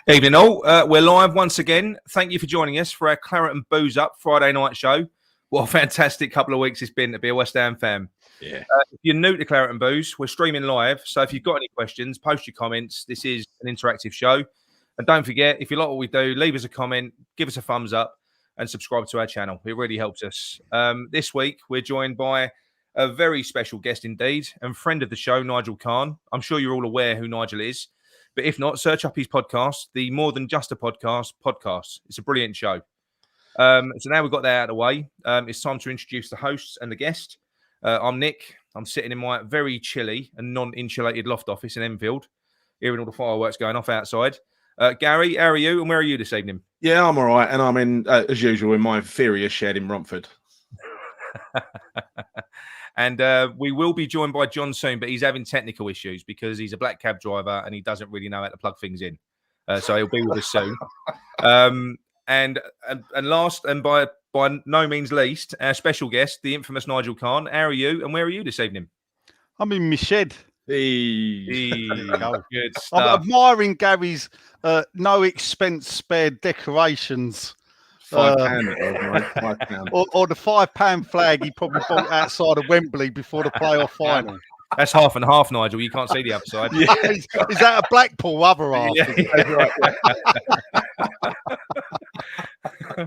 Evening all. We're live once again. Thank you for joining us for our Claret and Booze Up Friday night show. What a fantastic couple of weeks it's been to be a West Ham fan. Yeah. If you're new to Claret and Booze, we're streaming live. So if you've got any questions, post your comments. This is an interactive show. And don't forget, if you like what we do, leave us a comment, give us a thumbs up, and subscribe to our channel. It really helps us. This week, we're joined by a very special guest indeed and friend of the show, Nigel Kahn. I'm sure you're all aware who Nigel is. But if not, search up his podcast, the More Than Just a Podcast. It's a brilliant show. So now we've got that out of the way, it's time to introduce the hosts and the guest. I'm Nick. I'm sitting in my very chilly and non-insulated loft office in Enfield, hearing all the fireworks going off outside. Gary, how are you and where are you this evening? Yeah, I'm all right. And I'm in, as usual, in my inferior shed in Romford. And we will be joined by John soon, but he's having technical issues because he's a black cab driver and he doesn't really know how to plug things in. So he'll be with us soon. And last, and by no means least, our special guest, the infamous Nigel Kahn. How are you and where are you this evening? I'm in my shed. Good stuff. I'm admiring Gary's no expense spared decorations. £5, or the £5 flag he probably bought outside of Wembley before the playoff final. That's half and half, Nigel. You can't see the other side. Yeah. Is that a Blackpool other half? Yeah.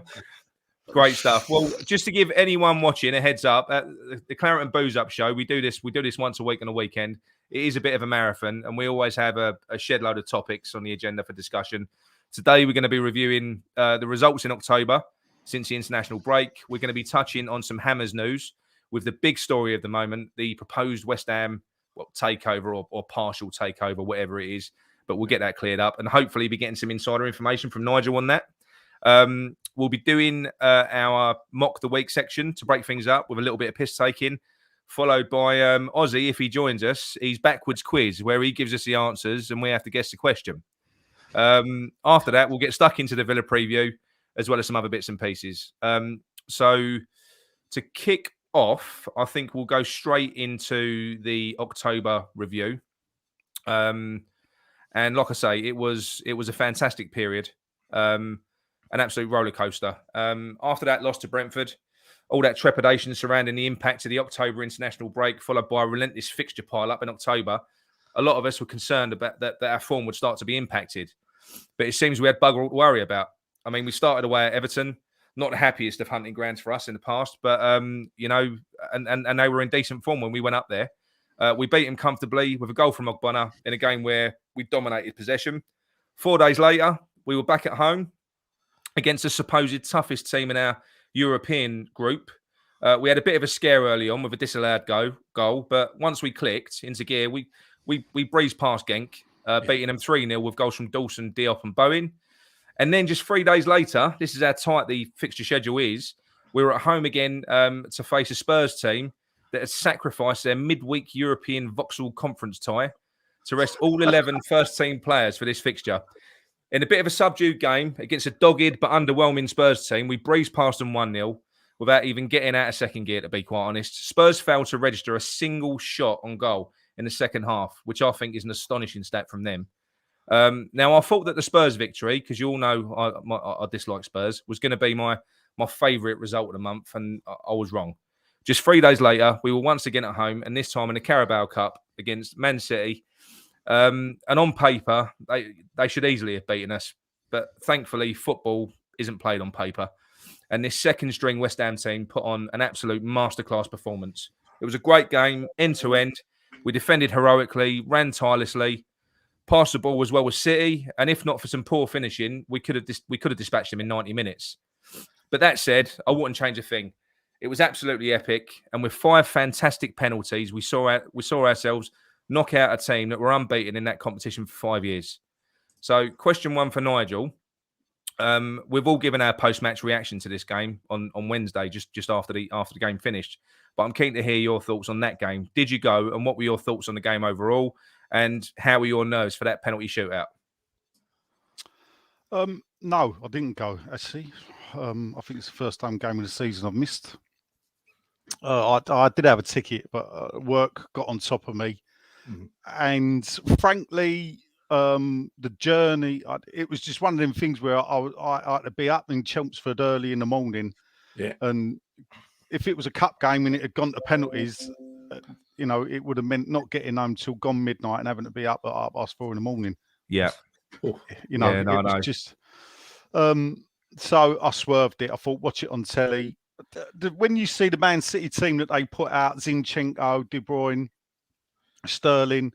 Great stuff. Well, just to give anyone watching a heads up, the Claret and Booze Up show, we do this once a week on a weekend. It is a bit of a marathon, and we always have a shed load of topics on the agenda for discussion. Today, we're going to be reviewing the results in October since the international break. We're going to be touching on some Hammers news with the big story of the moment, the proposed West Ham takeover or partial takeover, whatever it is. But we'll get that cleared up and hopefully be getting some insider information from Nigel on that. We'll be doing our Mock the Week section to break things up with a little bit of piss taking, followed by Ozzy, if he joins us, his backwards quiz where he gives us the answers and we have to guess the question. After that, we'll get stuck into the Villa preview as well as some other bits and pieces. So to kick off, I think we'll go straight into the October review. And like I say, it was a fantastic period, an absolute roller coaster. After that loss to Brentford, all that trepidation surrounding the impact of the October international break, followed by a relentless fixture pile up in October. A lot of us were concerned about that our form would start to be impacted. But it seems we had bugger all to worry about. I mean, we started away at Everton, not the happiest of hunting grounds for us in the past, but, and they were in decent form when we went up there. We beat them comfortably with a goal from Ogbonna in a game where we dominated possession. 4 days later, we were back at home against the supposed toughest team in our European group. We had a bit of a scare early on with a disallowed goal, but once we clicked into gear, we breezed past Genk, beating them 3-0 with goals from Dawson, Diop and Bowen. And then just 3 days later, this is how tight the fixture schedule is, we were at home again to face a Spurs team that had sacrificed their midweek European Vauxhall Conference tie to rest all 11 first-team players for this fixture. In a bit of a subdued game against a dogged but underwhelming Spurs team, we breezed past them 1-0 without even getting out of second gear, to be quite honest. Spurs failed to register a single shot on goal in the second half, which I think is an astonishing stat from them. Now, I thought that the Spurs victory, because you all know I dislike Spurs, was going to be my favourite result of the month, and I was wrong. Just 3 days later, we were once again at home, and this time in the Carabao Cup against Man City. And on paper, they should easily have beaten us. But thankfully, football isn't played on paper. And this second-string West Ham team put on an absolute masterclass performance. It was a great game, end-to-end. We defended heroically, ran tirelessly, passed the ball as well as City. And if not for some poor finishing, we could have dispatched them in 90 minutes. But that said, I wouldn't change a thing. It was absolutely epic. And with 5 fantastic penalties, we saw ourselves knock out a team that were unbeaten in that competition for 5 years. So question one for Nigel. We've all given our post-match reaction to this game on Wednesday, just after the game finished. But I'm keen to hear your thoughts on that game. Did you go, and what were your thoughts on the game overall? And how were your nerves for that penalty shootout? No, I didn't go, actually. I think it's the first time game of the season I've missed. I did have a ticket, but work got on top of me. And frankly, the journey. It was just one of them things where I had to be up in Chelmsford early in the morning. Yeah. And if it was a cup game and it had gone to penalties, it would have meant not getting home till gone midnight and having to be up at 4:30 in the morning. Yeah. It was just. So I swerved it. I thought, watch it on telly. When you see the Man City team that they put out, Zinchenko, De Bruyne, Sterling,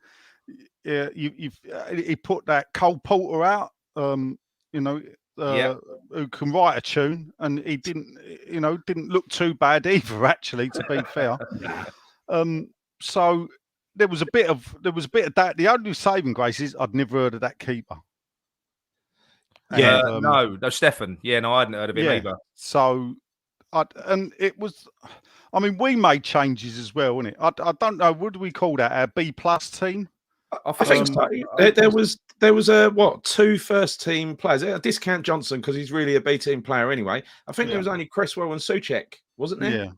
he put that Cole Porter out, who can write a tune, and he didn't look too bad either, actually, to be fair. So there was a bit of that. The only saving grace is I'd never heard of that keeper. Yeah, no, Stefan. Yeah, no, I hadn't heard of him either. So, it was. I mean, we made changes as well, wasn't it? I don't know. What do we call that? Our B+ team. I think so. There was two first team players. I discount Johnson because he's really a B team player anyway. I think there was only Cresswell and Souček, wasn't there?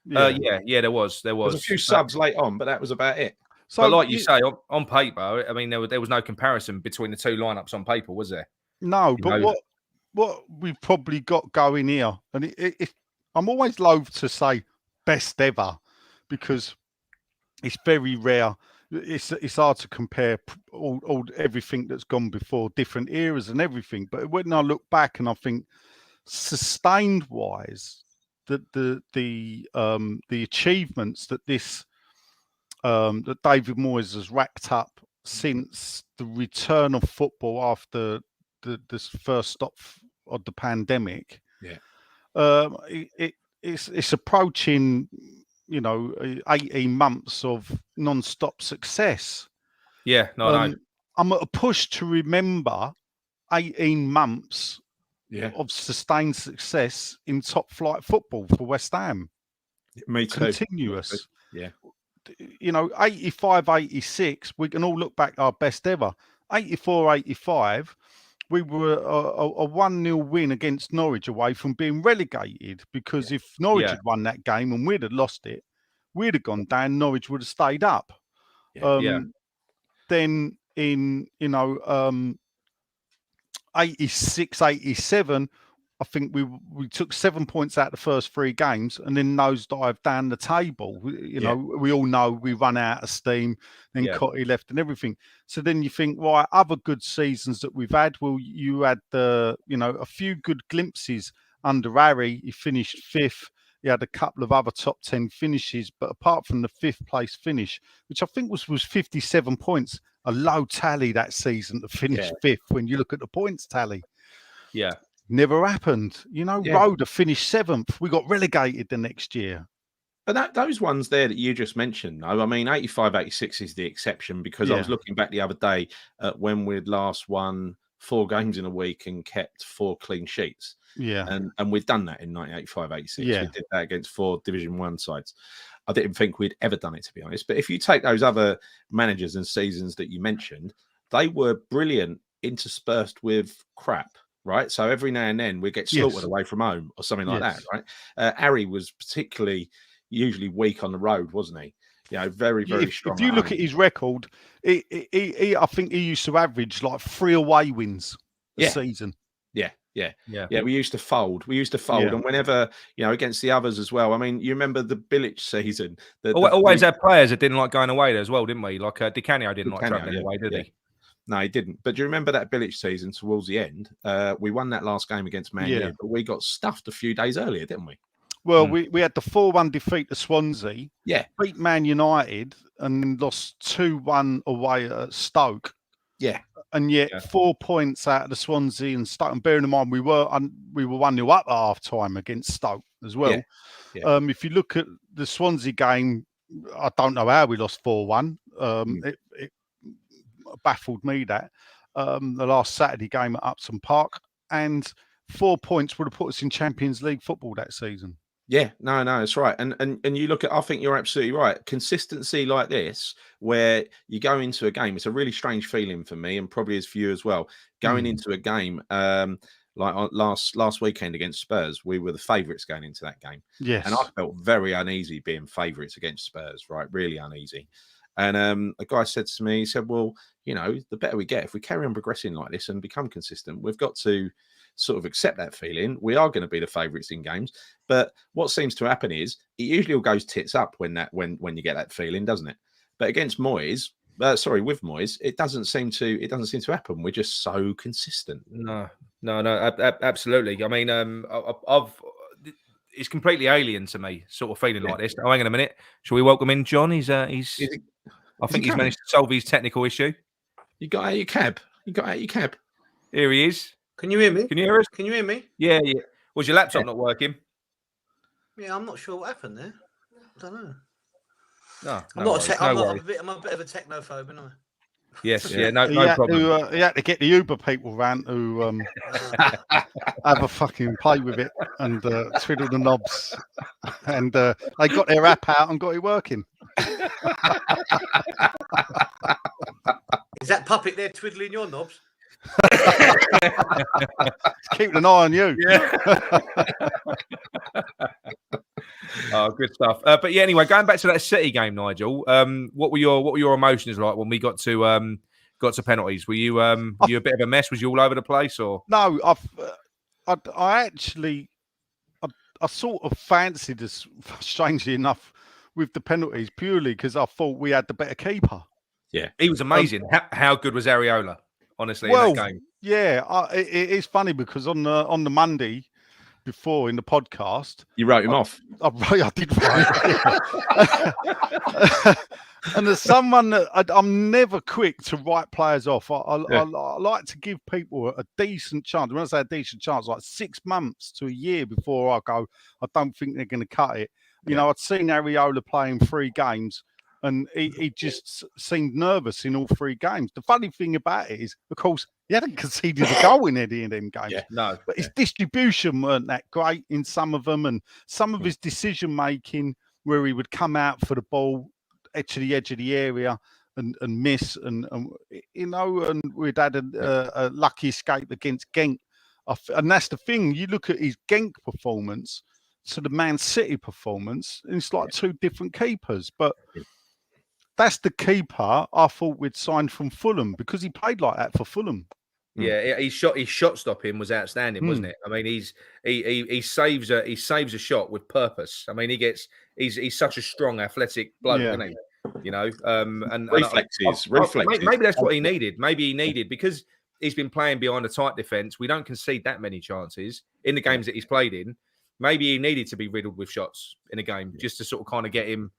Yeah. There was. There was a few subs late on, but that was about it. So, but like you say, on paper, I mean, there was no comparison between the two lineups on paper, was there? No, but what we've probably got going here, and I'm always loath to say best ever because it's very rare. It's hard to compare all everything that's gone before, different eras and everything. But when I look back and I think, sustained wise, the achievements that that David Moyes has racked up since the return of football after this first stop of the pandemic, it's approaching 18 months of non-stop success. Yeah, no. I'm at a push to remember 18 months of sustained success in top flight football for West Ham. Me too. Continuous. Yeah. 85, 86, we can all look back our best ever. 84, 85, we were a 1-0 win against Norwich away from being relegated, because if Norwich had won that game and we'd have lost it, we'd have gone down, Norwich would have stayed up. Then in 86, 87, I think we took 7 points out of the first 3 games and then nosedived down the table. We all know we run out of steam, then Cotty left and everything. So then you think, right, other good seasons that we've had, well, you had a few good glimpses under Harry. He finished 5th. He had a couple of other top 10 finishes, but apart from the 5th place finish, which I think was 57 points, a low tally that season to finish 5th when you look at the points tally. Yeah. Never happened. Roda finished 7th. We got relegated the next year. But those ones there that you just mentioned, though, I mean, 85, 86 is the exception, because I was looking back the other day at when we'd last won 4 games in a week and kept 4 clean sheets. Yeah. And we'd done that in 1985, 86. Yeah. We did that against 4 Division 1 sides. I didn't think we'd ever done it, to be honest. But if you take those other managers and seasons that you mentioned, they were brilliant interspersed with crap. Right, so every now and then we get slaughtered away from home or something like that. Right, Harry was usually weak on the road, wasn't he? Very, very strong. If you look at his record, I think he used to average like 3 away wins a season. Yeah. We used to fold. And whenever against the others as well. I mean, you remember the Bilic season? Always had players that didn't like going away there as well, didn't we? Like Di Canio didn't like travelling away, did he? No, he didn't. But do you remember that Bilic season towards the end? We won that last game against Man U, but we got stuffed a few days earlier, didn't we? Well, we had the 4-1 defeat to Swansea. Yeah. Beat Man United and then lost 2-1 away at Stoke. Yeah. And yet 4 points out of the Swansea and Stoke. And bearing in mind, we were 1-0 up at half time against Stoke as well. Yeah. If you look at the Swansea game, I don't know how we lost 4-1. It baffled me that the last Saturday game at Upton Park, and 4 points would have put us in Champions League football that season. Yeah, no, that's right. And you look at, I think you're absolutely right. Consistency like this, where you go into a game, it's a really strange feeling for me, and probably is for you as well. Going into a game like last weekend against Spurs, we were the favourites going into that game. Yes, and I felt very uneasy being favourites against Spurs. Right, really uneasy. And a guy said to me, he said, well, the better we get, if we carry on progressing like this and become consistent, we've got to sort of accept that feeling. We are going to be the favourites in games. But what seems to happen is it usually all goes tits up when you get that feeling, doesn't it? But against Moyes, with Moyes, it doesn't seem to happen. We're just so consistent. No, absolutely. I mean, it's completely alien to me, sort of feeling like this. Oh, hang on a minute. Shall we welcome in John? I think he's managed to solve his technical issue. You got out your cab. Here he is. Can you hear me? Can you hear us? Can you hear me? Yeah. Was your laptop not working? Yeah, I'm not sure what happened there. I don't know. No, I'm a bit of a technophobe, aren't I? Yes, no problem. He had to get the Uber people round to have a fucking play with it and twiddle the knobs. And they got their app out and got it working. Is that puppet there twiddling your knobs? Keeping an eye on you. Yeah. Oh, good stuff. But yeah, anyway, going back to that City game, Nigel. What were your emotions like when we got to penalties? Were you a bit of a mess? Was you all over the place, or no? I actually sort of fancied us, strangely enough, with the penalties purely because I thought we had the better keeper. Yeah, he was amazing. How good was Areola? Honestly, in that game. Yeah, it's funny because on the Monday before in the podcast, you wrote him off. I did write. And as someone that I'm never quick to write players off. I like to give people a decent chance. When I say a decent chance, like 6 months to a year before I go, I don't think they're going to cut it. You know, I'd seen Areola playing 3 games. And he just seemed nervous in all 3 games. The funny thing about it is, of course, he hadn't conceded a goal in any of them games. Yeah, no. But his distribution weren't that great in some of them. And some of his decision-making, where he would come out for the ball to the edge of the area and miss. And we'd had a lucky escape against Genk. And that's the thing. You look at his Genk performance to the Man City performance, and it's like 2 different keepers. But that's the keeper I thought we'd signed from Fulham because he played like that for Fulham. Yeah, his shot stopping was outstanding, wasn't it? I mean, he saves a shot with purpose. I mean, he's such a strong, athletic bloke, isn't he? You know, and reflexes. Maybe that's what he needed. Maybe he needed because he's been playing behind a tight defence. We don't concede that many chances in the games that he's played in. Maybe he needed to be riddled with shots in a game just to sort of kind of get him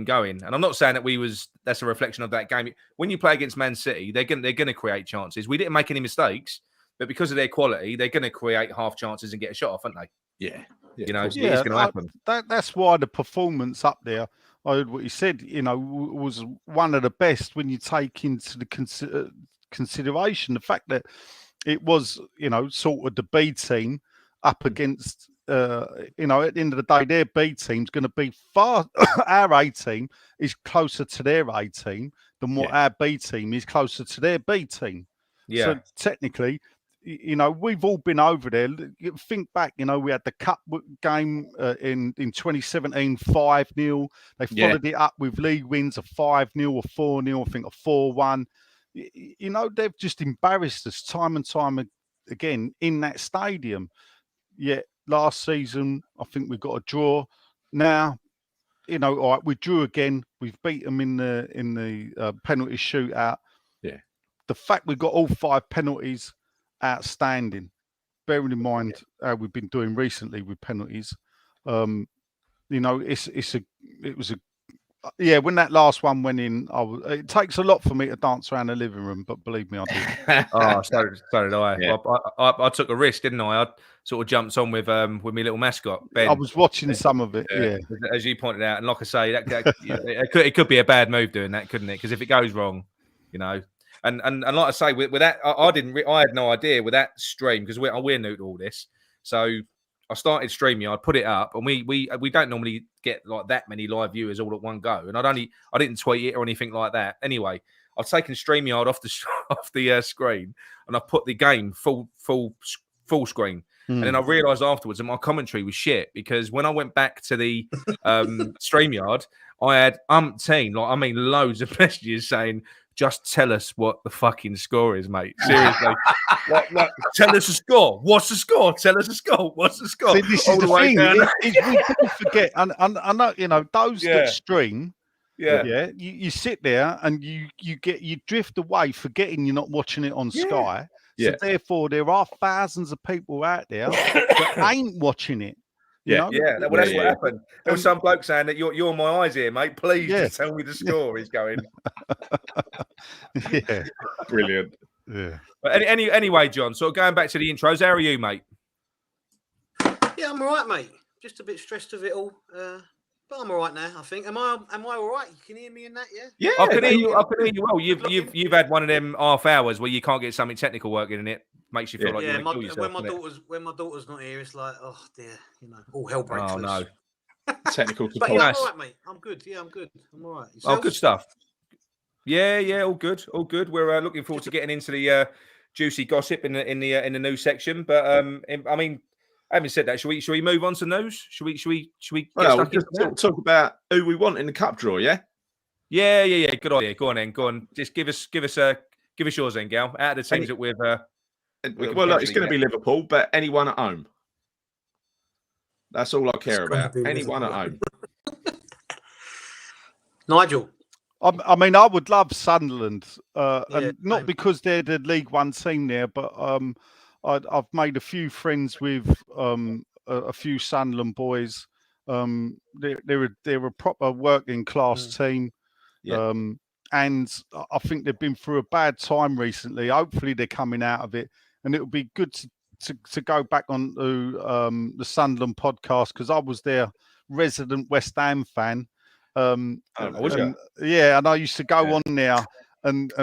going. And I'm not saying that that's a reflection of that game. When you play against Man City, they're going to create chances. We didn't make any mistakes, but because of their quality, they're going to create half chances and get a shot off, aren't they? Yeah. You know, it's going to happen. That's why the performance up there, I heard what he said, was one of the best when you take into the consideration the fact that it was, sort of the B team up against, at the end of the day, their B team's going to be far. Our A team is closer to their A team than what our B team is closer to their B team. Yeah. So technically, we've all been over there. Think back, we had the cup game in 2017, 5-0. They followed it up with league wins of 5-0 or 4-0, I think a 4-1. They've just embarrassed us time and time again in that stadium. Yet last season, I think we've got a draw. Now, all right, we drew again. We've beat them in the penalty shootout. Yeah. The fact we've got all 5 penalties, outstanding. Bearing in mind how we've been doing recently with penalties, when that last one went in, it takes a lot for me to dance around the living room, but believe me, I did. So did I. Yeah. I took a risk, didn't I? I sort of jumped on with my little mascot, Ben. I was watching some of it, as you pointed out, and like I say, it could be a bad move doing that, couldn't it? Because if it goes wrong, and like I say, with that, I had no idea with that stream because we're new to all this, so. I started StreamYard, put it up, and we don't normally get like that many live viewers all at one go. And I didn't tweet it or anything like that. Anyway, I've taken StreamYard off the screen, and I've put the game full screen. And then I realised afterwards that my commentary was shit because when I went back to the StreamYard, I had loads of messages saying, "Just tell us what the fucking score is, mate. Seriously, like, tell us the score. What's the score? Tell us the score. What's the score?" See, this is the thing. We do forget, and I know, those that stream. Yeah. You sit there and you drift away, forgetting you're not watching it on Sky. So therefore, there are thousands of people out there that ain't watching it. You know? Well, that's what happened. There was some bloke saying that you're my eyes here, mate. Please just tell me the score. He's going. Brilliant. Yeah. But anyway, John. Sort of going back to the intros. How are you, mate? Yeah, I'm all right, mate. Just a bit stressed of it all. But I'm all right now, I think. Am I all right? You can hear me in that, yeah? Yeah, I can hear you. I can hear you well. You've had one of them half hours where you can't get something technical working in it. Makes you feel like you want to kill yourself. When my daughter's not here, it's like, oh dear, all hell breaks loose. No. Technical support. But yeah, I'm all right, mate. I'm good. Yeah, I'm good. I'm all right. Yourselves? Oh, good stuff. Yeah, all good. We're looking forward to getting into the juicy gossip in the news section. But I mean, having said that, should we move on to news? Should we get stuck into talk about who we want in the cup draw? Yeah. Good idea. Go on then. Go on. Just give us yours then, Gal. Out of the teams that we've. Well, look, it's going to be Liverpool, but anyone at home. That's all I care about. Anyone at home. Nigel. I mean, I would love Sunderland, and not because they're the League One team there, but I've made a few friends with a few Sunderland boys. They're a proper working class team, and I think they've been through a bad time recently. Hopefully, they're coming out of it, and it would be good to go back on to the Sunderland podcast because I was their resident West Ham fan. And I used to go on there and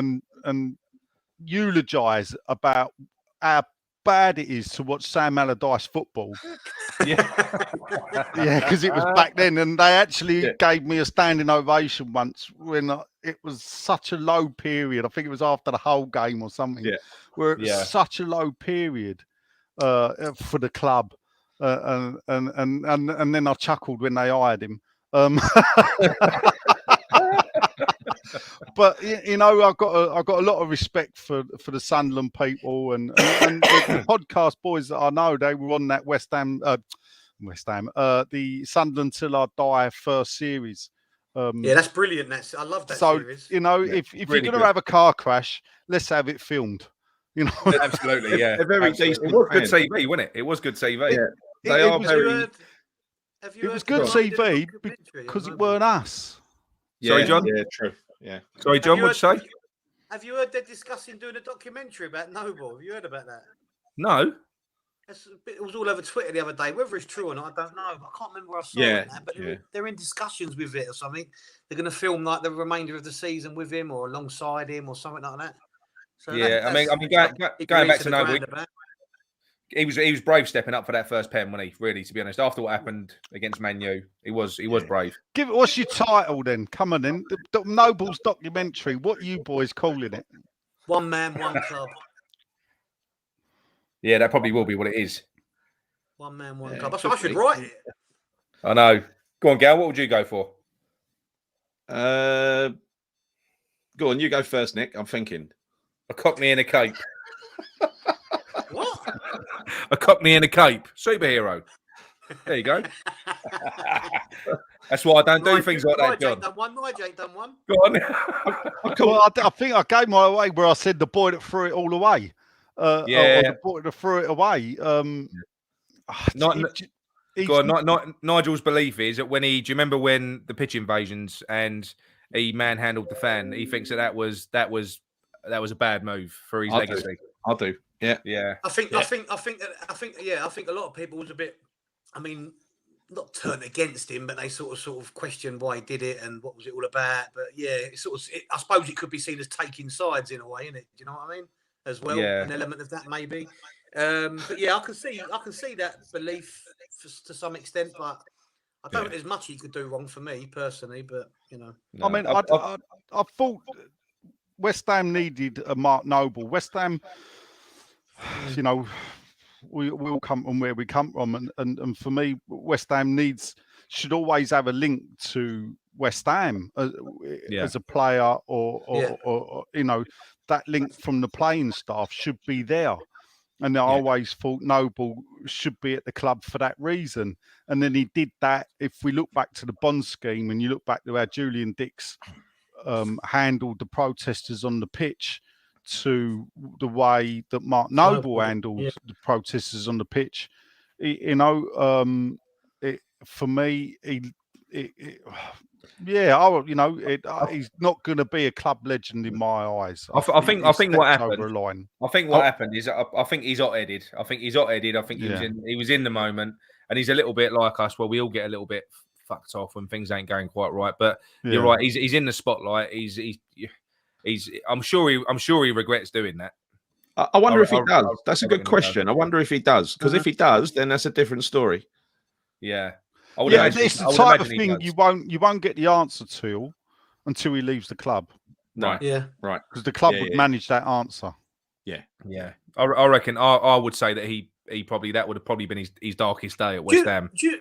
eulogise about how bad it is to watch Sam Allardyce football. Because it was back then, and they actually gave me a standing ovation once when it was such a low period. I think it was after the whole game or something, where it was such a low period for the club, and then I chuckled when they hired him. But I've got a lot of respect for the Sunderland people and the podcast boys that I know. They were on that the Sunderland Till I Die first series. That's brilliant. I love that series. If you're going to have a car crash, let's have it filmed. Absolutely, yeah. They're very decent. It was good TV, wasn't it? It was good TV. Yeah, they are very. It was good TV because it weren't us. Sorry, John? Yeah, true. Yeah. Sorry, John, what'd you say? Have you heard they're discussing doing a documentary about Noble? Have you heard about that? No. It was all over Twitter the other day. Whether it's true or not, I don't know. I can't remember where I saw it now, but they're in discussions with it or something. They're going to film like the remainder of the season with him or alongside him or something like that. So I mean, going back to Noble, he was brave stepping up for that first pen, wasn't he? Really, to be honest, after what happened against Man U, he was brave. What's your title then? Come on then, the Noble's documentary. What are you boys calling it? One Man, One Club. Yeah, that probably will be what it is. One Man, One Club. I should write it. I know. Go on, Gal. What would you go for? Go on, you go first, Nick. I'm thinking. A Cockney in a cape. What? A Cockney in a cape. Superhero. There you go. That's why I don't do things like that, John. Nigel ain't done one. Go on. Well, I think I gave my away where I said the boy that threw it all away. Or the boy that threw it away. Nigel's belief is that do you remember when the pitch invasions and he manhandled the fan? He thinks that was a bad move for his legacy. I do. Yeah. I think a lot of people was a bit. I mean, not turned against him, but they sort of questioned why he did it and what was it all about. But I suppose it could be seen as taking sides in a way, innit? Do you know what I mean? As well, an element of that maybe. But I can see that belief to some extent, but I don't think there's much he could do wrong for me personally. But No. I mean, I thought West Ham needed a Mark Noble. West Ham, we all come from where we come from, and for me, West Ham should always have a link to West Ham as a player, or that link from the playing staff should be there. And I always thought Noble should be at the club for that reason. And then he did that. If we look back to the Bond scheme, and you look back to how Julian Dix handled the protesters on the pitch, to the way that Mark Noble handled the protesters on the pitch, for me, he's not going to be a club legend in my eyes. I think what happened. Over a line. I think what happened is I think he's hot-headed. I think he was in the moment, and he's a little bit like us. Well, we all get a little bit fucked off when things ain't going quite right. But you're right. He's in the spotlight. I'm sure he regrets doing that. I wonder if he does. That's a good question. I wonder if he does, because if he does, then that's a different story. Yeah. It's the type of thing you won't get the answer to until he leaves the club. Right. Yeah. Right. Because the club would manage that answer. Yeah. Yeah. I reckon. I would say that he probably, that would have probably been his darkest day at West Ham. Do you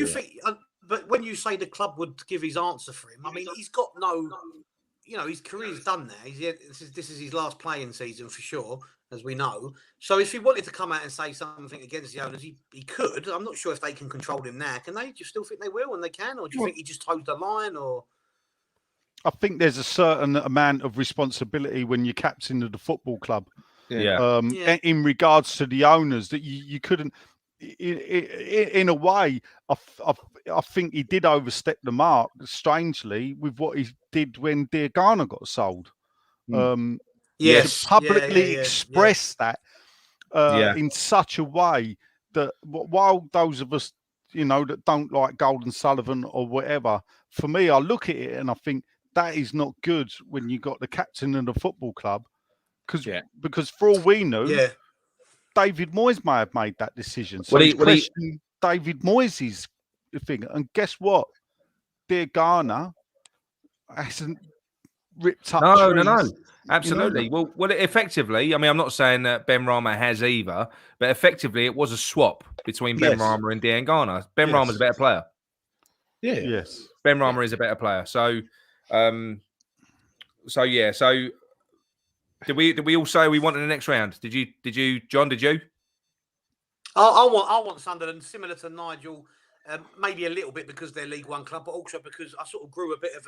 think? But when you say the club would give his answer for him, I mean, he's got no. His career's done now. This is his last playing season for sure, as we know. So if he wanted to come out and say something against the owners, he could. I'm not sure if they can control him now. Can they? Do you still think they will, and they can? Or do you think he just toes the line? Or I think there's a certain amount of responsibility when you're captain of the football club. In regards to the owners, that you couldn't. In a way, I think he did overstep the mark, strangely, with what he did when Diagana got sold. Yes, to publicly express that in such a way that while those of us, that don't like Golden Sullivan or whatever, for me, I look at it and I think that is not good when you got the captain of the football club, because for all we know, David Moyes may have made that decision. So David Moyes' thing. And guess what? Diagana hasn't ripped up trees. No. Absolutely. Well, effectively, I mean, I'm not saying that Ben Rama has either, but effectively it was a swap between Ben Rama and Diagana. Ben Rama's a better player. Yeah. Yes. Ben Rama is a better player. So did we all say we wanted the next round? Did you, John? Did you? I want Sunderland, similar to Nigel, maybe a little bit because they're League One club, but also because I sort of grew a bit of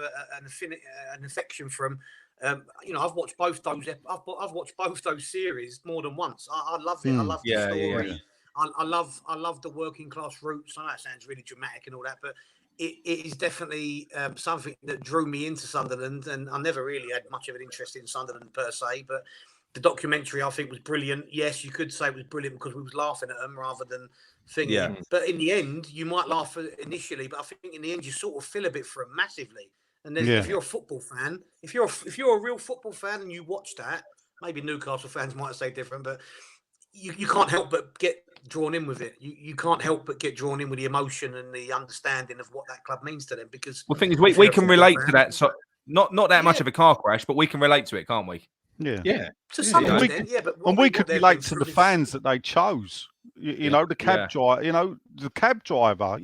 an affection for them. I've watched both those. I've watched both those series more than once. I love it. I love the story. Yeah. I love the working class roots. I know that sounds really dramatic and all that, but it is definitely something that drew me into Sunderland, and I never really had much of an interest in Sunderland per se, but the documentary I think was brilliant. Yes, you could say it was brilliant because we was laughing at them rather than thinking. Yeah. But in the end, you might laugh initially, but I think in the end you sort of feel a bit for them massively. And then if you're a football fan, if you're a real football fan and you watch that, maybe Newcastle fans might say different, but you can't help but get drawn in with it. You can't help but get drawn in with the emotion and the understanding of what that club means to them. Because the thing is, we can relate to that. So not that much of a car crash, but we can relate to it, can't we? Yeah. To some extent, but we could relate to the fans that they chose. The cab driver. The cab driver.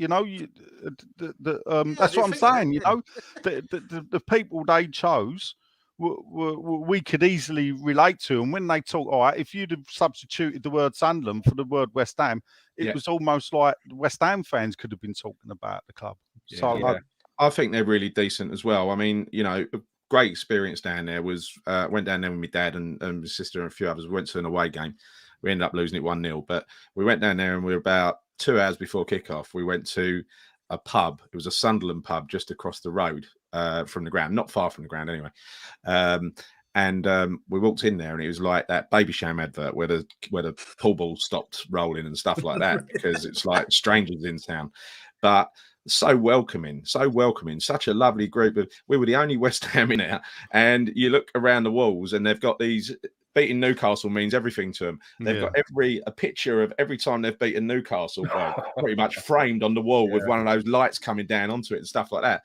That's what I'm saying. The people they chose. We could easily relate to, and when they talk, all right, if you'd have substituted the word Sunderland for the word West Ham, it was almost like West Ham fans could have been talking about the club. I think they're really decent as well. I mean, a great experience down there was went down there with my dad and my sister and a few others. We went to an away game. We ended up losing it 1-0, but we went down there and we were about 2 hours before kickoff. We went to a pub. It was a Sunderland pub just across the road from the ground, not far from the ground anyway. We walked in there and it was like that Baby Sham advert where the pool ball stopped rolling and stuff like that, because it's like strangers in town. But so welcoming, such a lovely group of. We were the only West Ham in there, and you look around the walls and they've got these. Beating Newcastle means everything to them. They've got a picture of every time they've beaten Newcastle, pretty much framed on the wall with one of those lights coming down onto it and stuff like that.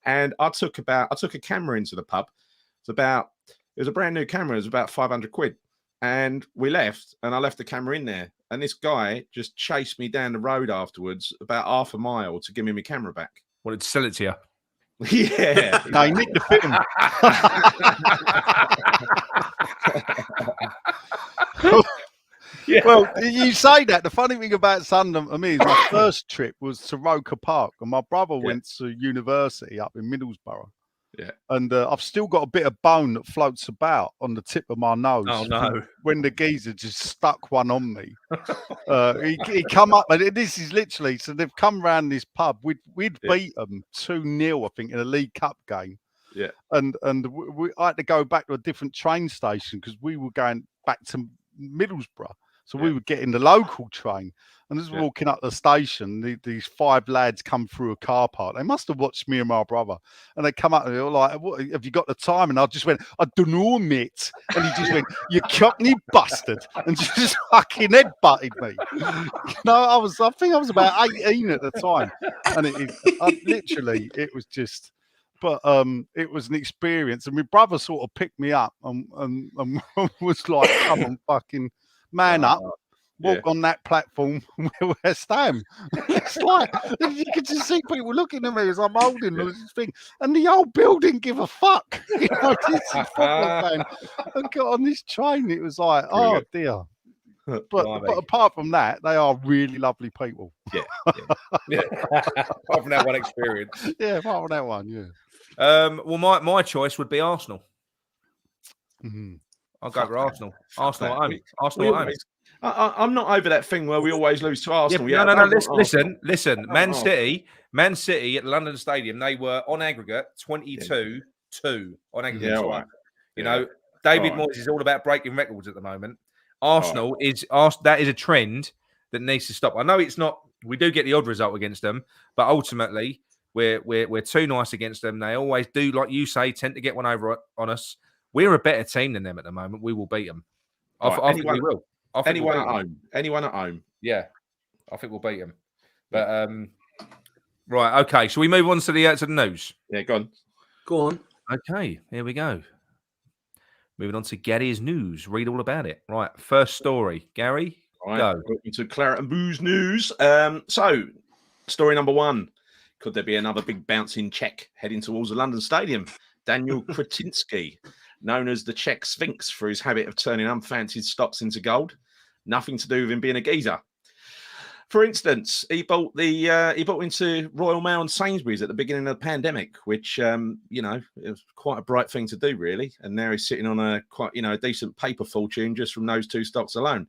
And I took a camera into the pub. It was a brand new camera. It was about 500 quid. And we left, and I left the camera in there. and this guy just chased me down the road afterwards about half a mile to give me my camera back. Wanted to sell it to you. Yeah. No, he nicked the film. Yeah. Well, you say that. The funny thing about Sunderland for me is my first trip was to Roker Park, and my brother went to university up in Middlesbrough. Yeah. And I've still got a bit of bone that floats about on the tip of my nose. Oh, no. When the geezer just stuck one on me. He come up, and this is literally, so they've come round this pub. We'd beat them 2-0, I think, in a League Cup game. Yeah. And I had to go back to a different train station because we were going back to Middlesbrough. So we would get in the local train, and as we're walking up the station, these 5 lads come through a car park. They must have watched me and my brother, and they come up and they were like, "What, have you got the time?" And I just went, "I don't know, mate." And he just went, "You cockney bastard," and just fucking headbutted me. I think I was about 18 at the time, and it was just. But it was an experience, and my brother sort of picked me up and was like, "Come on, fucking man up, walk on that platform, we're West Ham." It's like you could just see people looking at me as I'm holding this thing, and the whole building give a fuck. You know, this is football fan. And got on this train, it was like, oh dear. But apart from that, they are really lovely people. Yeah. Apart from that one experience. Yeah, apart from that one, yeah. Well, my choice would be Arsenal. Mm-hmm. I'll go for Arsenal. Arsenal at home. Arsenal at home. I'm not over that thing where we always lose to Arsenal. Yeah, no. Listen. Man City at the London Stadium, they were on aggregate 22-2 on aggregate. Yeah, right. You know, David Moyes is all about breaking records at the moment. Arsenal that is a trend that needs to stop. I know it's not. We do get the odd result against them, but ultimately we're too nice against them. They always do, like you say, tend to get one over on us. We're a better team than them at the moment. We will beat them. I think we will. Anyone at home. Yeah, I think we'll beat them. But right, okay. Shall we move on to the news? Yeah, go on. Okay, here we go. Moving on to Gary's news. Read all about it. Right, first story. Gary, go. Welcome to Claret and Booze news. So, story number 1. Could there be another big bouncing Czech heading towards the London Stadium? Daniel Kretinsky, known as the Czech Sphinx for his habit of turning unfancied stocks into gold. Nothing to do with him being a geezer. For instance, he bought into Royal Mail and Sainsbury's at the beginning of the pandemic, which it was quite a bright thing to do, really. And now he's sitting on a decent paper fortune just from those 2 stocks alone.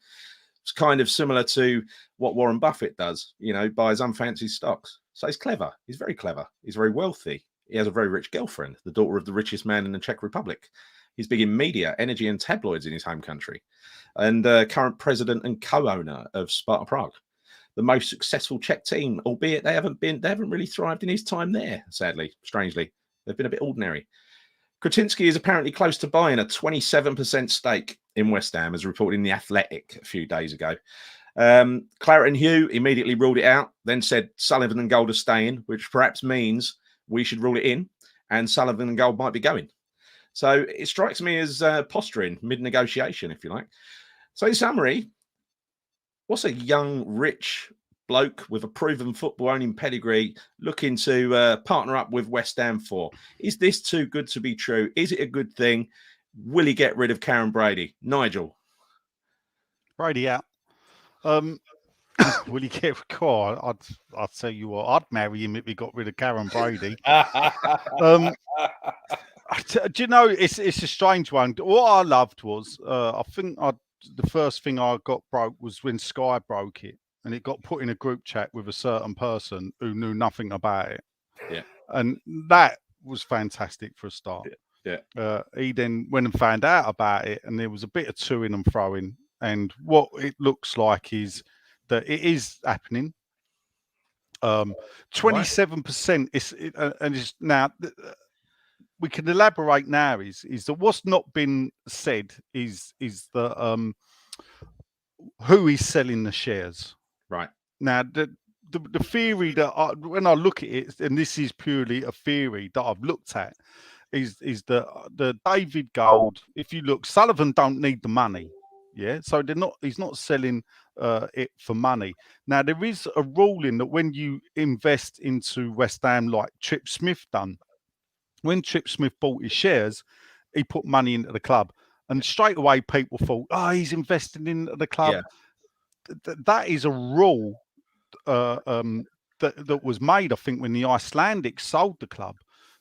It's kind of similar to what Warren Buffett does, buys unfancied stocks. So he's clever. He's very clever. He's very wealthy. He has a very rich girlfriend, the daughter of the richest man in the Czech Republic. He's big in media, energy, and tabloids in his home country, and current president and co-owner of Sparta Prague, the most successful Czech team, albeit they haven't really thrived in his time there. Sadly, strangely, they've been a bit ordinary. Kretinsky is apparently close to buying a 27% stake in West Ham, as reported in The Athletic a few days ago. Claret and Hugh immediately ruled it out, then said Sullivan and Gold are staying, which perhaps means we should rule it in, and Sullivan and Gold might be going. So it strikes me as posturing, mid-negotiation, if you like. So in summary, what's a young, rich bloke with a proven football-owning pedigree looking to partner up with West Ham for? Is this too good to be true? Is it a good thing? Will he get rid of Karen Brady? Nigel? Brady out. Will he get car? I'd tell you what, I'd marry him if he got rid of Karen Brady. Do you know, it's a strange one. What I loved was, I think the first thing I got broke was when Sky broke it, and it got put in a group chat with a certain person who knew nothing about it. Yeah. And that was fantastic for a start. Yeah. He then went and found out about it, and there was a bit of toing and froing. And what it looks like is that it is happening. 27% is now. We can elaborate now. Is that what's not been said? Is the who is selling the shares? Right now, the theory that when I look at it, and this is purely a theory that I've looked at, is that the David Gold. If you look, Sullivan don't need the money. Yeah, so he's not selling it for money. Now there is a ruling that when you invest into West Ham, like Trip Smith done, when Trip Smith bought his shares, he put money into the club, and straight away people thought, oh, he's investing in the club. That is a rule that was made, I think, when the Icelandics sold the club,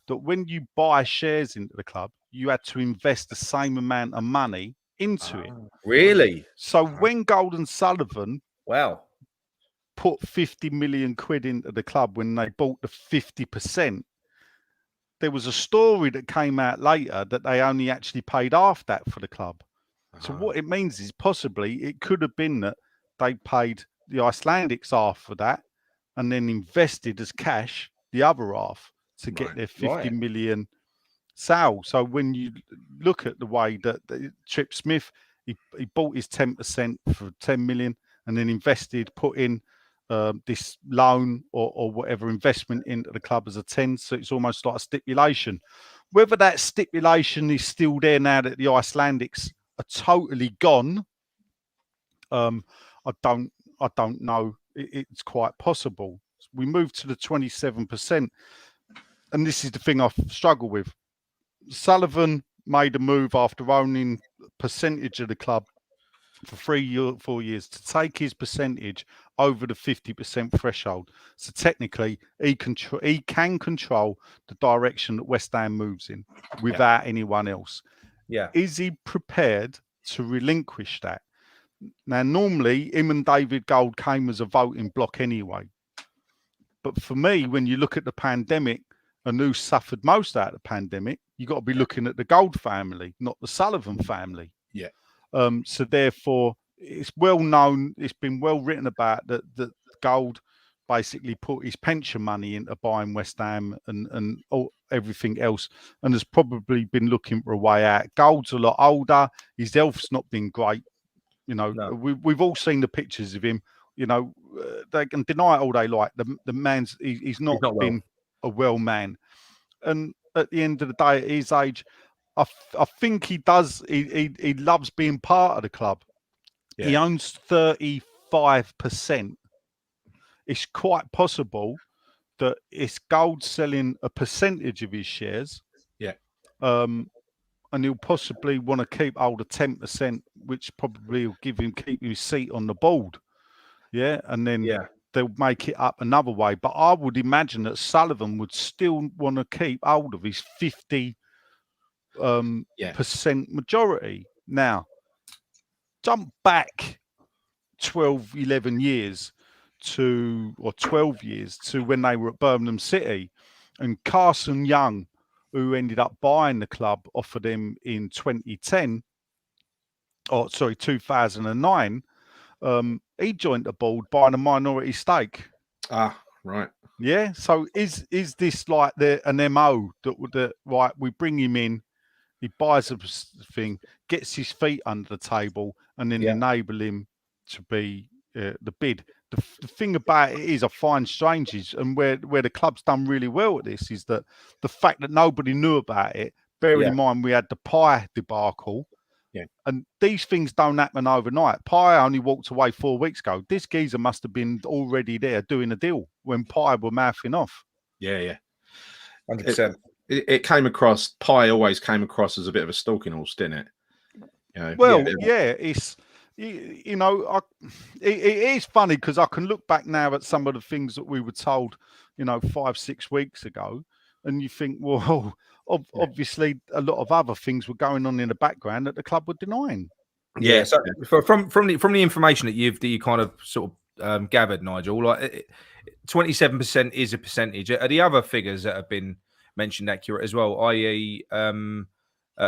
that when you buy shares into the club, you had to invest the same amount of money into it. Really? So when Golden Sullivan put 50 million quid into the club when they bought the 50%, there was a story that came out later that they only actually paid half that for the club. So what it means is possibly it could have been that they paid the Icelandics half for that and then invested as cash the other half to get their 50 million sale. So when you look at the way that Trip Smith, he bought his 10% for 10 million and then put in this loan or whatever investment into the club as a 10. So it's almost like a stipulation. Whether that stipulation is still there now that the Icelandics are totally gone, I don't know. It's quite possible. We moved to the 27%, and this is the thing I struggle with. Sullivan made a move after owning a percentage of the club for 4 years to take his percentage over the 50% threshold. So technically, he can control the direction that West Ham moves in without anyone else. Yeah. Is he prepared to relinquish that? Now, normally, him and David Gold came as a voting block anyway. But for me, when you look at the pandemic and who suffered most out of the pandemic, you got to be looking at the Gold family, not the Sullivan family. Yeah. So therefore, it's well known, it's been well written about that Gold basically put his pension money into buying West Ham and everything else, and has probably been looking for a way out. Gold's a lot older. His health's not been great. You know, we've all seen the pictures of him. You know, they can deny it all they like. The man's he's not been a well man, and at the end of the day, at his age, I think he does. He loves being part of the club. Yeah. He owns 35%. It's quite possible that it's Gold selling a percentage of his shares. Yeah. And he'll possibly want to keep hold of 10%, which probably will keep his seat on the board. Yeah. And then they'll make it up another way. But I would imagine that Sullivan would still want to keep hold of his 50% majority. Now, jump back 11 years or 12 years to when they were at Birmingham City, and Carson Young, who ended up buying the club, offered him in 2009. He joined the board buying a minority stake. Ah, right. Yeah. So is this like an MO that right? We bring him in, he buys a thing, gets his feet under the table, and then enable him to be the bid. The thing about it is, I find strange is, and where the club's done really well at this, is that the fact that nobody knew about it, bearing in mind we had the Pye debacle, and these things don't happen overnight. Pye only walked away 4 weeks ago. This geezer must have been already there doing a deal when Pye were mouthing off. Yeah. 100%. It came across, Pye always came across as a bit of a stalking horse, didn't it? You know, it's... You know, it is funny because I can look back now at some of the things that we were told, 5-6 weeks ago, and you think, well, obviously a lot of other things were going on in the background that the club were denying. Yeah. So from the information that you kind of sort of gathered, Nigel, like 27% is a percentage. Are the other figures that have been mentioned accurate as well? I.e.,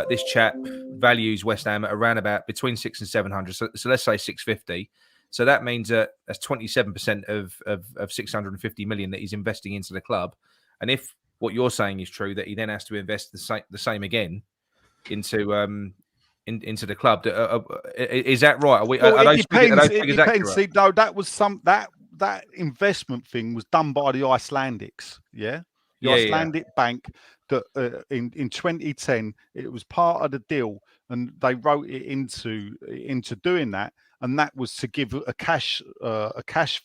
this chap values West Ham at around about between 600 and 700. So let's say 650. So that means that that's 27% of 650 million that he's investing into the club. And if what you're saying is true, that he then has to invest the same again into the club. Is that right? It depends. See, no, that was that investment thing was done by the Icelandics. Yeah. The Icelandic bank that in 2010 it was part of the deal, and they wrote it into doing that, and that was to give a cash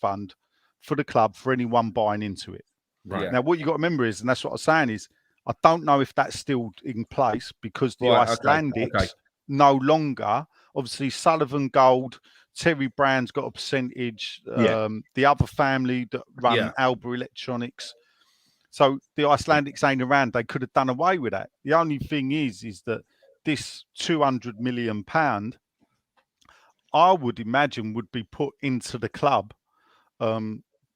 fund for the club for anyone buying into it. Right. Now, what you got to remember is, and that's what I'm saying is, I don't know if that's still in place because the Icelandics no longer. Obviously, Sullivan Gold, Terry Brown's got a percentage. The other family that run Alba Electronics. So the Icelandics ain't around. They could have done away with that. The only thing is that this £200 million, I would imagine, would be put into the club,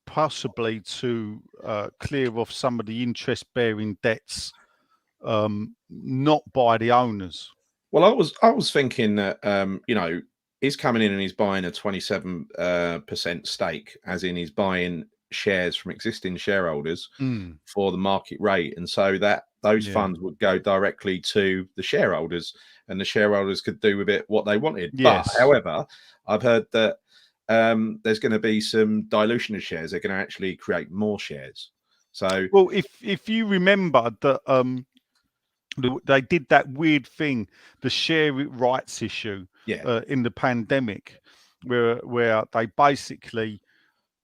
possibly to clear off some of the interest-bearing debts, not by the owners. Well, I was thinking that he's coming in and he's buying a 27% stake, as in he's buying shares from existing shareholders for the market rate, and so that those funds would go directly to the shareholders, and the shareholders could do with it what they wanted. Yes. But however, I've heard that there's going to be some dilution of shares. They're going to actually create more shares. So, well, if you remember that they did that weird thing, the share rights issue, in the pandemic, where they basically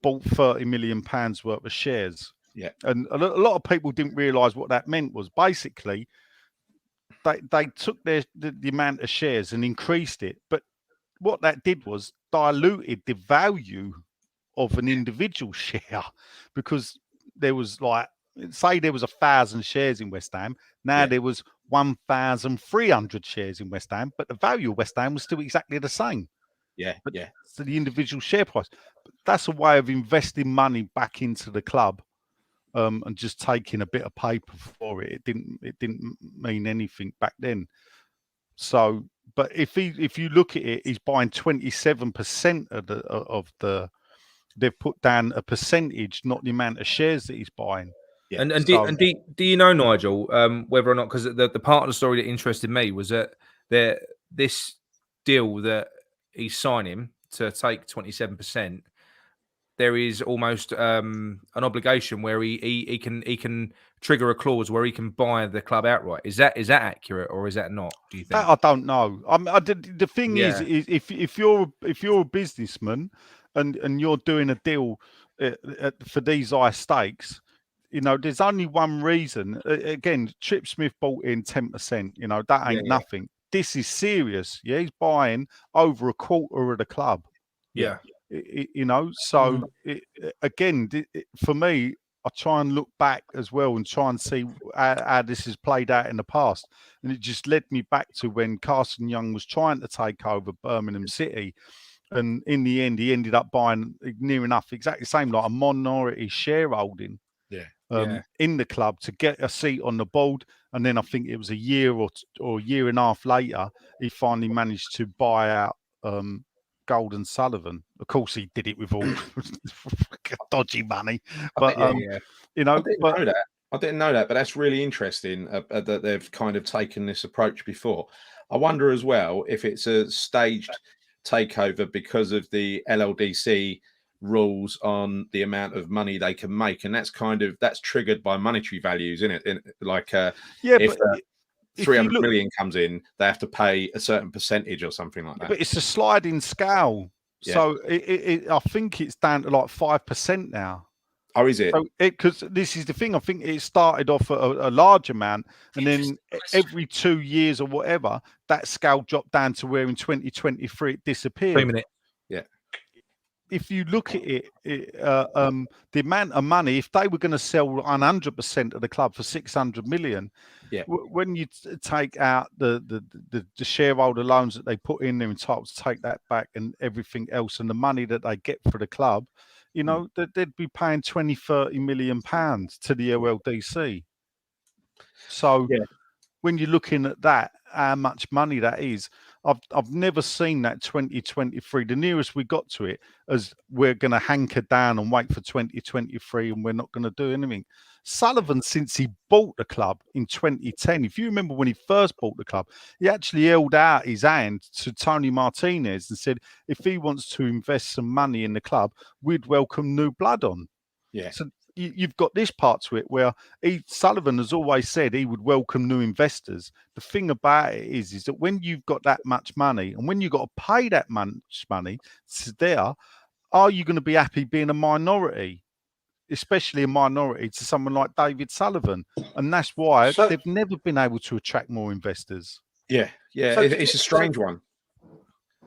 bought £30 million worth of shares. Yeah. And a lot of people didn't realise what that meant was basically they took the amount of shares and increased it. But what that did was diluted the value of an individual share, because there was, like, say there was 1,000 shares in West Ham. Now there was 1,300 shares in West Ham, but the value of West Ham was still exactly the same. So the individual share price. But that's a way of investing money back into the club, and just taking a bit of paper for it. It didn't mean anything back then. So, but if you look at it, he's buying 27% of the. They've put down a percentage, not the amount of shares that he's buying. Yeah. And do you know, Nigel, whether or not, because the part of the story that interested me was that this deal that he's signing to take 27%, there is almost an obligation where he can trigger a clause where he can buy the club outright. Is that accurate, or is that not? Do you think? I don't know. The thing is if you're a businessman and you're doing a deal for these high stakes, there's only one reason. Again, Trip Smith bought in 10%. That ain't nothing. This is serious. Yeah, he's buying over a quarter of the club. Yeah. So again, for me, I try and look back as well and try and see how this has played out in the past. And it just led me back to when Carson Young was trying to take over Birmingham City. And in the end, he ended up buying near enough exactly the same, like a minority shareholding in the club to get a seat on the board. And then I think it was a year or a year and a half later, he finally managed to buy out Gold and Sullivan. Of course, he did it with all dodgy money. But I didn't know that, but that's really interesting that they've kind of taken this approach before. I wonder as well if it's a staged takeover because of the LLDC rules on the amount of money they can make, and that's triggered by monetary values, isn't it? If 300 million comes in, they have to pay a certain percentage or something like that. But it's a sliding scale. Yeah. So I think it's down to like 5% now. Oh, is it? Because this is the thing. I think it started off at a large amount, and then every 2 years or whatever, that scale dropped down to where in 2023 it disappeared. 3 minutes. Yeah. If you look at it, the amount of money, if they were going to sell 100% of the club for 600 million, when you take out the shareholder loans that they put in, they're entitled to take that back and everything else, and the money that they get for the club, they'd be paying 20-30 million pounds to the LLDC. So when you're looking at that, how much money that is, I've never seen that 2023. The nearest we got to it is we're going to hanker down and wait for 2023, and we're not going to do anything. Sullivan, since he bought the club in 2010, if you remember when he first bought the club, he actually held out his hand to Tony Martinez and said, if he wants to invest some money in the club, we'd welcome new blood on. Yeah. So you've got this part to it where Sullivan has always said he would welcome new investors. The thing about it is that when you've got that much money and when you've got to pay that much money there, are you going to be happy being a minority, especially a minority to someone like David Sullivan? And that's why they've never been able to attract more investors. Yeah, it's a strange one.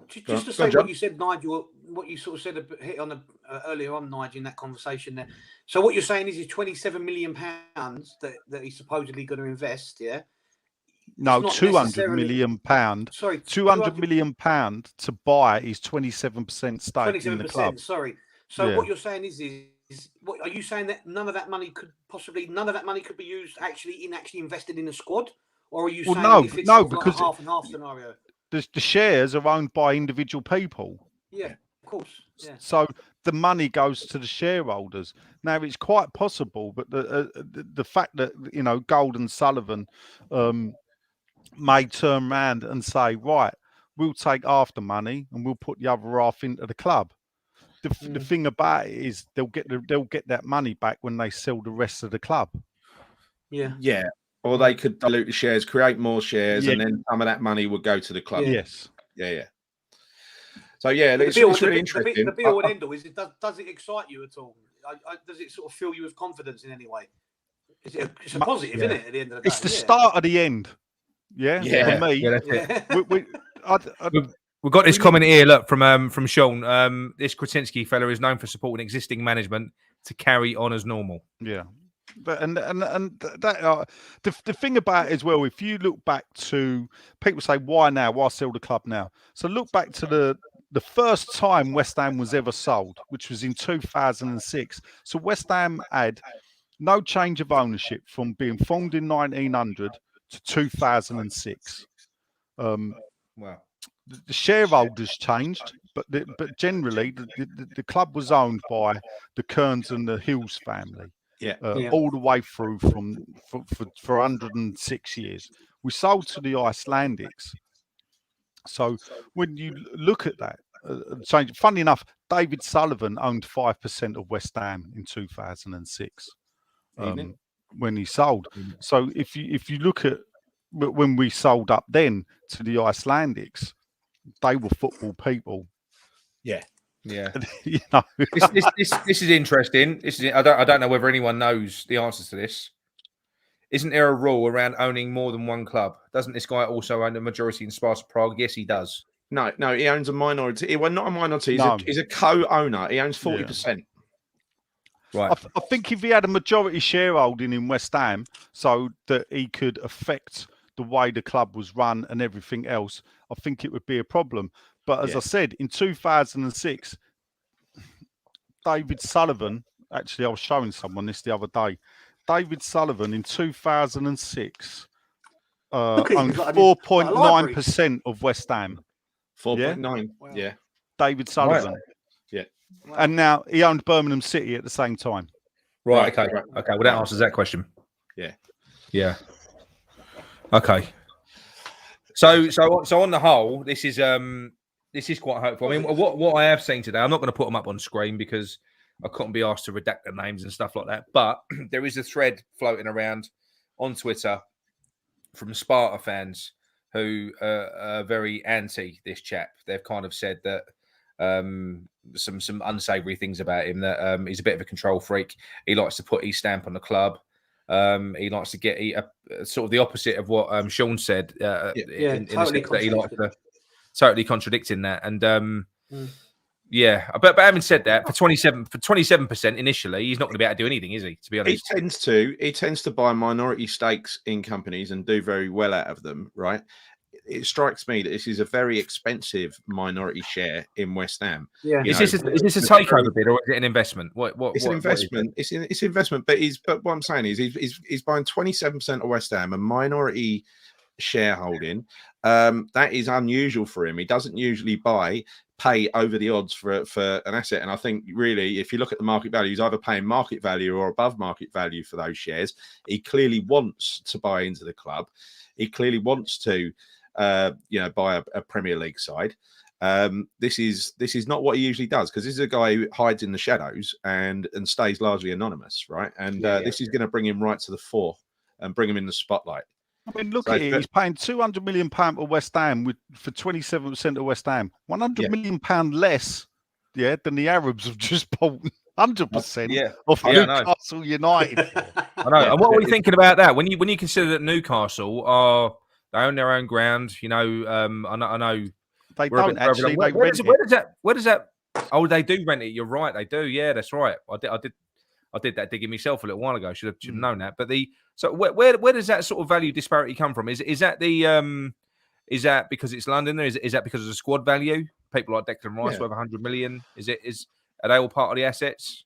Just to say what you said, Nigel, what you sort of said hit on earlier on, Nigel, in that conversation there. So what you're saying is £27 million that he's supposedly going to invest, yeah? No, £200 million. Sorry, £200 million to buy his 27% stake in the club. Sorry. So what you're saying is what are you saying, that none of that money could be used actually invested in the squad, or are you saying if it's because like a half and half scenario? The shares are owned by individual people. Yeah, of course. Yeah. So the money goes to the shareholders. Now it's quite possible, but the fact that Gold and Sullivan may turn around and say, right, we'll take half the money and we'll put the other half into the club. The thing about it is they'll get that money back when they sell the rest of the club. Yeah. Yeah. Or they could dilute the shares, create more shares, and then some of that money would go to the club. Yes. Yeah. So it's really interesting. The be all and end all is, does it excite you at all? Does it sort of fill you with confidence in any way? It's a positive, isn't it? At the end of the day, it's the start of the end. Yeah. For me. Yeah, that's it. We've got this comment here, look, from Sean. This Kretinsky fella is known for supporting existing management to carry on as normal. Yeah. The thing about it as well, if you look back to, people say, why now? Why sell the club now? So look back to the first time West Ham was ever sold, which was in 2006. So West Ham had no change of ownership from being formed in 1900 to 2006. Wow. The shareholders changed, but generally the club was owned by the Kearns and the Hills family. All the way through for 106 years. We sold to the Icelandics. So when you look at that change, funny enough, David Sullivan owned 5% of West Ham in 2006 when he sold. So if you look at when we sold up then to the Icelandics, they were football people. Yeah. You know, this is interesting. I don't know whether anyone knows the answers to this. Isn't there a rule around owning more than one club? Doesn't this guy also own a majority in Sparta Prague? Yes, he does. No, he owns a minority. Well, not a minority. He's a co-owner. He owns 40%. Right. I think if he had a majority shareholding in West Ham, so that he could affect the way the club was run and everything else, I think it would be a problem. But as I said, in 2006, David Sullivan, actually, I was showing someone this the other day. David Sullivan in 2006 owned 4.9% of West Ham. 4.9. Yeah. David Sullivan. Right. Yeah. And now he owned Birmingham City at the same time. Right. Okay. Well, that answers that question. Yeah. Okay. So on the whole, this is quite hopeful. I mean, what I have seen today, I'm not going to put them up on screen because I couldn't be asked to redact the names and stuff like that. But there is a thread floating around on Twitter from Sparta fans who are very anti this chap. They've kind of said that some unsavoury things about him, that he's a bit of a control freak. He likes to put his stamp on the club. He likes to get sort of the opposite of what Sean said. In totally the sense that he likes to totally contradicting that. And but having said that, for 27% initially, he's not going to be able to do anything, is he? To be honest, he tends to buy minority stakes in companies and do very well out of them, right? It strikes me that this is a very expensive minority share in West Ham. Yeah, is this a takeover bid or is it an investment? It's an investment. It's investment. But what I'm saying is he's buying 27% of West Ham, a minority shareholding. That is unusual for him. He doesn't usually pay over the odds for an asset. And I think really, if you look at the market value, he's either paying market value or above market value for those shares. He clearly wants to buy into the club. He clearly wants to buy a Premier League side. This is not what he usually does, because this is a guy who hides in the shadows and stays largely anonymous, right? And this is going to bring him right to the fore and bring him in the spotlight. I mean, look at it. He's paying £200 million to West Ham for 27% of West Ham. £100 million less, than the Arabs have just bought 100% of Newcastle United. I know. And what are we thinking about that? When you consider that Newcastle they own their own ground, I know they don't actually. Where does that? Oh, they do rent it. You're right. They do. Yeah, that's right. I did that digging myself a little while ago. Should have known that. But where does that sort of value disparity come from? Is that because it's London? Is that because of the squad value? People like Declan Rice worth 100 million. Are they all part of the assets?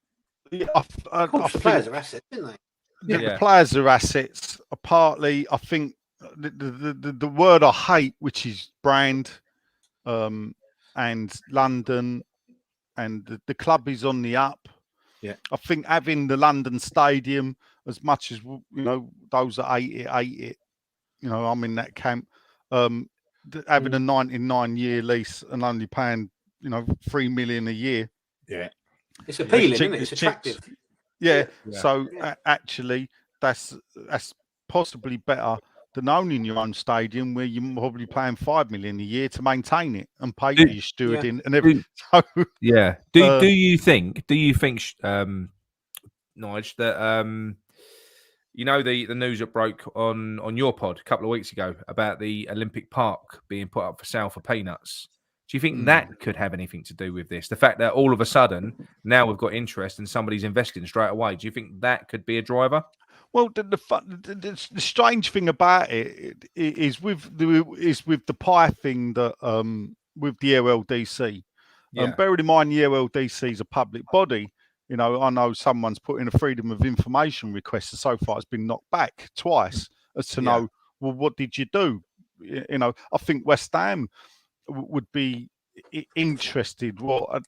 Yeah, of course, the players are assets, aren't they? The players are assets. Partly, I think the word I hate, which is brand, and London, and the club is on the up. Yeah, I think having the London Stadium, as much as those that hate it. I'm in that camp. Having a 99-year lease and only paying $3 million a year. Yeah, it's appealing, isn't it? It's attractive. Yeah. So actually, that's possibly better than owning your own stadium, where you're probably paying $5 million a year to maintain it and pay for your stewarding and everything. Do you think, Nigel, that the news that broke on your pod a couple of weeks ago about the Olympic Park being put up for sale for peanuts? Do you think that could have anything to do with this? The fact that all of a sudden now we've got interest and somebody's investing straight away. Do you think that could be a driver? Well, the strange thing about it is with the pie thing that with the LLDC. Bearing in mind, the LLDC is a public body. I know someone's put in a freedom of information request, and so far it's been knocked back twice as to know, well, what did you do? I think West Ham would be interested, or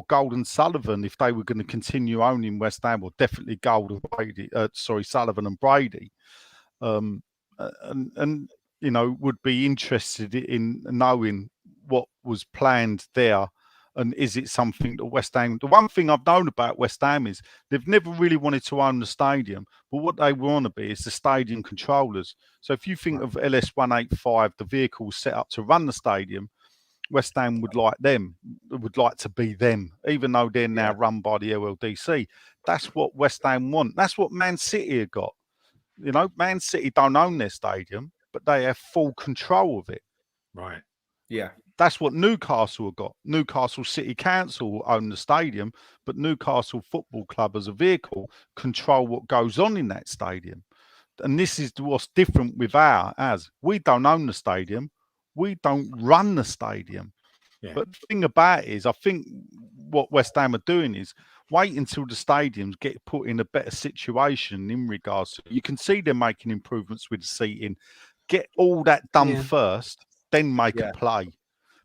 Gold and Sullivan, if they were going to continue owning West Ham, or definitely Gold and Brady, Sullivan and Brady, and would be interested in knowing what was planned there. And is it something that West Ham... The one thing I've known about West Ham is they've never really wanted to own the stadium, but what they want to be is the stadium controllers. So if you think of LS185, the vehicle set up to run the stadium, West Ham would like to be them, even though they're now run by the LLDC. That's what West Ham want. That's what Man City have got. Man City don't own their stadium, but they have full control of it. Right. Yeah. That's what Newcastle have got. Newcastle City Council own the stadium, but Newcastle Football Club as a vehicle control what goes on in that stadium. And this is what's different with ours. We don't own the stadium. We don't run the stadium. Yeah. But the thing about it is, I think what West Ham are doing is wait until the stadiums get put in a better situation in regards to... You can see they're making improvements with the seating. Get all that done first, then make a play.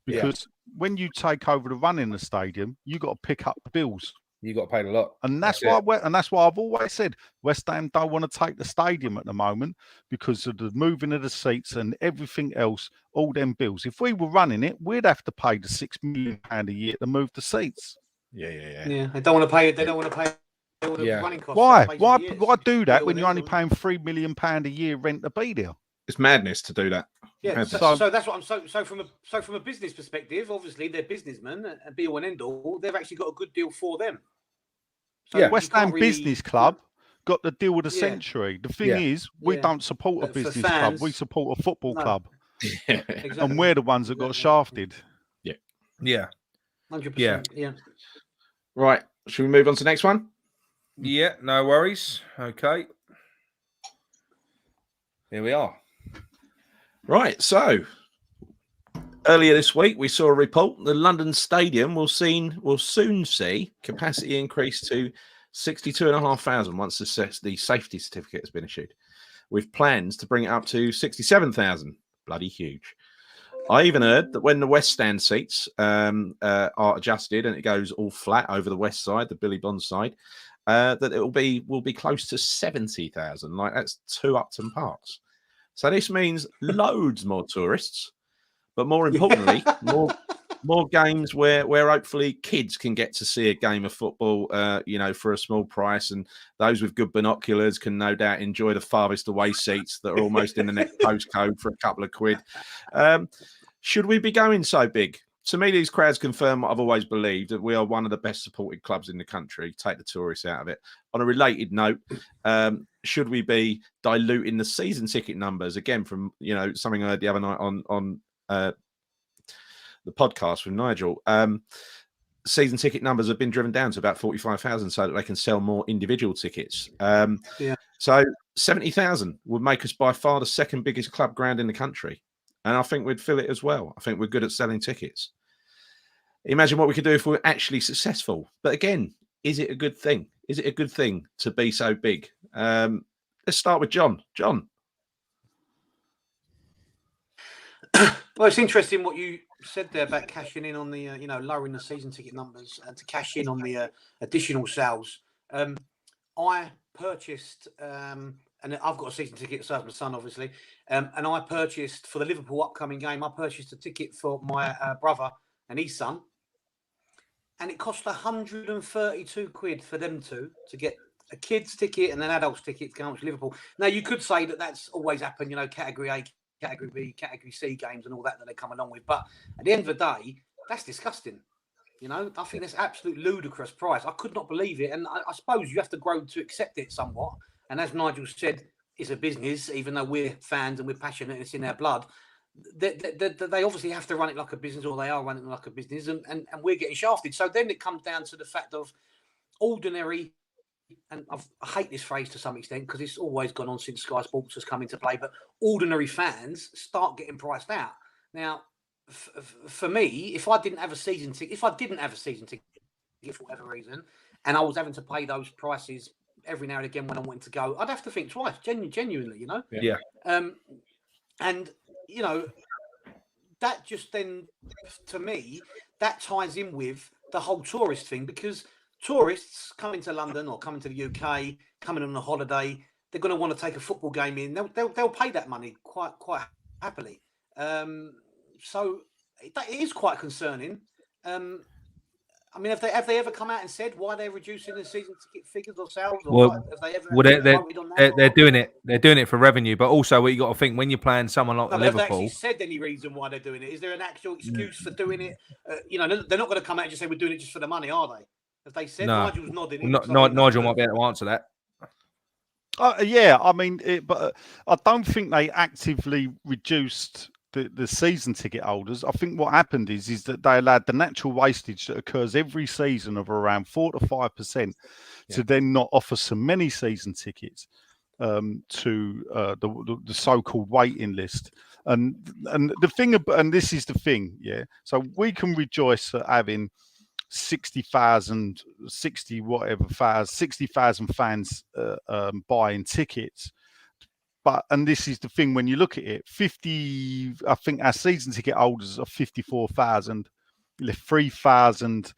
Because when you take over the run in the stadium, you got to pick up the bills. You got to pay a lot, and that's why I've always said West Ham don't want to take the stadium at the moment because of the moving of the seats and everything else. All them bills. If we were running it, we'd have to pay the £6 million a year to move the seats. Yeah. They don't want to pay it. They don't want to pay all the running costs. Why do that when you're only paying £3 million a year rent to be there? It's madness to do that. Yeah, so that's what I'm so from a business perspective, obviously they're businessmen and be all and end all. They've actually got a good deal for them. So West Ham Business Club got the deal of the century. The thing is, we don't support a business club. We support a football club, exactly. And we're the ones that got shafted. Yeah, 100%. Yeah. Right. Should we move on to the next one? Yeah. No worries. Okay. Here we are. Right, so earlier this week we saw a report. The London Stadium will soon see capacity increase to 62,500 once the safety certificate has been issued, with plans to bring it up to 67,000. Bloody huge. I even heard that when the West Stand seats are adjusted and it goes all flat over the west side, the Billy Bond side, that it will be close to 70,000. Like, that's 2 Upton Parks. So this means loads more tourists, but more importantly, more games where hopefully kids can get to see a game of football, for a small price, and those with good binoculars can no doubt enjoy the farthest away seats that are almost in the next postcode for a couple of quid. Should we be going so big? To me, these crowds confirm what I've always believed, that we are one of the best supported clubs in the country. Take the tourists out of it. On a related note, should we be diluting the season ticket numbers? Again, from something I heard the other night on the podcast with Nigel. Season ticket numbers have been driven down to about 45,000 so that they can sell more individual tickets. So 70,000 would make us by far the second biggest club ground in the country. And I think we'd fill it as well. I think we're good at selling tickets. Imagine what we could do if we were actually successful. But again, is it a good thing? Is it a good thing to be so big? Let's start with John. John. Well, it's interesting what you said there about cashing in on the, lowering the season ticket numbers and to cash in on the additional sales. I purchased, and I've got a season ticket, so has my son, obviously. And I purchased, for the Liverpool upcoming game, I purchased a ticket for my brother and his son. And it cost 132 quid for them to get a kid's ticket and an adult's ticket to go to Liverpool. Now, you could say that that's always happened, Category A, Category B, Category C games and all that they come along with. But at the end of the day, that's disgusting. I think that's absolute ludicrous price. I could not believe it. And I suppose you have to grow to accept it somewhat. And as Nigel said, it's a business, even though we're fans and we're passionate and it's in our blood. They obviously have to run it like a business, or they are running it like a business, and we're getting shafted. So then it comes down to the fact of ordinary, and I hate this phrase to some extent because it's always gone on since Sky Sports has come into play, but ordinary fans start getting priced out. Now, for me, if I didn't have a season ticket for whatever reason, and I was having to pay those prices every now and again when I wanted to go, I'd have to think twice, genuinely, Yeah. And, that just then, to me, that ties in with the whole tourist thing, because tourists coming to London or coming to the UK, coming on a holiday, they're going to want to take a football game in. They'll pay that money quite happily. So it is quite concerning. I mean, have they ever come out and said why they're reducing the season ticket figures or sales? Or have they ever voted on that? They're doing it. They're doing it for revenue, but also what you got to think when you're playing someone like Liverpool. Have they actually said any reason why they're doing it? Is there an actual excuse for doing it? They're not going to come out and just say we're doing it just for the money, are they? Have they said? No. Nigel's nodding. Nigel might be able to answer that. Yeah, I mean, but I don't think they actively reduced the season ticket holders. I think what happened is that they allowed the natural wastage that occurs every season of around 4 to 5% to then not offer so many season tickets to the so-called waiting list. And the thing, and this is the thing, yeah. So we can rejoice at having 60,000 fans buying tickets. And this is the thing, when you look at it, I think our season ticket holders are 54,000, 3,000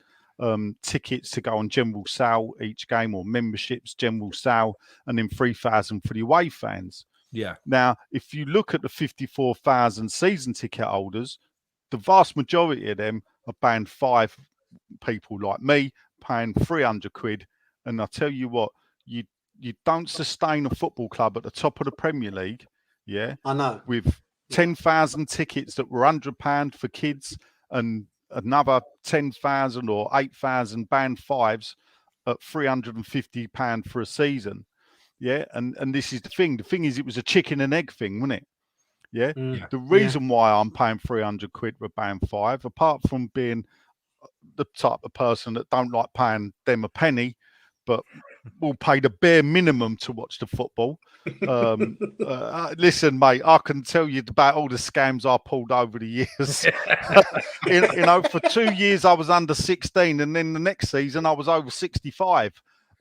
tickets to go on general sale each game, or memberships, general sale, and then 3,000 for the away fans. Yeah. Now, if you look at the 54,000 season ticket holders, the vast majority of them are paying 5 people like me, paying 300 quid. And I tell you what, you don't sustain a football club at the top of the Premier League, yeah. I know. With 10,000 tickets that were £100 for kids, and another 10,000 or 8,000 band 5s at £350 for a season, yeah. And this is the thing. The thing is, it was a chicken and egg thing, wasn't it? Yeah. The reason why I'm paying 300 quid for band 5, apart from being the type of person that don't like paying them a penny, but will pay the bare minimum to watch the football. Listen, mate, I can tell you about all the scams I pulled over the years. For 2 years I was under 16, and then the next season I was over 65.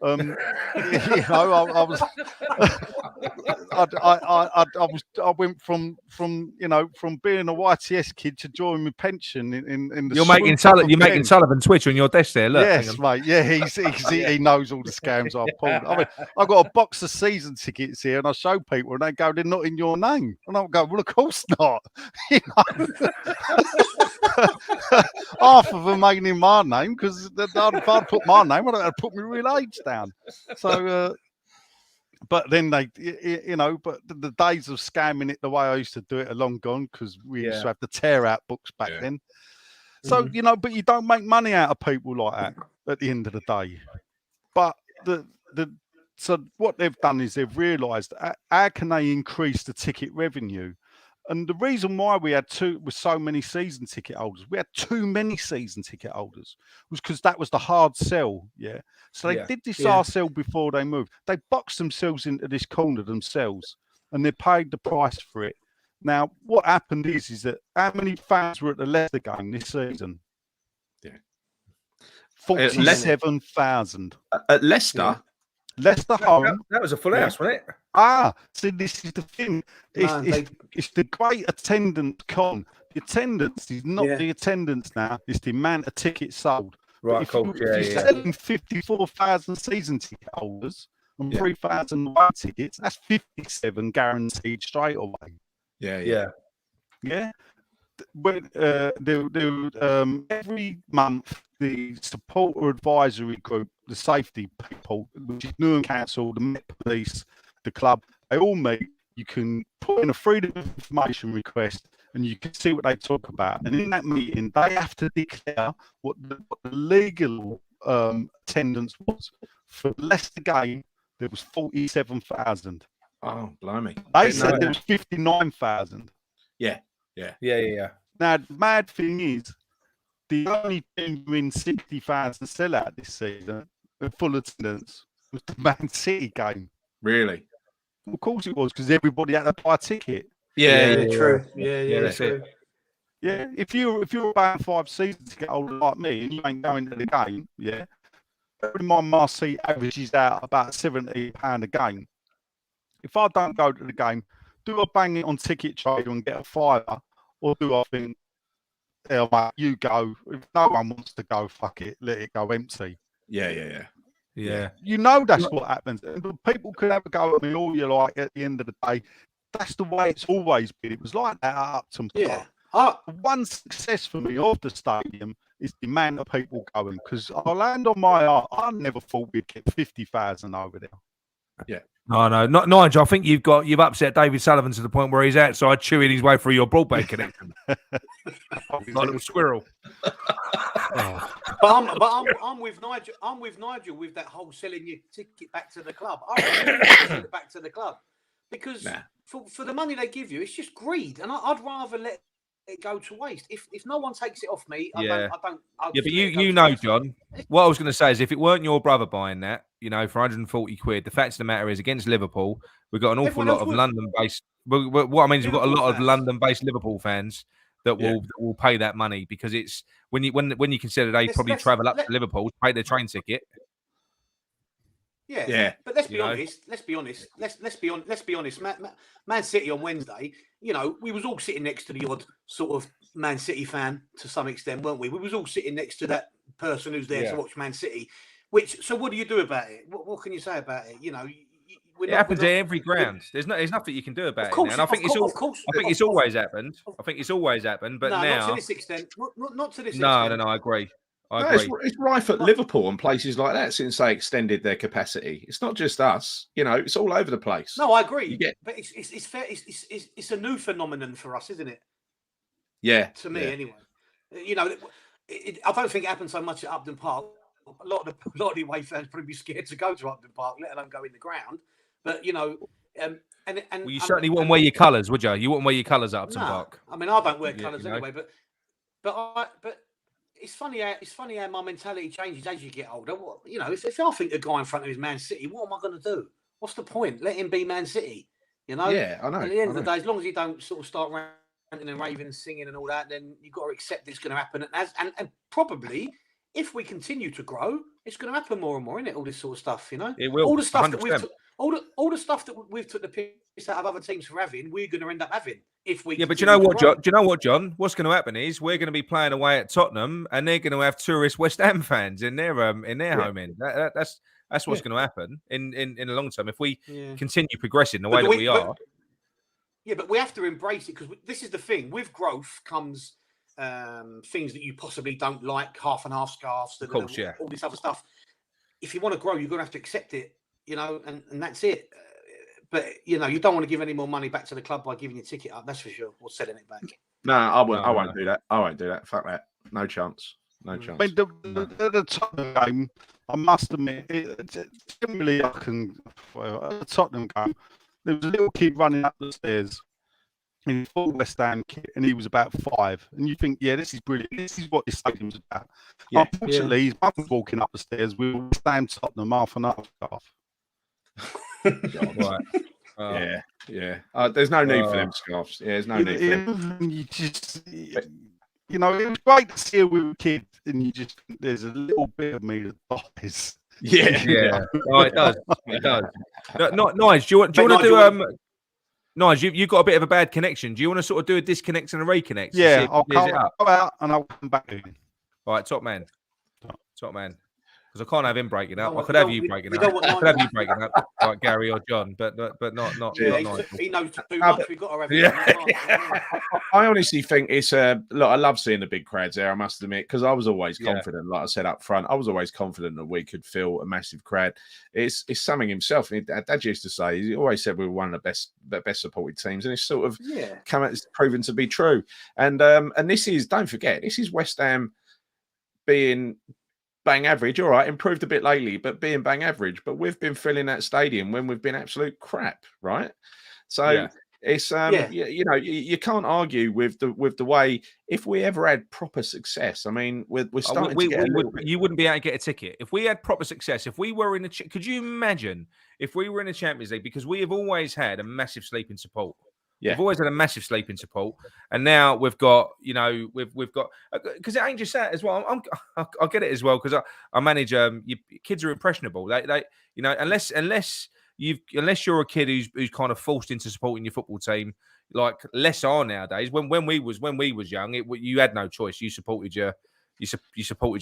You know, I went from being a YTS kid to joining my pension in the. You're making Sullivan Twitch on your desk there. Look, yes, mate. Yeah, he knows all the scams I've pulled. I mean, I got a box of season tickets here, and I show people, and they go, "They're not in your name," and I go, "Well, of course not." You know? Half of them ain't in my name because if I'd put my name, I'd put my real age down. So, but then but the days of scamming it the way I used to do it are long gone because we used to have the tear out books back then. So, but you don't make money out of people like that at the end of the day. But so what they've done is they've realised how can they increase the ticket revenue. And the reason why we had so many season ticket holders, we had too many season ticket holders, was because that was the hard sell. Yeah. So they did this hard sell before they moved. They boxed themselves into this corner themselves and they paid the price for it. Now, what happened is that how many fans were at the Leicester game this season? Yeah. 47,000. At Leicester? Yeah. Leicester home. That was a full house, wasn't it? See, this is the thing. It's the great attendance con. The attendance is not the attendance now. It's the amount of tickets sold. Right, if you're selling 54,000 season ticket holders and 3,000 away tickets, that's 57 guaranteed straight away. Yeah. When every month, the supporter advisory group, the safety people, which is Newham Council, the Met Police, the club, they all meet. You can put in a freedom of information request and you can see what they talk about. And in that meeting, they have to declare what the legal attendance was. For the Leicester game, there was 47,000. Oh, blimey. They said there was 59,000. Yeah. Now, the mad thing is, the only team to win 60,000 sellout this season at full attendance was the Man City game. Really? Of course it was, because everybody had to buy a ticket. Yeah, true. Yeah, that's true. it. Yeah, if you're a band 5 season ticket holder like me and you ain't going to the game, bear in mind my seat averages out about £70 a game. If I don't go to the game, do I bang it on Ticket Trader and get a fiver, or do I think, mate, you go? If no one wants to go, fuck it, let it go empty. Yeah. You know that's what happens. People could have a go at me all you like at the end of the day. That's the way it's always been. It was like that at Upton Park. One success for me of the stadium is the amount of people going, because I'll land on my heart. I never thought we'd get 50,000 over there. Yeah. No, not Nigel. I think you've upset David Sullivan to the point where he's outside chewing his way through your broadband connection. Like a little squirrel. But I'm with Nigel. I'm with Nigel with that whole selling your ticket back to the club. I sell it back to the club because for the money they give you, it's just greed, and I'd rather let it go to waste. If no one takes it off me, I don't. But you know, John, what I was going to say is if it weren't your brother buying that, for 140 quid, the fact of the matter is against Liverpool, we've got an awful lot of London-based. What I mean is we've got a lot of London-based Liverpool fans that will pay that money, because it's when you consider they probably travel up to Liverpool to pay their train ticket. Yeah. But let's be honest. Let's be honest. Man City on Wednesday, we was all sitting next to the odd sort of Man City fan to some extent, weren't we? We was all sitting next to that person who's there to watch Man City. So what do you do about it? What can you say about it? It happens at every ground. There's nothing you can do about it. And I think it's always happened. I think it's always happened. But now, not to this extent. Not to this extent. No, I agree. It's rife at Liverpool and places like that since they extended their capacity. It's not just us, it's all over the place. No, I agree. But it's fair. It's a new phenomenon for us, isn't it? Yeah. To me, anyway. I don't think it happens so much at Upton Park. A lot of the away fans probably be scared to go to Upton Park, let alone go in the ground. But you certainly wouldn't wear your colours, would you? You wouldn't wear your colours at Upton Park. I mean, I don't wear colours anyway. But it's funny how my mentality changes as you get older. If I think the guy in front of me is Man City, what am I going to do? What's the point? Let him be Man City. Yeah, I know. At the end of the day, as long as you don't sort of start ranting and raving and singing and all that, then you've got to accept it's going to happen. And probably if we continue to grow, it's going to happen more and more, isn't it? All this sort of stuff, you know. It will. All the stuff 100%. that we've all the stuff that we've took the piss out of other teams for having, we're going to end up having if we. Yeah, but you know what, John? Do you know what, John? What's going to happen is we're going to be playing away at Tottenham, and they're going to have tourist West Ham fans in their home end. That's what's going to happen in the long term if we continue progressing the way that we are. Yeah, but we have to embrace it, because this is the thing. With growth comes things that you possibly don't like, half and half scarves, of course, all this other stuff. If you want to grow, you're going to have to accept it, you know, and that's it. But, you know, you don't want to give any more money back to the club by giving your ticket up, that's for sure, or selling it back. No, I won't do that. I won't do that. Fuck that. No chance. No chance. I mean, the Tottenham game, I must admit, generally at the Tottenham game, there was a little kid running up the stairs in full West Ham kit, and he was about 5. And you think, yeah, this is brilliant. This is what this stadium's about. Yeah, unfortunately, his mum was walking up the stairs with West Ham Tottenham half and half. Right. Yeah. There's no need for them scarves. Yeah, there's no need for them. You just, you know, it was great to see her with a kid, and you just, there's a little bit of me that dies. Yeah. Oh, it does. It does. Not Nige. Do you want to do Nige, you've got a bit of a bad connection. Do you want to sort of do a disconnect and a reconnect? Yeah, I'll go out and I'll come back in. All right, top man. Because I can't have him breaking up. I could have you breaking up. I could have you breaking up, like Gary or John, but not Nigel. He knows too much. We've got to have I honestly think it's look, I love seeing the big crowds there, I must admit, because I was always confident, like I said up front, I was always confident that we could fill a massive crowd. It's something himself. Dad used to say, he always said we were one of the best supported teams, and it's sort of it's proven to be true. And this is, don't forget, this is West Ham being bang average, all right, improved a bit lately, but being bang average. But we've been filling that stadium when we've been absolute crap, right? So it's you know, you can't argue with the way. If we ever had proper success, I mean, we're starting to get you wouldn't be able to get a ticket if we had proper success. If we were in could you imagine if we were in the Champions League? Because we have always had a massive sleeping support. Yeah. We've always had a massive sleeping support, and now we've got, you know, we've got, because it ain't just that as well. I get it as well, because I manage. Kids are impressionable. They you know, unless you're a kid who's kind of forced into supporting your football team, like less are nowadays. When we was young, you had no choice. You supported your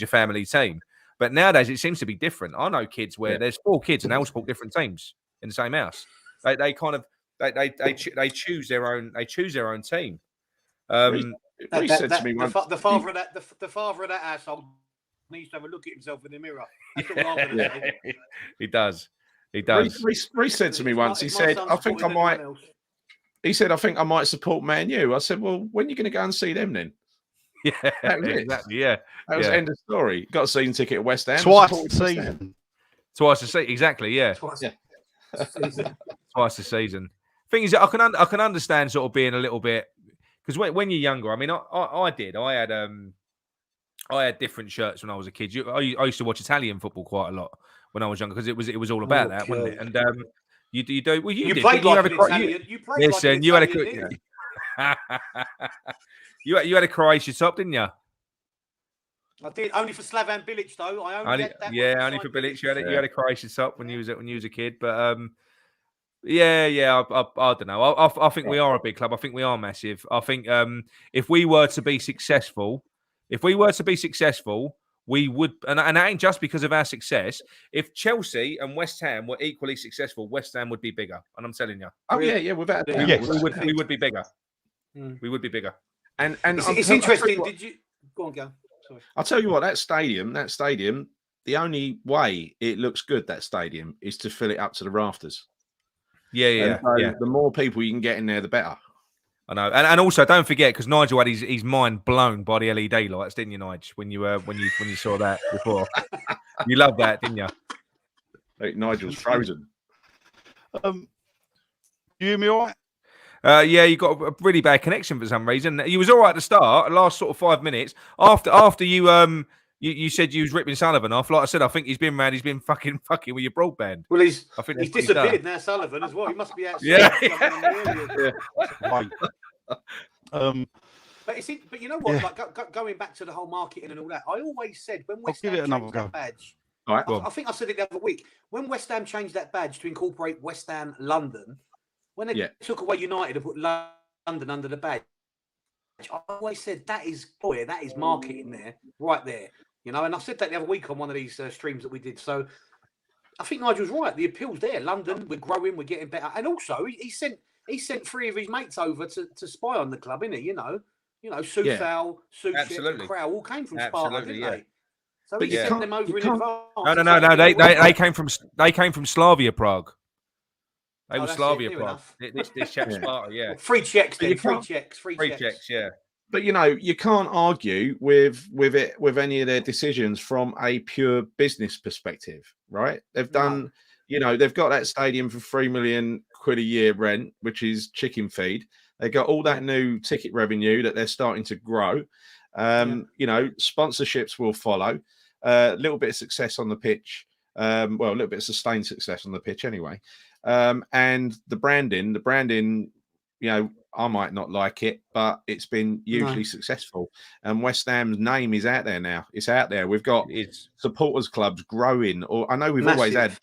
family team. But nowadays it seems to be different. I know kids where there's 4 kids and they all support different teams in the same house. They kind of. They choose their own. They choose their own team. The father of that household needs to have a look at himself in the mirror. That's all I'm gonna say. He does. Reece said to me once. He said, "I think I might." He said, "I think I might support Man U." I said, "Well, when are you going to go and see them then?" Yeah, exactly. Yeah, that was the end of the story. Got a season ticket at West Ham. Twice a season. Twice a season. Exactly. Yeah. Twice a season. Thing is, I can understand sort of being a little bit, because when you're younger, I mean, I had different shirts when I was a kid. I used to watch Italian football quite a lot when I was younger, because it was all about that, wasn't it? And you do well. You played like an Italian. Listen, you had a Croatian top, didn't you? I did, only for Slavan Bilic though. Only for Bilic. You had a Croatian top when you was a kid, but I don't know. I think we are a big club. I think we are massive. I think if we were to be successful, we would, and that ain't just because of our success. If Chelsea and West Ham were equally successful, West Ham would be bigger. And I'm telling you. Oh yeah, without a doubt. Yes. We would be bigger. We would be bigger. And it's interesting. Did you go on, go? Sorry. I'll tell you what, that stadium, the only way it looks good, that stadium, is to fill it up to the rafters. Yeah. The more people you can get in there, the better. I know, and also don't forget, because Nigel had his mind blown by the LED lights, didn't you, Nigel? When you saw that before, you loved that, didn't you? Like Nigel's frozen. You hear me all right? Yeah, you got a really bad connection for some reason. You was all right at the start, last sort of 5 minutes. After you you said you was ripping Sullivan off. Like I said, I think he's been mad. He's been fucking with your broadband. Well, he's disappeared now, Sullivan, as well. He must be outside. Yeah. But but you know what? Yeah. Like going back to the whole marketing and all that, I always said when I'll West give Ham it another changed go. that badge, All right. I think I said it the other week. When West Ham changed that badge to incorporate West Ham London, when they took away United and put London under the badge, I always said that is marketing there, right there. You know, and I said that the other week on one of these streams that we did. So I think Nigel's right. The appeal's there. London, we're growing, we're getting better, and also he sent 3 of his mates over to spy on the club, innit? You know, Soufal, Suchek, and Crow all came from Sparta, didn't they? So but he sent them over in advance. No. They came from Slavia Prague. They were Slavia Prague. This chap's Sparta, yeah. Well, free checks, then. Free checks, yeah. But you can't argue with any of their decisions from a pure business perspective, right? They've done, they've got that stadium for £3 million a year rent, which is chicken feed. They got all that new ticket revenue that they're starting to grow. Sponsorships will follow. A little bit of success on the pitch. A little bit of sustained success on the pitch anyway. And the branding, I might not like it, but it's been hugely successful. And West Ham's name is out there now. It's out there. We've got supporters clubs growing. Or I know we've always had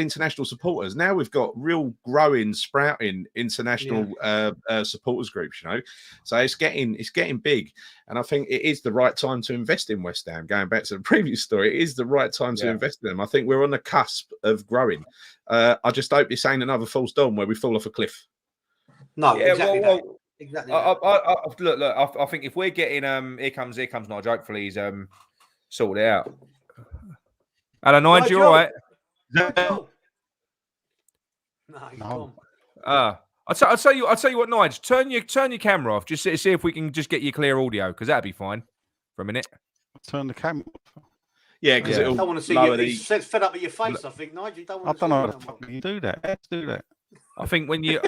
international supporters. Now we've got real growing, sprouting international supporters groups. So it's getting big. And I think it is the right time to invest in West Ham. Going back to the previous story, it is the right time to invest in them. I think we're on the cusp of growing. I just hope this ain't another false dawn where we fall off a cliff. No, exactly. Exactly. I think if we're getting here comes Nigel. Hopefully he's sorted it out. Hello, Nigel, you all right? No, he's gone. I'll tell you what, Nigel. Turn your camera off. Just see if we can just get you clear audio, because that'd be fine for a minute. Turn the camera off. Yeah, because I don't want to see you. He's fed up with your face. I think, Nigel. I don't know how the fuck you do that. Let's do that. I think when you.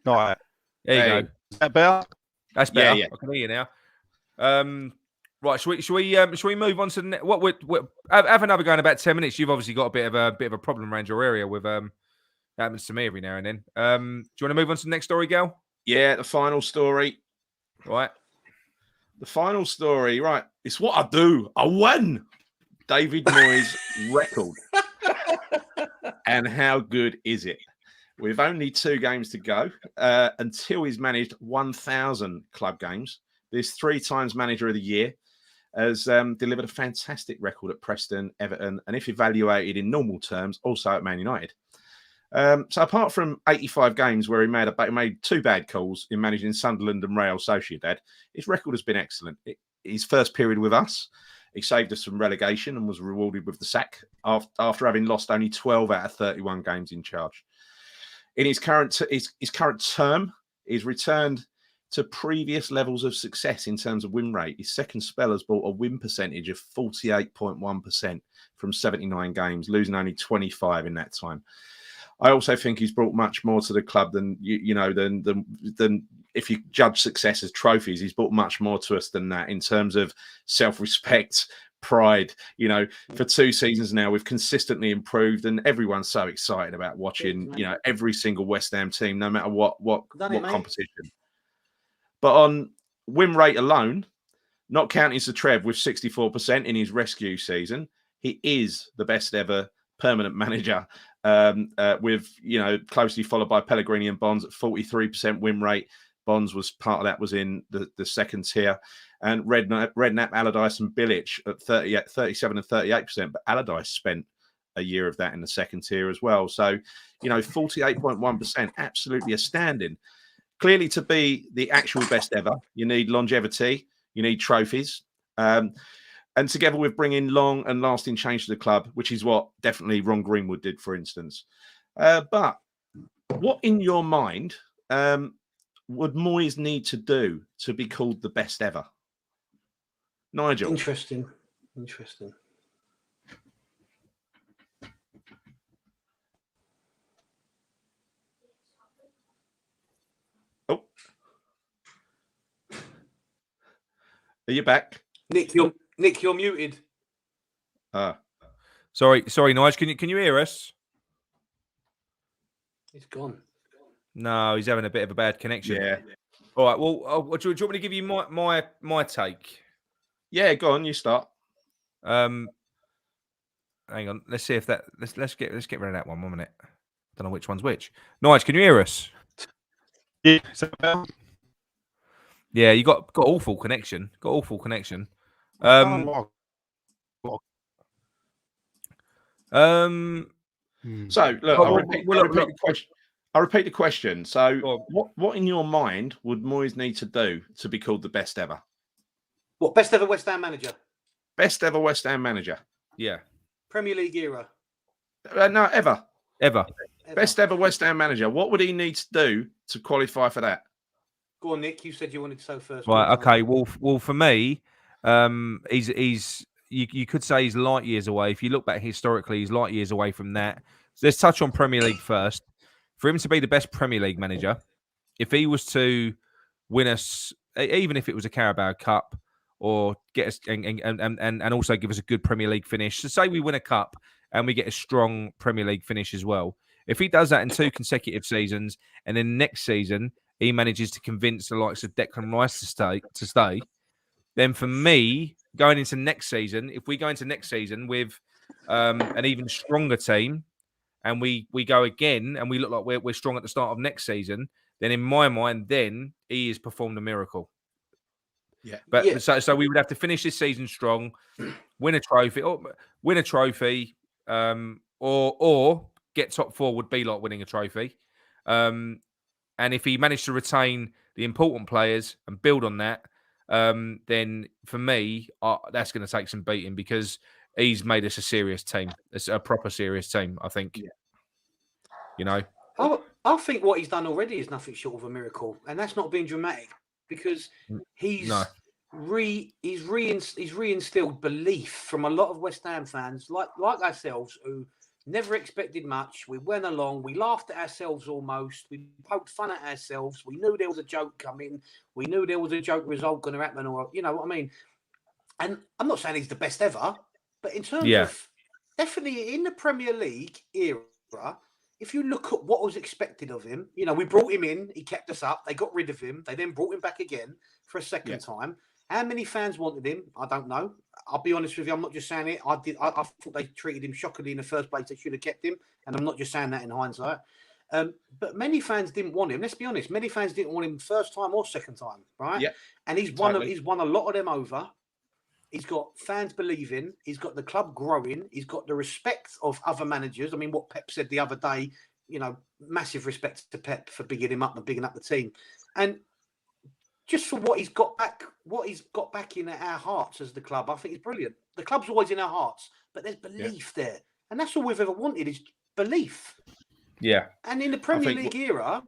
All right. There you go. Is that better? That's better. Yeah. I can hear you now. Right. Should we move on to the what? Have another go in about 10 minutes. You've obviously got a bit of a problem around your area with that happens to me every now and then. Do you want to move on to the next story, Gal? Yeah, the final story. Right. The final story. Right. It's what I do. I win. David Moyes' record. And how good is it? With only 2 games to go until he's managed 1,000 club games. This 3 times manager of the year has delivered a fantastic record at Preston, Everton, and if evaluated in normal terms, also at Man United. So apart from 85 games where he made 2 bad calls in managing Sunderland and Real Sociedad, his record has been excellent. His first period with us, he saved us from relegation and was rewarded with the sack after having lost only 12 out of 31 games in charge. In his current term, he's returned to previous levels of success in terms of win rate. His second spell has brought a win percentage of 48.1% from 79 games, losing only 25 in that time. I also think he's brought much more to the club than than if you judge success as trophies. He's brought much more to us than that in terms of self-respect, pride. For 2 seasons now, we've consistently improved, and everyone's so excited about watching every single West Ham team, no matter what competition. But on win rate alone, not counting Trev with 64% in his rescue season, he is the best ever permanent manager. With closely followed by Pellegrini and Bonds at 43% win rate. Bonds was part of that, was in the second tier. And Redknapp, Allardyce and Bilic at 37 and 38%. But Allardyce spent a year of that in the second tier as well. So, 48.1%, absolutely astounding. Clearly, to be the actual best ever, you need longevity, you need trophies. And together with bringing long and lasting change to the club, which is what definitely Ron Greenwood did, for instance. But what in your mind would Moyes need to do to be called the best ever? Nigel. Interesting. Oh. Are you back? Nick, you're muted. Sorry, Nigel. Can you hear us? He's gone. No, he's having a bit of a bad connection. Yeah. All right. Well, do you want me to give you my take? Yeah, go on. You start. Hang on. Let's see if that. Let's get rid of that one. 1 minute. Don't know which one's which. Nigel, can you hear us? Yeah. Yeah, you got awful connection. Got awful connection. So look, I'll repeat the question. I'll repeat the question. So, what in your mind would Moyes need to do to be called the best ever? What, best ever West Ham manager? Best ever West Ham manager. Yeah. Premier League era. No, ever. Ever. Best ever West Ham manager. What would he need to do to qualify for that? Go on, Nick. You said you wanted to say first. Right. Okay. Well, for me, he's you could say he's light years away. If you look back historically, he's light years away from that. So let's touch on Premier League first. For him to be the best Premier League manager, if he was to win us, even if it was a Carabao Cup, or get us and also give us a good Premier League finish. So say we win a cup and we get a strong Premier League finish as well. If he does that in 2 consecutive seasons, and then next season he manages to convince the likes of Declan Rice to stay, then for me, going into next season, if we go into next season with an even stronger team, and we go again and we look like we're strong at the start of next season, then in my mind, then he has performed a miracle. Yeah. But Yeah. So we would have to finish this season strong, win a trophy, or get top 4 would be like winning a trophy. And if he managed to retain the important players and build on that, then for me, that's going to take some beating, because he's made us a serious team. It's a proper serious team, I think. Yeah. You know? I think what he's done already is nothing short of a miracle. And that's not being dramatic, because he's reinstilled belief from a lot of West Ham fans, like ourselves, who never expected much. We went along, we laughed at ourselves almost, we poked fun at ourselves. We knew there was a joke coming. We knew there was a joke result going to happen, or you know what I mean? And I'm not saying he's the best ever, but in terms of definitely in the Premier League era, if you look at what was expected of him, you know, we brought him in, he kept us up, they got rid of him, they then brought him back again for a second time. How many fans wanted him? I don't know. I'll be honest with you, I'm not just saying it. I thought they treated him shockingly in the first place. They should have kept him, and I'm not just saying that in hindsight. But many fans didn't want him. Let's be honest. Many fans didn't want him first time or second time, right? Yeah. And he's won a lot of them over. He's got fans believing. He's got the club growing. He's got the respect of other managers. I mean, what Pep said the other day, you know, massive respect to Pep for bigging him up and bigging up the team. And just for what he's got back in our hearts as the club, I think it's brilliant. The club's always in our hearts, but there's belief there. And that's all we've ever wanted, is belief. Yeah. And in the Premier League era,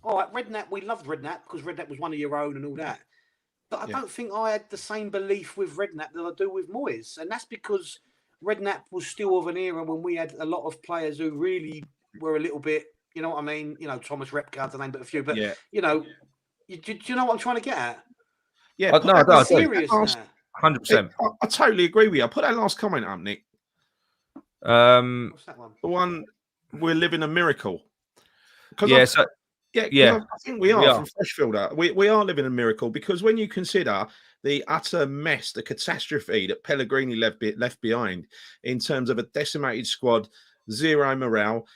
all right, Redknapp, we loved Redknapp because Redknapp was one of your own and all that. But I don't think I had the same belief with Redknapp that I do with Moyes. And that's because Redknapp was still of an era when we had a lot of players who really were a little bit, you know what I mean? You know, Thomas Repka, to name but a few. But, you know, do you know what I'm trying to get at? Yeah, no, I do. Serious now. 100%. I totally agree with you. I'll put that last comment up, Nick. What's that one? The one, we're living a miracle. I think we are from Freshfielder. We are living a miracle, because when you consider the utter mess, the catastrophe that Pellegrini left behind in terms of a decimated squad, zero morale,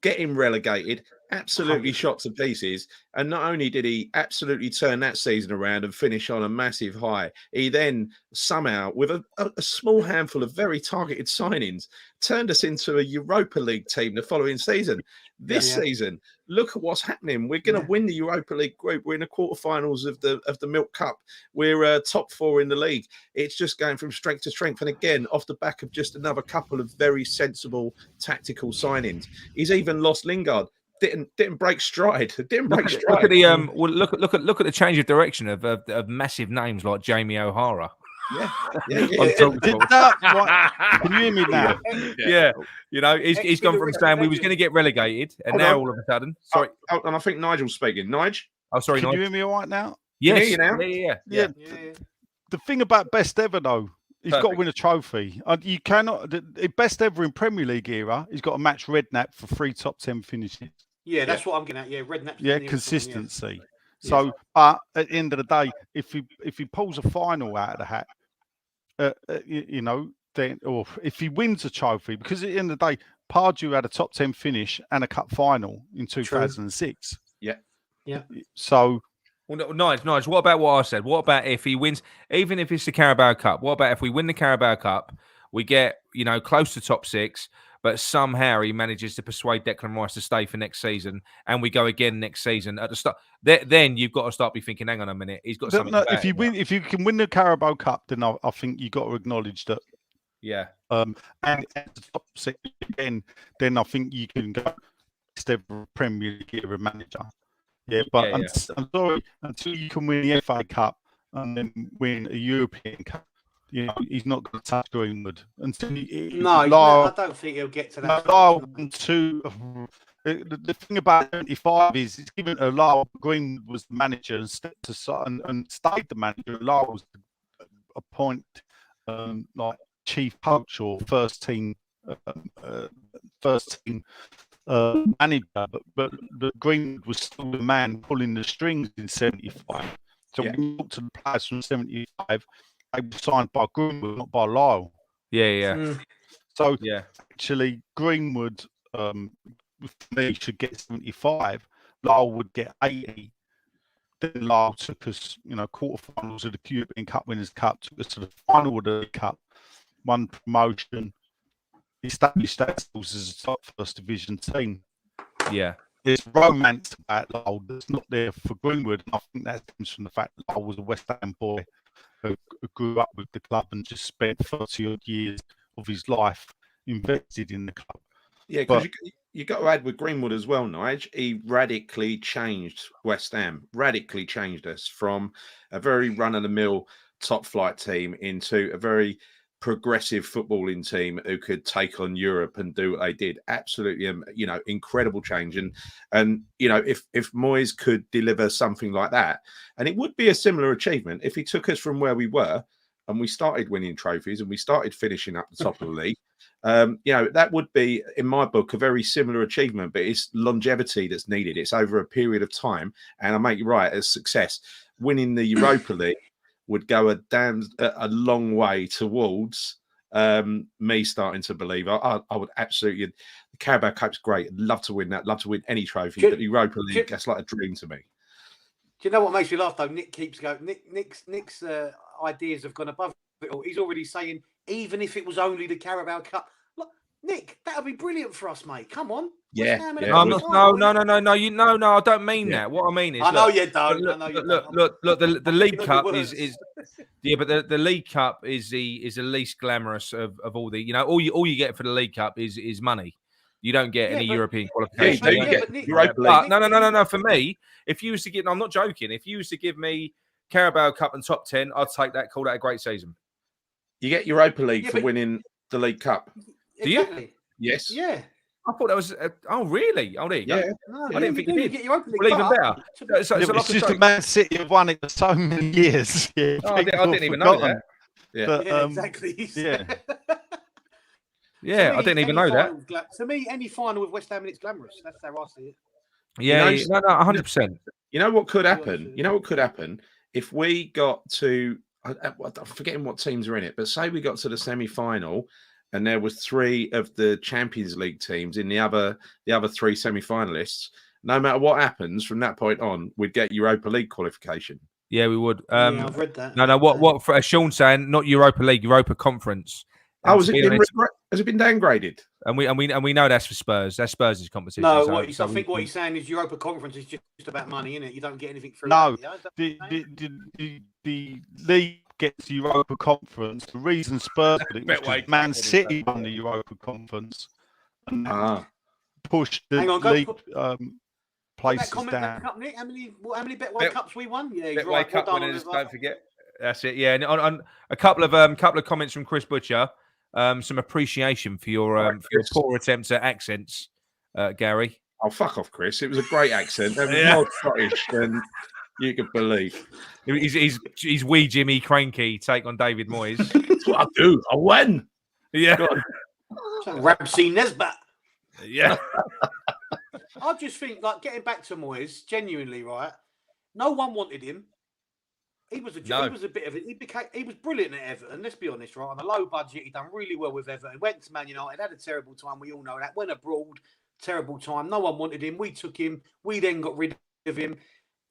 getting relegated, absolutely shot to pieces. And not only did he absolutely turn that season around and finish on a massive high, he then somehow, with a small handful of very targeted signings, turned us into a Europa League team the following season. This season, look at what's happening. We're going to win the Europa League group. We're in the quarterfinals of the Milk Cup. We're top 4 in the league. It's just going from strength to strength. And again, off the back of just another couple of very sensible tactical signings. He's even lost Lingard. Didn't break stride. Look at the look at the change of direction of massive names like Jamie O'Hara. Did that, right? Can you hear me now? Yeah. You know, he's gone from saying we was going to get relegated, and now all of a sudden, sorry. And I think Nigel's speaking. Nigel? Oh, sorry, Can Nigel. you hear me all right now? Yes. Can you hear you now? Yeah. The thing about best ever, though, he's got to win a trophy. You cannot. The best ever in Premier League era, he's got to match Redknapp for 3 top 10 finishes. Yeah, that's what I'm getting at. Yeah, Redknapp. Yeah, consistency. So, but at the end of the day, if he pulls a final out of the hat, then, or if he wins a trophy, because at the end of the day, Pardew had a top 10 finish and a cup final in 2006. Yeah. So, well, nice. What about what I said? What about if he wins, even if it's the Carabao Cup? What about if we win the Carabao Cup, we get close to top 6, but somehow he manages to persuade Declan Rice to stay for next season, and we go again next season at the start? Then you've got to start be thinking, hang on a minute, he's got something. If you can win the Carabao Cup, then I think you got to acknowledge that. Yeah. And at the top 6 again, then I think you can go step Premier League era manager. Yeah, but I'm sorry, until you can win the FA Cup and then win a European Cup, he's not going to touch Greenwood until I don't think he'll get to that. The thing about 75 is it's given a Lyle Greenwood was the manager and stepped aside and stayed the manager. Lyle was appointed like chief coach or first team manager, but Greenwood was still the man pulling the strings in 75. So when you look to the players from 75, they were signed by Greenwood, not by Lyle. So actually, Greenwood for me should get 75. Lyle would get 80. Then Lyle took us, quarterfinals of the European Cup Winners' Cup, took us to the final of the Cup, won promotion, established ourselves as a top first division team. Yeah. There's romance about Lyle that's not there for Greenwood. And I think that comes from the fact that Lyle was a West Ham boy who grew up with the club and just spent 30 odd years of his life invested in the club. Yeah, because you got to add with Greenwood as well, Nigel. He radically changed West Ham, radically changed us from a very run-of-the-mill top flight team into a very progressive footballing team who could take on Europe and do what they did. Absolutely, incredible change. And if Moyes could deliver something like that, and it would be a similar achievement if he took us from where we were and we started winning trophies and we started finishing up the top of the league. That would be, in my book, a very similar achievement, but it's longevity that's needed. It's over a period of time. And I make you right, as success, winning the Europa League would go a long way towards me starting to believe. I would absolutely. The Carabao Cup's great. I'd love to win that. Love to win any trophy. But the Europa League, that's like a dream to me. Do you know what makes me laugh though? Nick keeps going. Nick's ideas have gone above it all. He's already saying, even if it was only the Carabao Cup. Look, Nick, that would be brilliant for us, mate. Come on. Yeah. No, I don't mean that. What I mean is, I know you don't. Look. The League Cup is but the League Cup is the least glamorous of all the. All you get for the League Cup is money. You don't get any European qualification. No. For me, if you was to get, I'm not joking. If you was to give me Carabao Cup and top 10, I'd take that. Call that a great season. You get Europa League for winning the League Cup. Do you? Yes. Yeah. I thought that was. Oh, really? Oh, there you go. No, I didn't think you did. Get Europa League well, even better. It's just a Man City have won it for so many years. Yeah, I didn't even know that. Yeah, but, exactly. Yeah. Yeah, I didn't even know that. To me, any final with West Ham, it's glamorous. That's how I see it. Yeah, 100%. You know what could happen? If we got to, I'm forgetting what teams are in it, but say we got to the semi-final and there was 3 of the Champions League teams in the other 3 semi-finalists. No matter what happens from that point on, we'd get Europa League qualification. Yeah, we would. I've read that. No. What for Sean's saying? Not Europa League, Europa Conference. And has it been downgraded? And we know that's for Spurs. That's Spurs' competition. No, I think what he's saying is Europa Conference is just about money, isn't it? You don't get anything through. No, the league gets Europa Conference. The reason Spurs did it was Man City won the Europa Conference and pushed the league places down. Cup, Nick? How many Bet World Cups we won? Yeah, Bet World Cup winners. Don't forget. That's it. Yeah, and on a couple of comments from Chris Butcher. Some appreciation for your poor attempts at accents, Gary. Oh, fuck off, Chris. It was a great accent. It was more Scottish than you could believe. He's wee Jimmy Cranky take on David Moyes. That's what I do. I win. Yeah. Ramsey Nesbitt. Yeah. I just think, like, getting back to Moyes, genuinely, right? No one wanted him. He was No. he was a bit of he was brilliant at Everton. Let's be honest, right? On a low budget, he done really well with Everton. Went to Man United, had a terrible time. We all know that. Went abroad, terrible time. No one wanted him. We took him. We then got rid of him.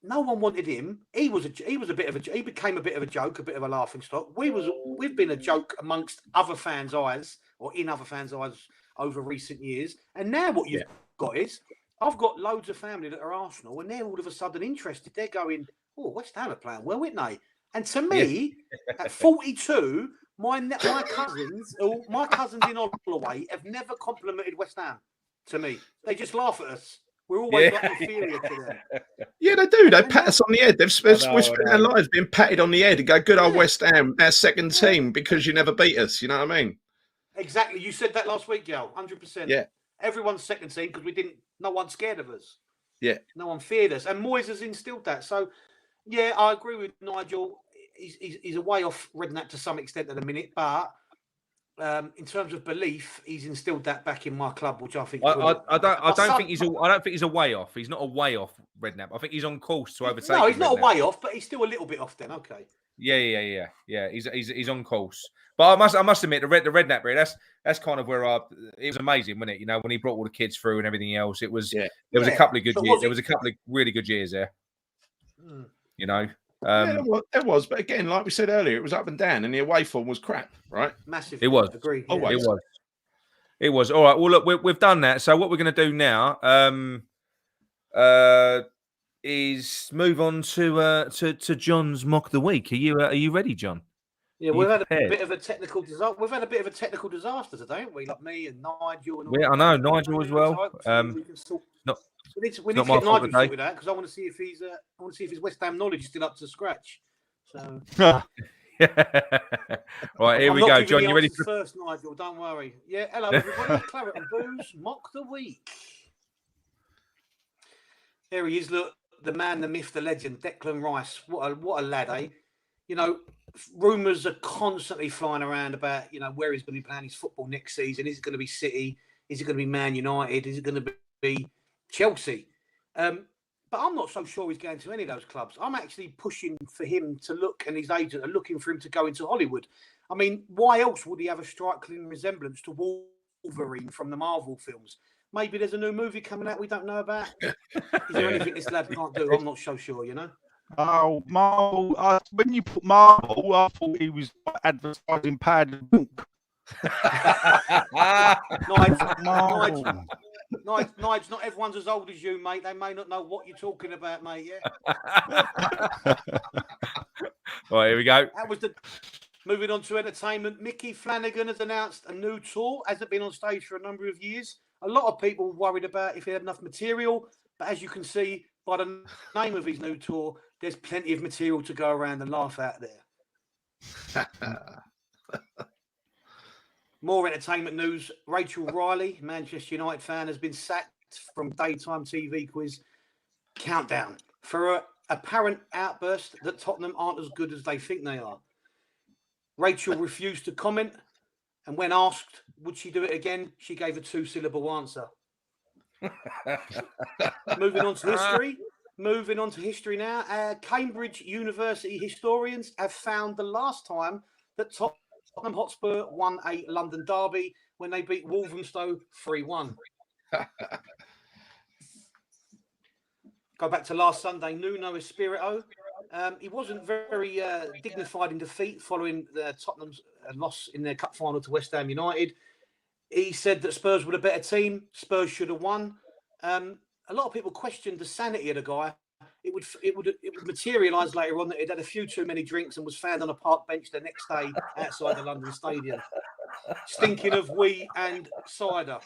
No one wanted him. He became a bit of a joke, a bit of a laughing stock. We've been a joke amongst other fans' eyes, or in other fans' eyes over recent years. And now what you've got is, I've got loads of family that are Arsenal, and they're all of a sudden interested. They're going, "Oh, West Ham are playing well, aren't they?" And to me, at 42, my cousins in Holloway have never complimented West Ham. To me, they just laugh at us. We're always like inferior to them. Yeah, they do. They pat us on the head. We've spent our lives being patted on the head and go, "Good old West Ham, our second team, because you never beat us." You know what I mean? Exactly. You said that last week, Joe. 100%. Yeah. Everyone's second team because no one's scared of us. Yeah. No one feared us. And Moyes has instilled that. So, yeah, I agree with Nigel. He's a way off Redknapp to some extent at the minute, but in terms of belief, he's instilled that back in my club, which I think. I don't think he's a way off. He's not a way off Redknapp. I think he's on course to overtake. No, he's not a way off, but he's still a little bit off. Then, okay. Yeah. He's on course. But I must admit, the Redknapp period, that's kind of where it was amazing, wasn't it? You know, when he brought all the kids through and everything else, it was there was a couple of good years. There was a couple of really good years there. You know. There was, but again, like we said earlier, it was up and down, and the away form was crap, right? Massive. It was. Agree. Yeah. It was. All right. Well, look, we've done that. So what we're going to do now is move on to John's mock of the week. Are you ready, John? Yeah, we've had a bit of a technical disaster. We've had a bit of a technical disaster today, haven't we? Like me and Nigel. And I know Nigel as well. We need to get Nigel sorted out because I want to see if his West Ham knowledge is still up to scratch. So, right, here we go, John. You ready for first, Nigel? Don't worry. Yeah, hello everybody. Claret and Booze mock the week. Here he is. Look, the man, the myth, the legend, Declan Rice. What a lad, eh? You know, rumours are constantly flying around about where he's going to be playing his football next season. Is it going to be City? Is it going to be Man United? Is it going to be Chelsea? But I'm not so sure he's going to any of those clubs. I'm actually pushing for him to look, and his agent are looking for him to go into Hollywood. I mean, why else would he have a striking resemblance to Wolverine from the Marvel films? Maybe there's a new movie coming out we don't know about. Is there anything this lad can't do? I'm not so sure, Oh, Marvel. When you put Marvel, I thought he was advertising pad and book. Nigel, not everyone's as old as you, mate. They may not know what you're talking about, mate. Yeah. All right, here we go. That was moving on to entertainment. Mickey Flanagan has announced a new tour. Hasn't been on stage for a number of years. A lot of people worried about if he had enough material, but as you can see by the name of his new tour, there's plenty of material to go around and laugh at there. More entertainment news. Rachel Riley, Manchester United fan, has been sacked from daytime TV quiz Countdown for an apparent outburst that Tottenham aren't as good as they think they are. Rachel refused to comment, and when asked would she do it again, she gave a 2-syllable answer. Moving on to history now. Cambridge University historians have found the last time that Tottenham Hotspur won a London derby when they beat Walthamstow 3-1. Go back to last Sunday, Nuno Espirito. He wasn't very dignified in defeat following the Tottenham's loss in their cup final to West Ham United. He said that Spurs were a better team. Spurs should have won. A lot of people questioned the sanity of the guy. It would materialise later on that he'd had a few too many drinks and was found on a park bench the next day outside the London Stadium, stinking of wee and cider.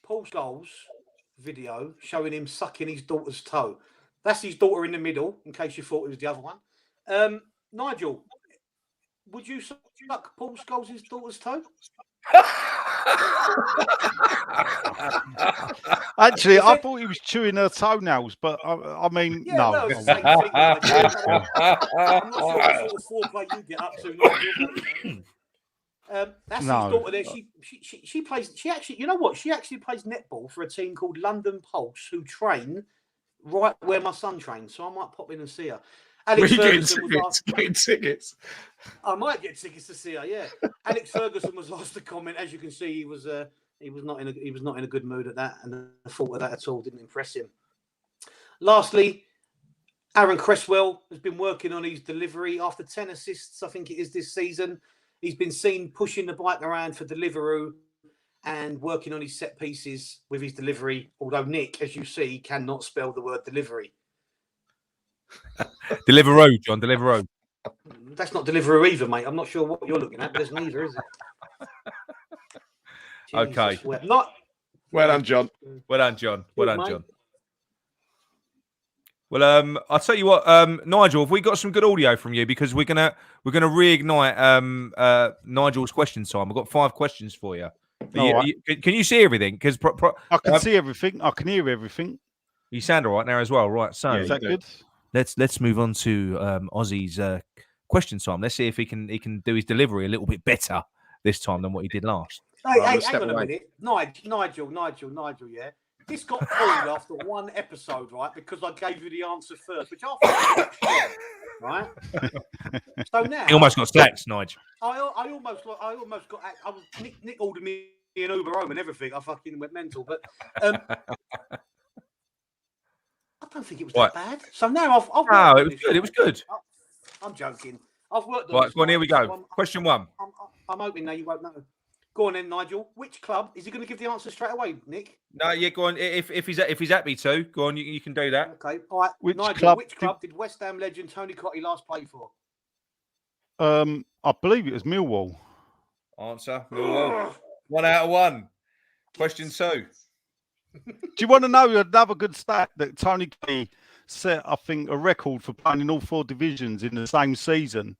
Paul Scholes' video showing him sucking his daughter's toe. That's his daughter in the middle, in case you thought it was the other one. Nigel, would you suck Paul Scholes' daughter's toe? Actually, I thought he was chewing her toenails, but I mean, yeah, no. It's the same thing, I'm not sure what sort of foreplay you get up to, Nigel. That's his No. daughter there. She plays. She actually, you know what? She actually plays netball for a team called London Pulse, who train right where my son trains. So I might pop in and see her. Alex We're getting Ferguson was tickets. asked, Getting tickets. I might get tickets to see her. Yeah. Alex Ferguson was asked to comment. As you can see, he was not in a good mood at that, and the thought of that at all didn't impress him. Lastly, Aaron Cresswell has been working on his delivery after 10 assists, I think it is this season. He's been seen pushing the bike around for Deliveroo and working on his set pieces with his delivery. Although Nick, as you see, cannot spell the word delivery. Deliveroo, John. Deliveroo. That's not Deliveroo either, mate. I'm not sure what you're looking at, but there's neither, is it? Okay. Jesus, well done, John. Well done, John. Well done, mate. John. Well, I'll tell you what, Nigel, have we got some good audio from you? Because we're gonna reignite Nigel's question time. I've got 5 questions for you. Can you see everything? Because I can see everything. I can hear everything. You sound all right now as well, right? So Is that good? Let's move on to Ozzy's question time. Let's see if he can do his delivery a little bit better this time than what he did last. Hey, hang on a minute. Nigel, yeah. This got pulled after one episode, right? Because I gave you the answer first, which I thought was right? So now... He almost got sacked, Nigel. I almost got... Nick ordered me an Uber home and everything. I fucking went mental. But I don't think it was that bad. So now I've no, it was good. It was good. I'm joking. I've worked on Right, go on, here we go. Question 1. I'm hoping now you won't know. Go on then, Nigel. Which club? Is he going to give the answer straight away, Nick? No, yeah, go on. If he's happy to, go on. You can do that. Okay. All right. Nigel, which club did West Ham legend Tony Cottee last play for? I believe it was Millwall. Answer: Millwall. 1 out of 1. Question 2. Do you want to know another good stat that Tony Cottee set? I think a record for playing in all 4 divisions in the same season.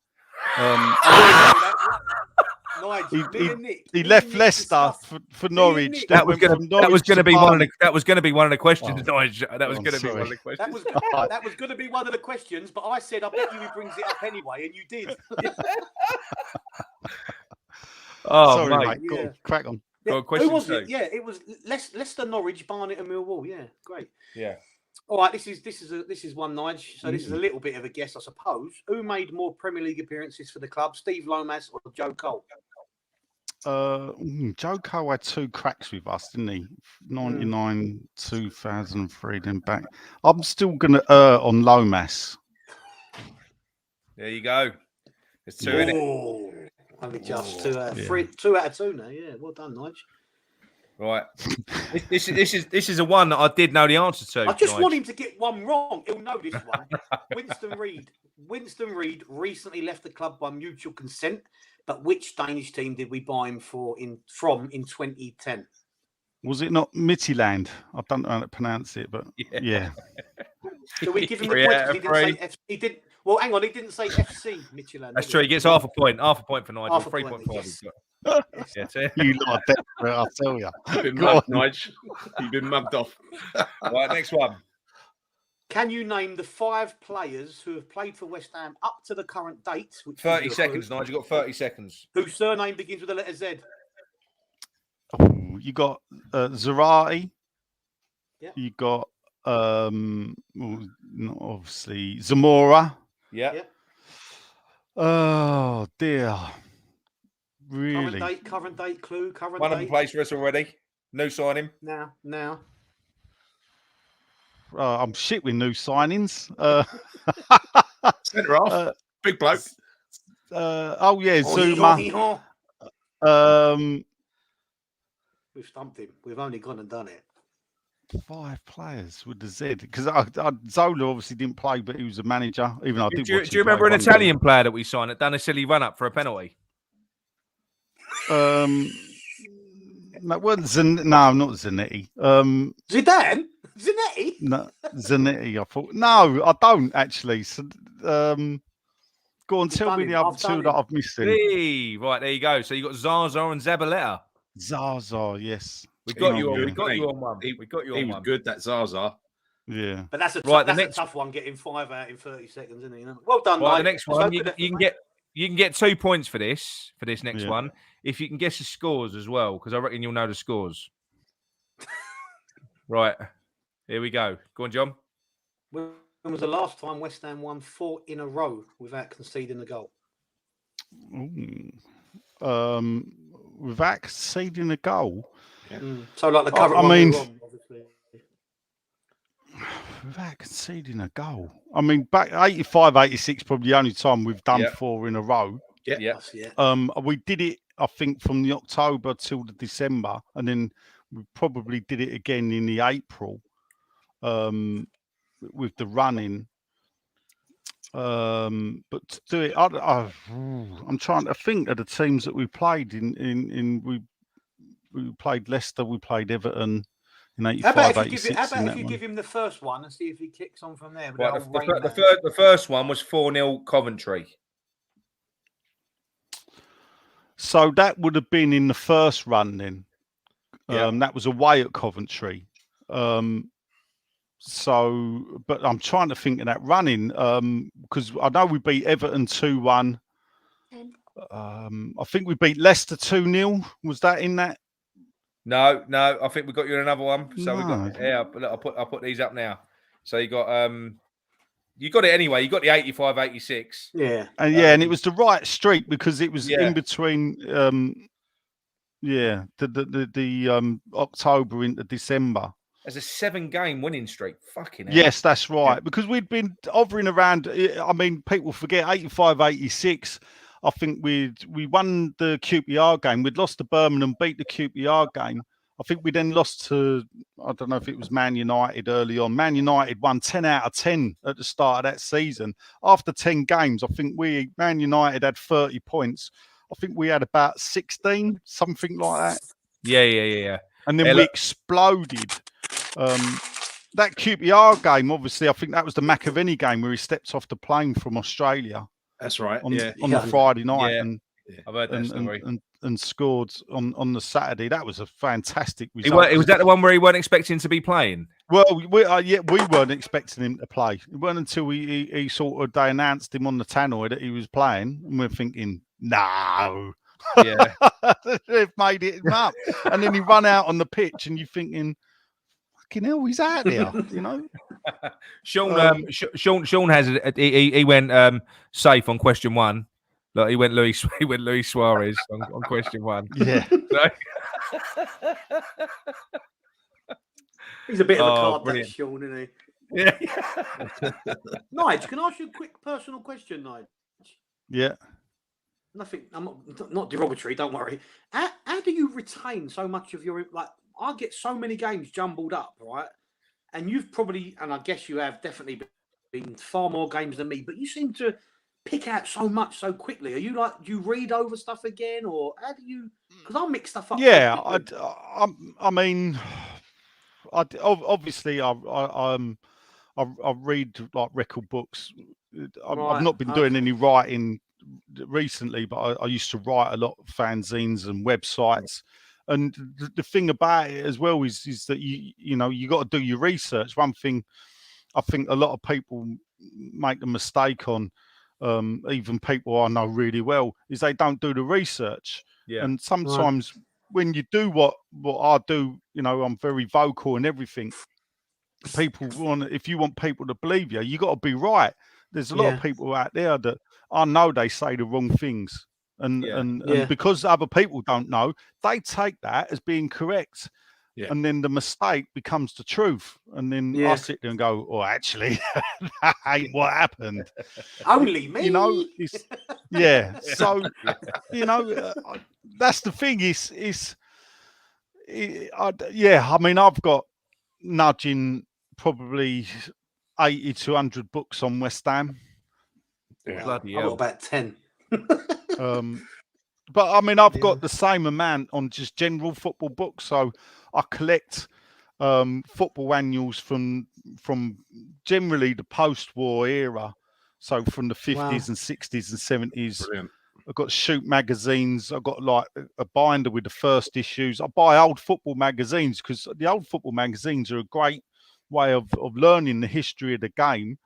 He left Leicester for Norwich. That was going to be one of the questions. Nigel. That was going to be one of the questions. That was going to be one of the questions, but I said I bet you he brings it up anyway, and you did. Oh, sorry, mate. Go on, crack on. Yeah. Question Who was 2. it? Yeah, it was Leicester, Norwich, Barnet, and Millwall. Yeah, great. Yeah. All right, this is one, Nigel. So this is a little bit of a guess, I suppose. Who made more Premier League appearances for the club, Steve Lomas or Joe Cole? Joe Cole had 2 cracks with us, didn't he? 99, 2003, then back. I'm still going to err on Lomas. There you go. There's 2 in it. Only just 2 out of 3. 2 out of 2 now. Yeah, well done, Nigel. Right. This is a one that I did know the answer to. I just want him to get one wrong. He'll know this one. Winston Reid recently left the club by mutual consent. But which Danish team did we buy him from in 2010? Was it not Midtjylland? I don't know how to pronounce it, but yeah. So we give him the point. He didn't. Well, hang on. He didn't say FC Midtjylland. That's true. He gets half a point. Half a point for Nigel. 3.5. Yes. You lot are desperate, I tell you. You've been mugged, Nigel. You've been mugged off. Right, next one. Can you name the 5 players who have played for West Ham up to the current date? 30 seconds, Nigel. You've got 30 seconds. Whose surname begins with the letter Z? Oh, you got Zarate. Yeah. You got obviously Zamora. Yeah. Oh dear. Really? Current date, clue, current One date. of them plays for us already. No signing. Now. I'm shit with new signings. Centre off. Big bloke. Zuma. We've stumped him. We've only gone and done it. 5 players with the Z. Because Zola obviously didn't play, but he was a manager. Even though I did. Do you remember an Italian player that we signed that done a silly run up for a penalty? No, it wasn't no, not Zanetti. Zidane? Zanetti? No, Zanetti. I thought. No, I don't actually. So, go on, tell me the other 2 that I've missed. Hey, right, there you go. So you got Zaza and Zabaleta. Zaza, yes. We got you on. We got you on one. He was good. That Zaza. Yeah, but that's a tough one. Getting 5 out in 30 seconds, isn't it? Well done, right, mate. The next one, you can get You can get 2 points for this next Yeah. one if you can guess the scores as well, because I reckon you'll know the scores. Right, here we go. Go on, John. When was the last time West Ham won 4 in a row without conceding a goal? Without conceding a goal. Yeah. So like the current one we're on, obviously. Without conceding a goal. I mean, back 85, 86, probably the only time we've done 4 in a row. Yeah. We did it, I think, from the October till the December, and then we probably did it again in the April with the running. But to do it, I'm trying to think of the teams that we played we played Leicester, we played Everton in 85, how about 86. How about if you give him the first one and see if he kicks on from there? Right, the first one was 4-0 Coventry. So that would have been in the first run then. That was away at Coventry. So, but I'm trying to think of that running because I know we beat Everton 2-1. I think we beat Leicester 2-0. Was that in that? No. I think we got you another one. So we got I'll put these up now. So you got it anyway. You got the 85, 86. Yeah, and it was the right streak because it was in between. The October into December. There's a 7-game winning streak. Fucking hell. Yes, that's right. Because we'd been hovering around. I mean, people forget 85, 86. I think we won the QPR game. We'd lost to Birmingham, beat the QPR game. I think we then lost to, I don't know if it was Man United early on. Man United won 10 out of 10 at the start of that season. After 10 games, I think Man United had 30 points. I think we had about 16, something like that. Yeah. And then we exploded. That QPR game, obviously, I think that was the McAvenny game where he stepped off the plane from Australia. That's right. On the Friday night, I've heard that story. And scored on the Saturday. That was a fantastic result. Was that the one where he weren't expecting to be playing? Well, we weren't expecting him to play. It wasn't until he sort of they announced him on the tannoy that he was playing, and we're thinking, no, they've made it up. And then he run out on the pitch, and you're thinking, fucking hell, he's out there, you know. Sean has it. He went safe on question one. Like he went Luis Suarez on question one. Yeah. He's a bit of a card, brilliant. that Sean, isn't he? Yeah. Nigel, can I ask you a quick personal question, Nigel? Yeah. Nothing. I'm not derogatory. Don't worry. How do you retain so much of your I get so many games jumbled up, right? And you've probably, and I guess you have definitely been far more games than me, but you seem to pick out so much so quickly. Are you do you read over stuff again, or how do you? Because I'll mix stuff up. Yeah, I mean, obviously I read like record books. I've not been doing any writing recently, but I used to write a lot of fanzines and websites. And the thing about it as well is that you got to do your research. One thing I think a lot of people make a mistake on, even people I know really well, is they don't do the research. Yeah. And sometimes when you do what I do, I'm very vocal and everything. People if you want people to believe you, you got to be right. There's a lot of people out there that I know they say the wrong things. And because other people don't know, they take that as being correct. Yeah. And then the mistake becomes the truth. And then I sit there and go, oh, actually, that ain't what happened. Only me. So, that's the thing I mean, I've got nudging probably 80 to 100 books on West Ham. Yeah. I've got about 10. But I mean, I've got the same amount on just general football books. So I collect football annuals from generally the post-war era. So from the 50s and 60s and 70s. Brilliant. I've got Shoot magazines. I've got like a binder with the first issues. I buy old football magazines because the old football magazines are a great way of learning the history of the game.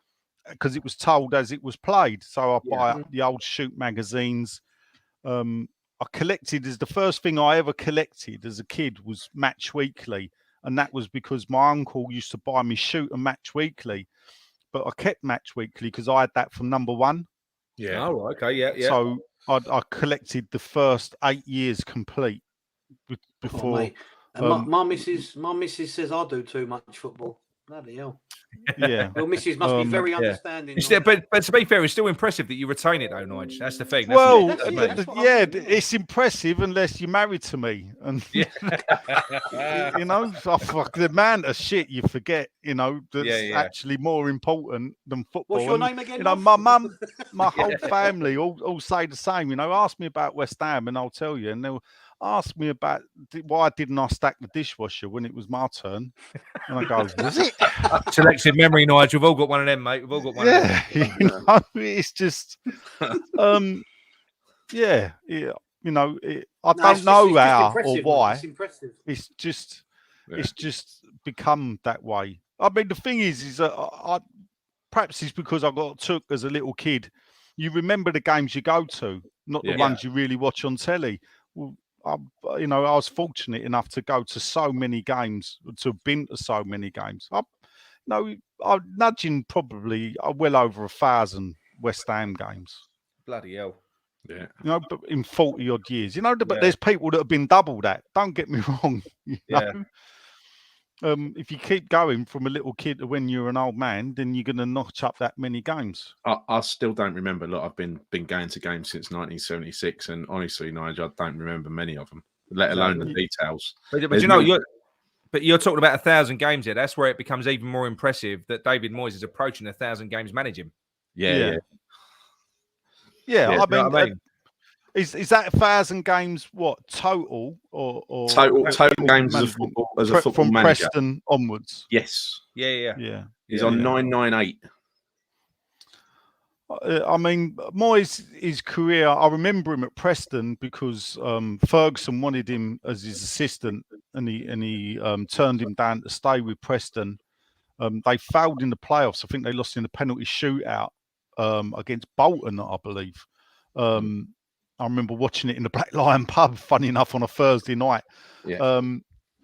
because it was told as it was played. So I buy the old Shoot magazines. I collected, as the first thing I ever collected as a kid was Match Weekly. And that was because my uncle used to buy me Shoot and Match Weekly. But I kept Match Weekly because I had that from number 1. Yeah. Oh, okay. Yeah. Yeah. So I collected the first 8 years complete before. My missus says I do too much football. Bloody hell. Yeah. Your missus must be very understanding. But to be fair, it's still impressive that you retain it, though, Nigel. That's the thing. Well, it's impressive unless you're married to me. And, you know, the amount of shit you forget, you know, that's actually more important than football. What's your name again? You know, my mum, my whole family all say the same. You know, ask me about West Ham and I'll tell you. And they'll ask me about why didn't I stack the dishwasher when it was my turn. And I go, was it? Selective memory, Nigel. We've all got one of them, mate. We've all got one of them. You know, it's just, you know, I don't know how or why. It's impressive. It's just become that way. I mean, the thing is that perhaps it's because I got took as a little kid. You remember the games you go to, not the ones you really watch on telly. Well, I was fortunate enough to go to so many games, to have been to so many games. I'm nudging probably well over 1,000 West Ham games. Bloody hell. Yeah. You know, but in 40 odd years, you know, but there's people that have been double that. Don't get me wrong. You know? If you keep going from a little kid to when you're an old man, then you're going to notch up that many games. I still don't remember. Look, I've been going to games since 1976, and honestly, Nigel, I don't remember many of them, let alone the details. But you know, you're talking about 1,000 games here. That's where it becomes even more impressive that David Moyes is approaching 1,000 games managing. Yeah. I mean, is that 1,000 games what total or total games as a football from manager? Preston onwards? Yes. Yeah. He's on 998. I mean, Moyes' career, I remember him at Preston because Ferguson wanted him as his assistant, and he turned him down to stay with Preston. They failed in the playoffs. I think they lost in the penalty shootout against Bolton, I believe. I remember watching it in the Black Lion pub, funny enough, on a Thursday night. Yeah.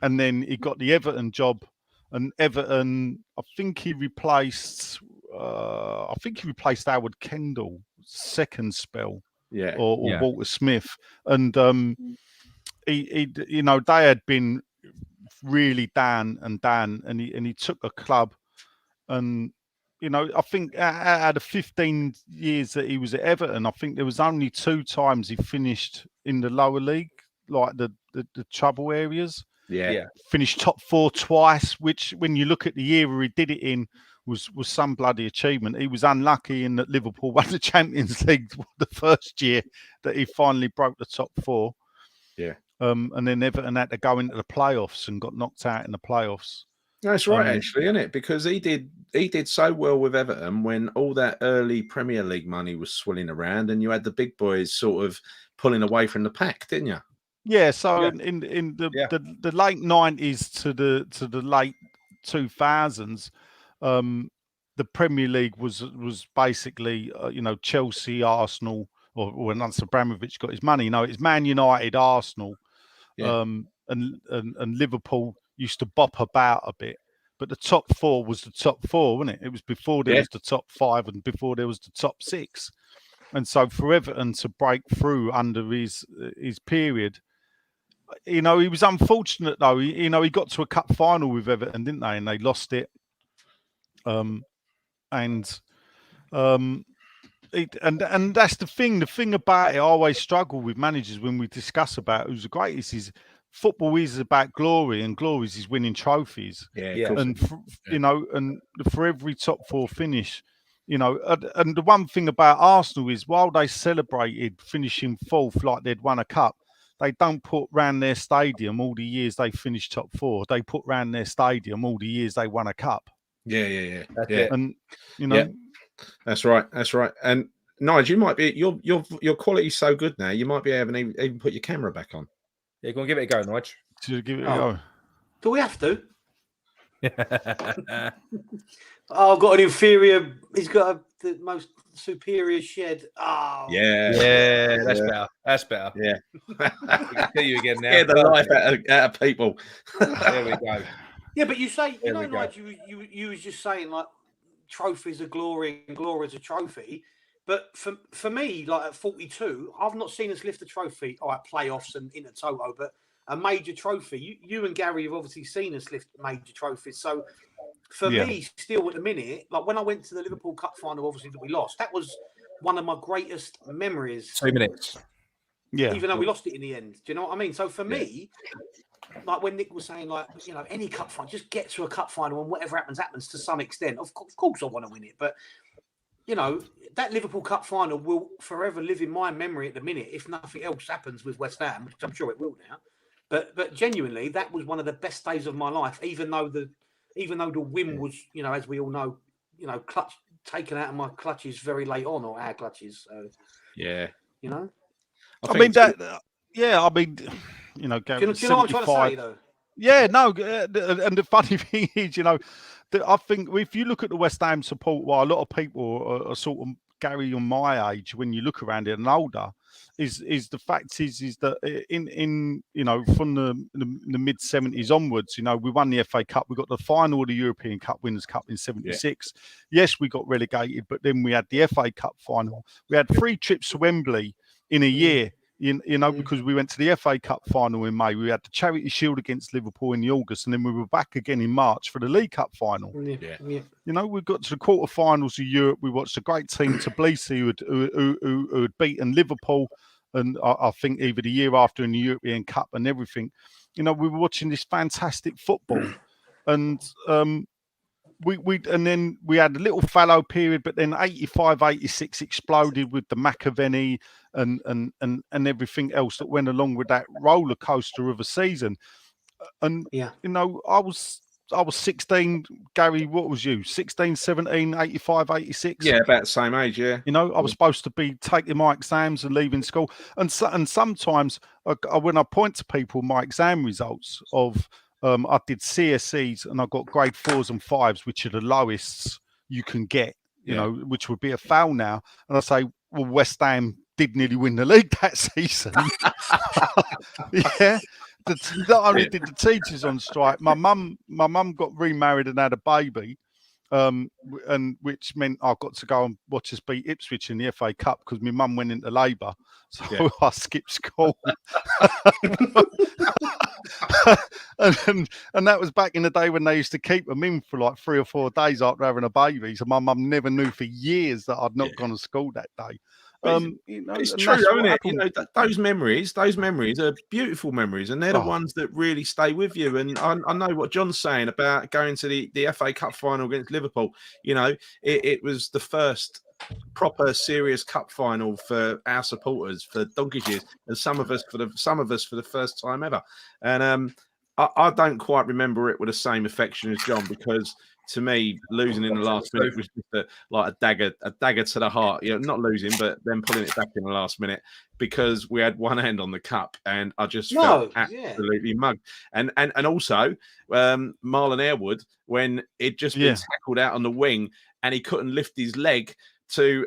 And then he got the Everton job, and Everton, I think he replaced Howard Kendall second spell, or Walter Smith, and he you know, they had been really down, and he took a club, and you know, I think out of the 15 years that he was at Everton, I think there was only 2 times he finished in the lower league, like the trouble areas. Yeah. Finished top 4 twice, which when you look at the era he did it in was some bloody achievement. He was unlucky in that Liverpool won the Champions League the first year that he finally broke the top 4. Yeah. And then Everton had to go into the playoffs and got knocked out in the playoffs. That's right, actually, isn't it? Because he did so well with Everton when all that early Premier League money was swilling around, and you had the big boys sort of pulling away from the pack, didn't you? Yeah. So in the late 90s to the late 2000s, the Premier League was basically you know, Chelsea, Arsenal, or when Abramovich got his money. You know, it's Man United, Arsenal, and Liverpool used to bop about a bit, but the top 4 was the top 4, wasn't it? It was before there was the top 5 and before there was the top 6. And so for Everton to break through under his period, you know, he was unfortunate though. You know, he got to a cup final with Everton, didn't they? And they lost it. And that's the thing. The thing about it, I always struggle with managers when we discuss about who's the greatest is football is about glory, and glory is winning trophies. And you know, and for every top 4 finish, you know, and the one thing about Arsenal is while they celebrated finishing 4th like they'd won a cup, they don't put round their stadium all the years they finished top 4. They put round their stadium all the years they won a cup. Yeah. And you know, that's right. And Nigel, you might be your quality's so good now. You might be able to even put your camera back on. Yeah, go and give it a go, Nigel. Should give it a go. Do we have to? I've got an inferior He's got the most superior shed. Oh, yeah, that's better. That's better. Yeah, We can see you again now. scare the life out of people. There we go. Yeah, but you say, There we go. Nigel, you was just saying like trophies are glory and glory is a trophy. But for me, like at 42, I've not seen us lift a trophy. All right, playoffs and Inter Toto, but a major trophy. You and Gary have obviously seen us lift major trophies. So for me, still at the minute, like when I went to the Liverpool Cup final, obviously that we lost, that was one of my greatest memories. 2 minutes. Yeah. Even though we lost it in the end. Do you know what I mean? So for me, like when Nick was saying, like, any cup final, just get to a cup final and whatever happens to some extent. Of course I want to win it. But, that Liverpool Cup final will forever live in my memory at the minute if nothing else happens with West Ham, which I'm sure it will now. But genuinely, that was one of the best days of my life, even though the win was, as we all know, clutch taken out of my clutches very late on, or our clutches. So, Yeah. I mean, Gary, do you know what I'm trying to say, though? Yeah, no, and the funny thing is, I think if you look at the West Ham support, well, a lot of people are sort of Gary on my age when you look around it and older, is the fact is that in from the mid 70s onwards, we won the FA Cup, we got the final of the European Cup Winners' Cup in 76. Yeah. Yes, we got relegated, but then we had the FA Cup final. We had 3 trips to Wembley in a year. Because we went to the FA Cup final in May, we had the Charity Shield against Liverpool in the August, and then we were back again in March for the League Cup final. Yeah. We got to the quarterfinals of Europe. We watched a great team, Tbilisi, who had beaten Liverpool, and I think either the year after in the European Cup and everything. We were watching this fantastic football, and and then we had a little fallow period, but then 85, 86 exploded with the McAvenny and everything else that went along with that roller coaster of a season. And I was 16. Gary, what was you? 16, 17, 85, 86? Yeah, about the same age, yeah. I was supposed to be taking my exams and leaving school. And sometimes when I point to people my exam results of I did CSEs and I got grade 4s and 5s, which are the lowest you can get, which would be a foul now. And I say, well, West Ham did nearly win the league that season. Yeah. Not only did the teachers on strike, my mum got remarried and had a baby, and which meant I got to go and watch us beat Ipswich in the FA Cup because my mum went into labour, so I skipped school. and that was back in the day when they used to keep them in for like 3 or 4 days after having a baby. So my mum never knew for years that I'd not gone to school that day. It's true, isn't it? Those memories are beautiful memories, and they're the ones that really stay with you. And I know what John's saying about going to the FA Cup final against Liverpool. It was the first proper serious cup final for our supporters for donkey's years, and some of us for the first time ever. And I don't quite remember it with the same affection as John, because to me, losing in the last minute was just like a dagger to the heart. Not losing, but then pulling it back in the last minute because we had one hand on the cup, and I just felt absolutely mugged. And also Marlon Airwood, when it just been tackled out on the wing and he couldn't lift his leg to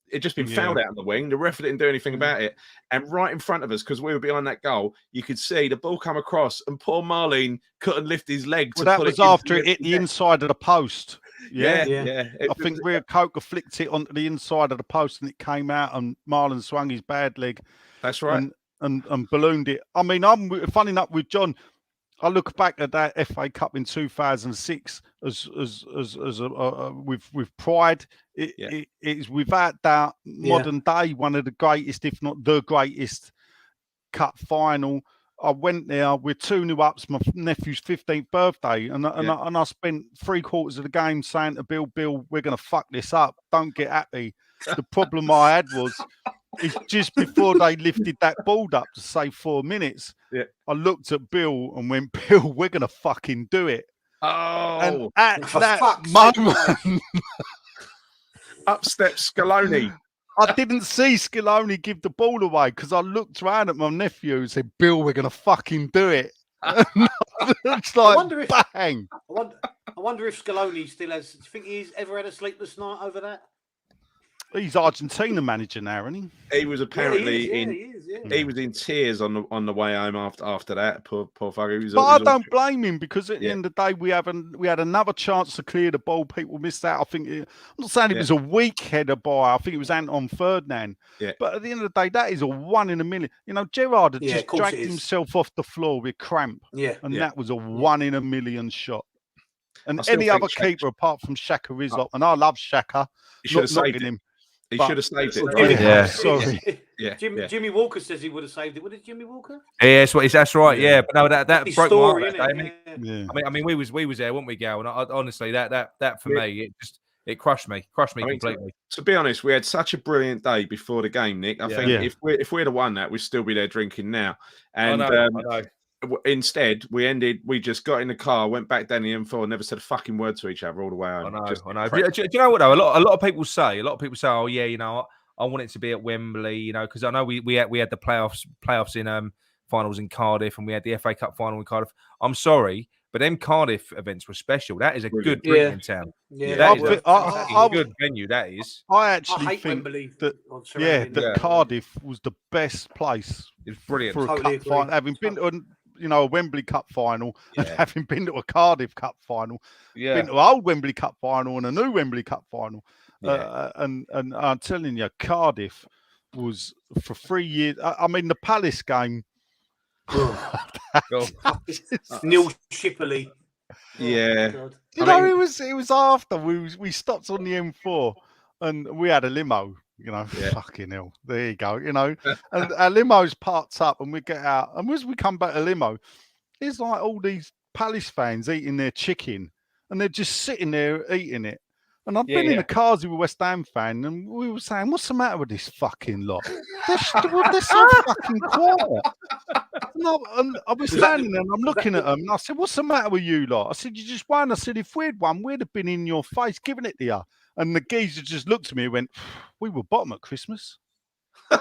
it just been fouled out on the wing. The ref didn't do anything about it. And right in front of us, because we were behind that goal, you could see the ball come across and poor Marlene couldn't lift his leg. That was after it hit the inside of the post. Yeah. I think Ria Coker flicked it onto the inside of the post and it came out and Marlon swung his bad leg. That's right. And ballooned it. I mean, I'm funny enough with John. I look back at that FA Cup in 2006 as with pride. It is without doubt modern day one of the greatest, if not the greatest, cup final. I went there with 2-0 up. It's my nephew's 15th birthday, and I spent 3/4 of the game saying to Bill, we're going to fuck this up. Don't get happy. The problem I had was, it's just before they lifted that board up to say 4 minutes. Yeah. I looked at Bill and went, Bill, we're going to fucking do it. Oh, and at that moment, up steps Scaloni. I didn't see Scaloni give the ball away because I looked around at my nephew and said, Bill, we're going to fucking do it. It's like, bang. I I wonder if Scaloni still has. Do you think he's ever had a sleepless night over that? He's Argentina manager now, isn't he? He was apparently he was in tears on the way home after that. Poor fucker. But I don't blame him, because at the end of the day, we had another chance to clear the ball. People missed out. I think I'm not saying it was a weak header by. I think it was Anton Ferdinand. Yeah. But at the end of the day, that is a 1 in a million. You know, Gerrard had just dragged himself off the floor with cramp. Yeah. And that was a 1 in a million shot. And any other keeper apart from Shaka Rizlop, and I love Shaka. He should have saved him. He should have saved it. Yeah. Sorry. Yeah. Jimmy Walker says he would have saved it. What did Jimmy Walker? Yeah, that's right. Yeah, but no, that broke story, my heart. I mean, we was there, weren't we, Gal? And honestly, that for me, it crushed me completely. To be honest, we had such a brilliant day before the game, Nick. I think if we'd have won that, we'd still be there drinking now. And I know. Instead, we just got in the car, went back down the M4, never said a fucking word to each other all the way home. I know. Do you know what though? A lot of people say, oh yeah, you know, I want it to be at Wembley, you know, because I know we had the playoffs in finals in Cardiff, and we had the FA Cup final in Cardiff. I'm sorry, but them Cardiff events were special. That is a good drinking town. Yeah, that is a good venue. That is. I actually think Wembley that Cardiff was the best place. It's brilliant. For a cup final, having been to a Wembley Cup final, and having been to a Cardiff Cup final, been to an old Wembley Cup final and a new Wembley Cup final. And I'm telling you, Cardiff was for 3 years. I mean, the Palace game. Neil Shipley. Yeah. It was after we stopped on the M4 and we had a limo. You know, fucking hell. There you go. You know, and our limo's parked up, and we get out, and as we come back to limo, it's like all these Palace fans eating their chicken, and they're just sitting there eating it. And I've been in the cars with a West Ham fan, and we were saying, "What's the matter with this fucking lot? They're so fucking quiet." And I was standing there, and I'm looking at them, and I said, "What's the matter with you lot?" I said, "You just won." I said, "If we'd won, we'd have been in your face, giving it to you." And the geezer just looked at me and went, "We were bottom at Christmas." I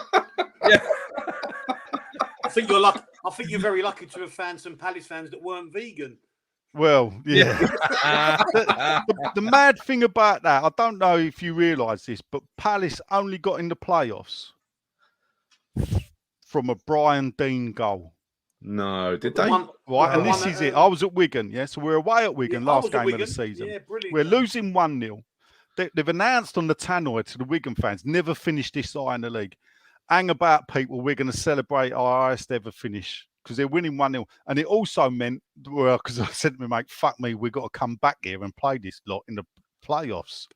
think you're lucky. I think you're very lucky to have found some Palace fans that weren't vegan. Well, yeah. The mad thing about that, I don't know if you realise this, but Palace only got in the playoffs from a Brian Dean goal. No, did they? Right, and this is it. I was at Wigan, so we're away at Wigan last game of the season. Yeah, brilliant. We're losing 1-0. They've announced on the tannoy to the Wigan fans, never finish this high in the league. Hang about, people. We're going to celebrate our highest ever finish because they're winning 1-0. And it also meant, because I said to my mate, fuck me, we've got to come back here and play this lot in the playoffs.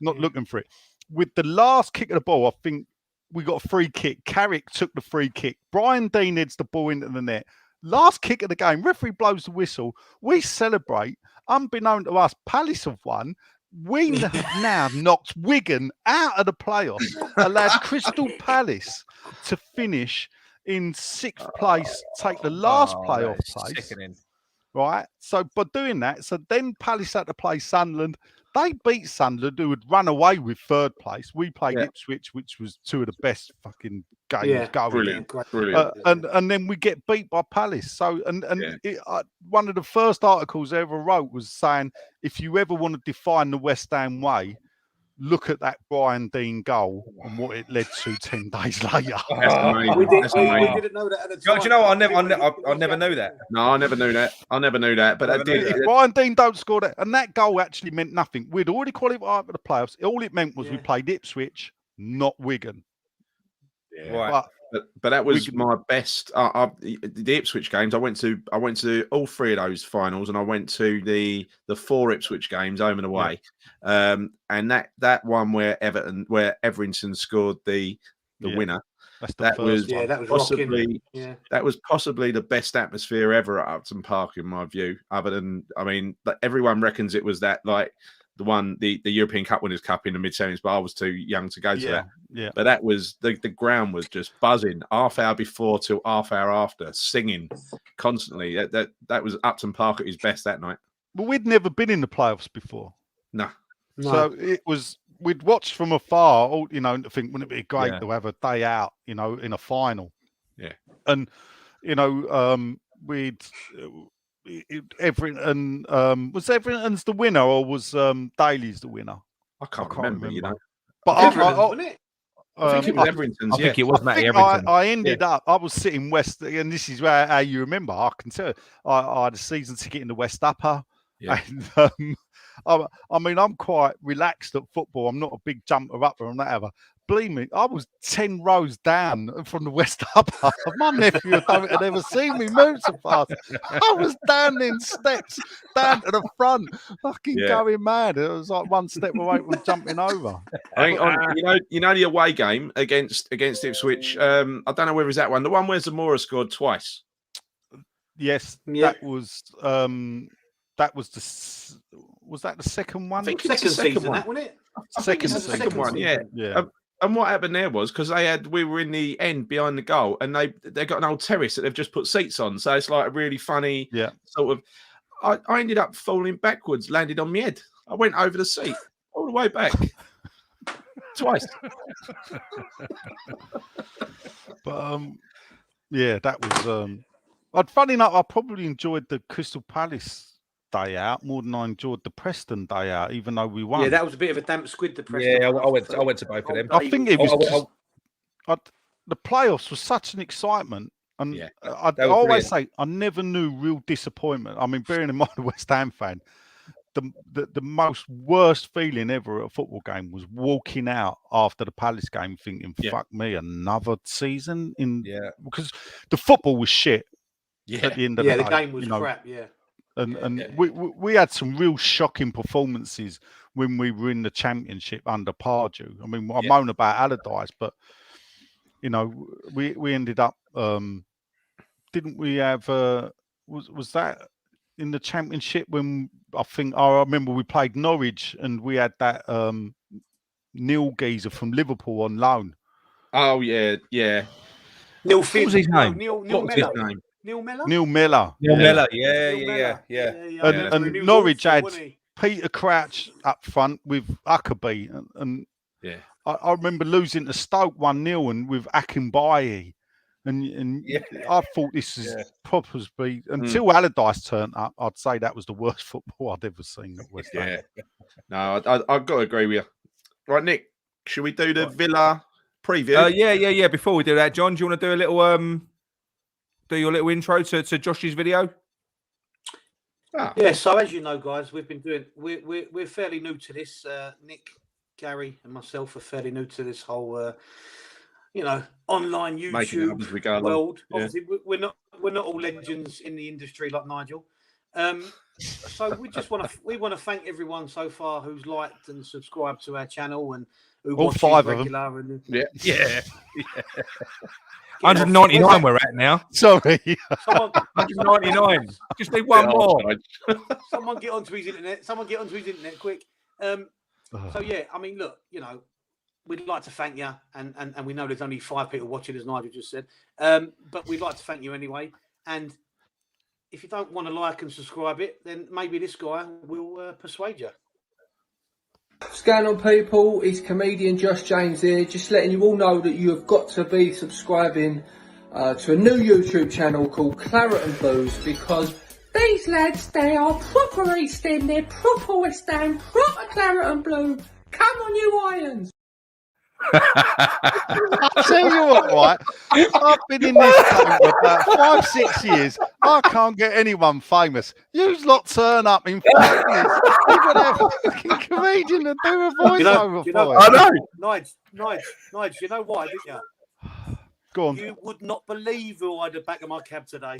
Not looking for it. With the last kick of the ball, I think we got a free kick. Carrick took the free kick. Brian Dean heads the ball into the net. Last kick of the game, referee blows the whistle. We celebrate. Unbeknown to us, Palace have won. We have now knocked Wigan out of the playoffs, allowed Crystal Palace to finish in 6th place, take the last playoff place. Sickening. Right? So by doing that, then Palace had to play Sunderland. They beat Sunderland, who had run away with 3rd place. We played Ipswich, which was 2 of the best fucking games going. Brilliant. And then we get beat by Palace. So, one of the first articles I ever wrote was saying, if you ever want to define the West Ham way, look at that Brian Dean goal and what it led to 10 days later. We didn't know that at the time. Do you know what? I never knew that. No, I never knew that. But I did. If Brian Dean don't score that, and that goal actually meant nothing. We'd already qualified for the playoffs. All it meant was we played Ipswich, not Wigan. Yeah. Right. But that was my best. The Ipswich games. I went to all 3 of those finals, and I went to the 4 Ipswich games home and away. And that one where Everington scored the winner. That was possibly the best atmosphere ever at Upton Park in my view. Other than, everyone reckons it was that the European Cup Winners' Cup in the mid-70s, but I was too young to go to that. Yeah. But that was the ground was just buzzing half hour before till half hour after, singing constantly. That was Upton Park at his best that night. But we'd never been in the playoffs before. No. So it was, we'd watched from afar, to think, wouldn't it be great to have a day out, in a final? Yeah. And, Everton. Was Everton's the winner, or was Daly's the winner? I can't remember. You know, but wasn't it? I think it was Everton's. I think it was Matty Everton. I ended up. I was sitting West, and this is where how you remember. I can tell. I had a season ticket in the West Upper, and I mean, I'm quite relaxed at football. I'm not a big jumper upper and whatever. Believe me, I was 10 rows down from the West Upper. My nephew had never seen me move so fast. I was down in steps, down to the front, fucking going mad. It was like one step away from jumping over. I think you know the away game against Ipswich. I don't know whether it's that one. The one where Zamora scored twice. Yes, that was the. Was that the second one? I think it's the second one. Wasn't it? Second one. Yeah. And what happened there was because we were in the end behind the goal, and they got an old terrace that they've just put seats on. So it's like a really funny sort of. I ended up falling backwards, landed on my head. I went over the seat all the way back twice. But that was. Funny enough, I probably enjoyed the Crystal Palace day out more than I enjoyed the Preston day out, even though we won. Yeah, that was a bit of a damp squid. The Preston. Yeah, I went to both of them. I think it was the playoffs was such an excitement, and I always say I never knew real disappointment. I mean, bearing in mind a West Ham fan, the most worst feeling ever at a football game was walking out after the Palace game thinking, "Fuck me, another season in." Because the football was shit. At the end of the day, the game was crap. Yeah. And we had some real shocking performances when we were in the Championship under Pardew. I mean, I moan about Allardyce, but you know, we ended up. Didn't we have? Was that in the Championship when I remember we played Norwich and we had that Neil geezer from Liverpool on loan. Oh yeah. Neil What was his name? Neil Miller. Neil Miller. Yeah. And Norwich had Peter Crouch up front with Huckabee, and I remember losing to Stoke 1-0 and with Akinbaye, and I thought this is probably until Allardyce turned up. I'd say that was the worst football I'd ever seen at West Ham. No, I've got to agree with you. Right, Nick, should we do the Villa preview? Yeah. Before we do that, John, do you want to do a little do your little intro to Josh's video? Yeah, so as you know, guys, we've been doing we're fairly new to this. Nick, Gary, and myself are fairly new to this whole online YouTube world. Yeah. Obviously, we're not all legends in the industry like Nigel. So we want to thank everyone so far who's liked and subscribed to our channel and who all watches 5 regular of them. Yeah. 199 we're at now. Sorry. 199. Just need one more. Someone get onto his internet quick. So yeah, I mean, look, we'd like to thank you, and we know there's only 5 people watching, as Nigel just said. But we'd like to thank you anyway. And if you don't want to like and subscribe it, then maybe this guy will persuade you. What's going on, people? It's comedian Josh James here, just letting you all know that you have got to be subscribing to a new YouTube channel called Claret and Booze, because these lads, they are proper East End, they're proper West Ham, proper Claret and Blue. Come on, you Irons! I'll tell you what, right? I've been in this game for about 5-6 years. I can't get anyone famous. You lot turn up in 5 years. You're going to have a fucking comedian to do a voiceover for you. I know. Nige, you know why, didn't you? Go on. You would not believe who I had the back of my cab today.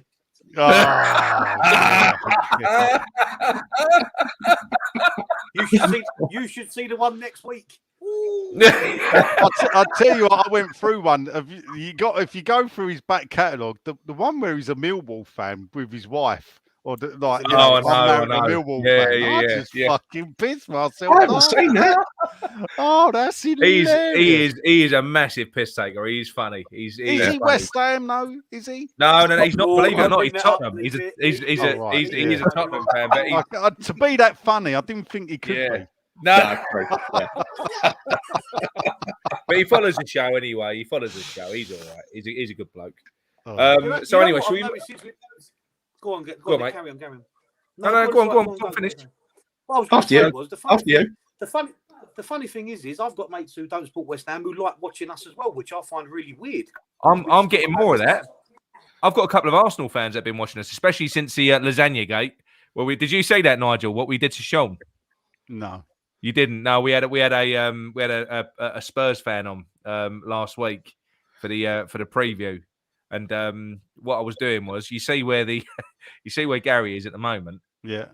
You should see the one next week. I'll tell you what, I went through one. If you go through his back catalogue, the one where he's a Millwall fan with his wife, or a Millwall fan. I just fucking pissed myself. I haven't seen that. Oh, that's hilarious. He is a massive piss taker. He's funny. Is he funny. West Ham? No, is he? No, he's not. Believe it or not, he's Tottenham. He's a Tottenham fan. But to be that funny, I didn't think he could be. No, but he follows the show anyway. He's all right. He's a good bloke. So anyway, Go on, Go on, mate. carry on. No, go on, finish. What I was going to say was the funny thing is I've got mates who don't support West Ham who like watching us as well, which I find really weird. I'm getting more of that. I've got a couple of Arsenal fans that have been watching us, especially since the lasagna gate. Well, did you say that, Nigel? What we did to Sean? No, you didn't. No, we had a Spurs fan on last week for the preview, and what I was doing was you see where Gary is at the moment. Yeah.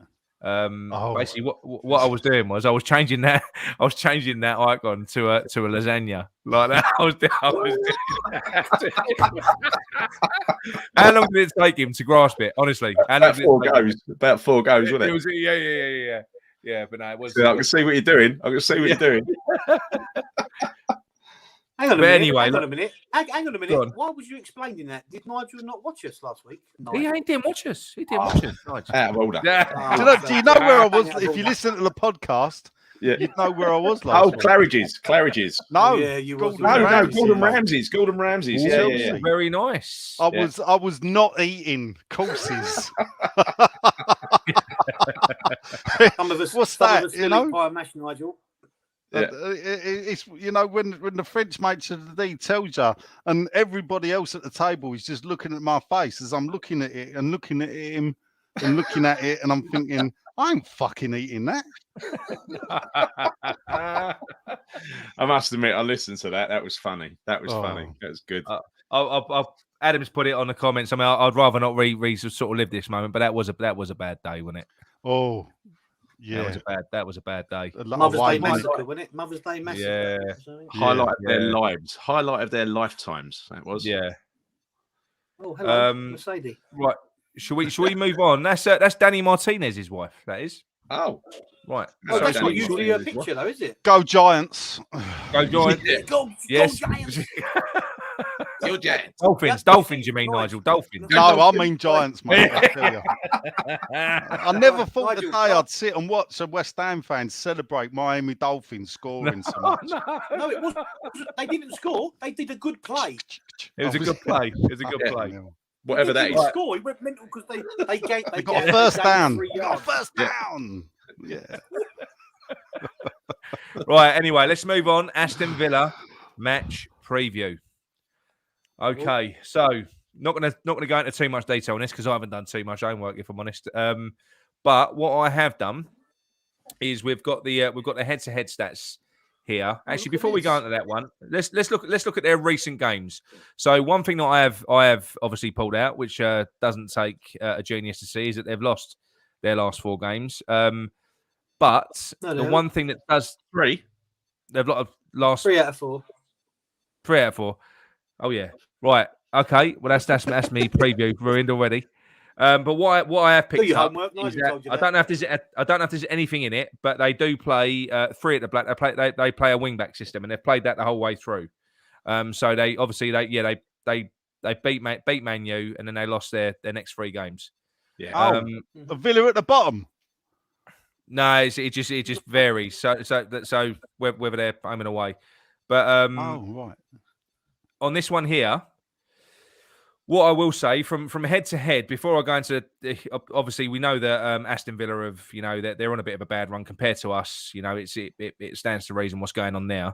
Basically, what I was doing was I was changing that icon to a lasagna like that. I was doing How long did it take him to grasp it? Honestly, about 4 goes. About 4 goes, wasn't it? It was, yeah. But no, it was. So I can see what you're doing. You're doing. Hang on a minute. Hang on a minute. Go on. Why was you explaining that? Did Nigel not watch us last week? He didn't watch us. Nigel. Out of order. Yeah. Do you know where I was? If you listen to the podcast, you'd know where I was last week. Claridge's. No, yeah, you was. Gordon Ramsay's. Yeah. Very nice. I was not eating courses. What's that? You know, pie mash, Nigel. Yeah. It's when the French mate of the D tells you, and everybody else at the table is just looking at my face as I'm looking at it and looking at him and looking at it, and I'm thinking, I ain't fucking eating that. I must admit, I listened to that. That was funny. That was funny. That was good. Adam's put it on the comments. I mean, I'd rather not sort of live this moment, but that was a bad day, wasn't it? Oh. Yeah, that was a bad day. Mother's Day massacre, wasn't it? Mother's Day massacre. Yeah. Highlight of their lives. Highlight of their lifetimes. That was. Yeah. Oh, hello, Mercedes. Right. Should we move on? That's Danny Martinez's wife. That is. Oh. Right. Oh, that's not usually a picture, though, is it? Go Giants. Go Giants. Go Giants. Go Giants. Dolphins, you mean, Nigel? Dolphins. No, I mean Giants, mate. I tell you. I never thought the day I'd sit and watch a West Ham fan celebrate Miami Dolphins scoring so much. No, it wasn't. They didn't score. They did a good play. It was a good play. Whatever that is. Score. He went mental because they got a first down. First down. Yeah. Right. Anyway, let's move on. Aston Villa match preview. Okay, so not gonna go into too much detail on this because I haven't done too much homework, if I'm honest. But what I have done is we've got the head-to-head stats here. Actually, before we go into that one, let's look at their recent games. So one thing that I have obviously pulled out, which doesn't take a genius to see, is that they've lost their last 4 games. But the one thing that does they've lost 3 out of 4. 3 out of 4. Oh yeah, right. Okay, well that's me preview ruined already. But what I have picked up is that I don't know if there's anything in it, but they do play 3 at the black. They play a wing back system, and they've played that the whole way through. So they obviously they beat Man U, and then they lost their next 3 games. Yeah. A Villa at the bottom. No, it just varies. So whether they're home and away, but right. On this one here, what I will say from head to head, before I go into obviously we know that Aston Villa have they're on a bit of a bad run compared to us. It stands to reason what's going on there.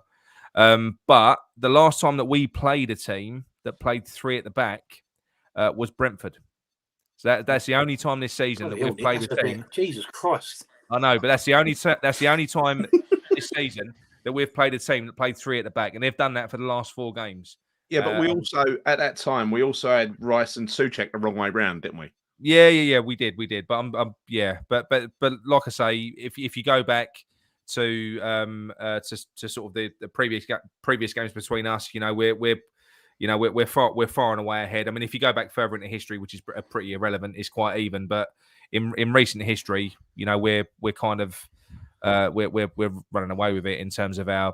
But the last time that we played a team that played 3 at the back was Brentford. So that's the only time this season that we've played a team. Jesus Christ! I know, but that's the only time this season that we've played a team that played 3 at the back, and they've done that for the last 4 games. Yeah, but we also at that time had Rice and Souček the wrong way round, didn't we? Yeah, we did. But but like I say, if you go back to sort of the previous games between us, we're far and away ahead. I mean, if you go back further into history, which is pretty irrelevant, it's quite even. But in recent history, we're kind of we're running away with it in terms of our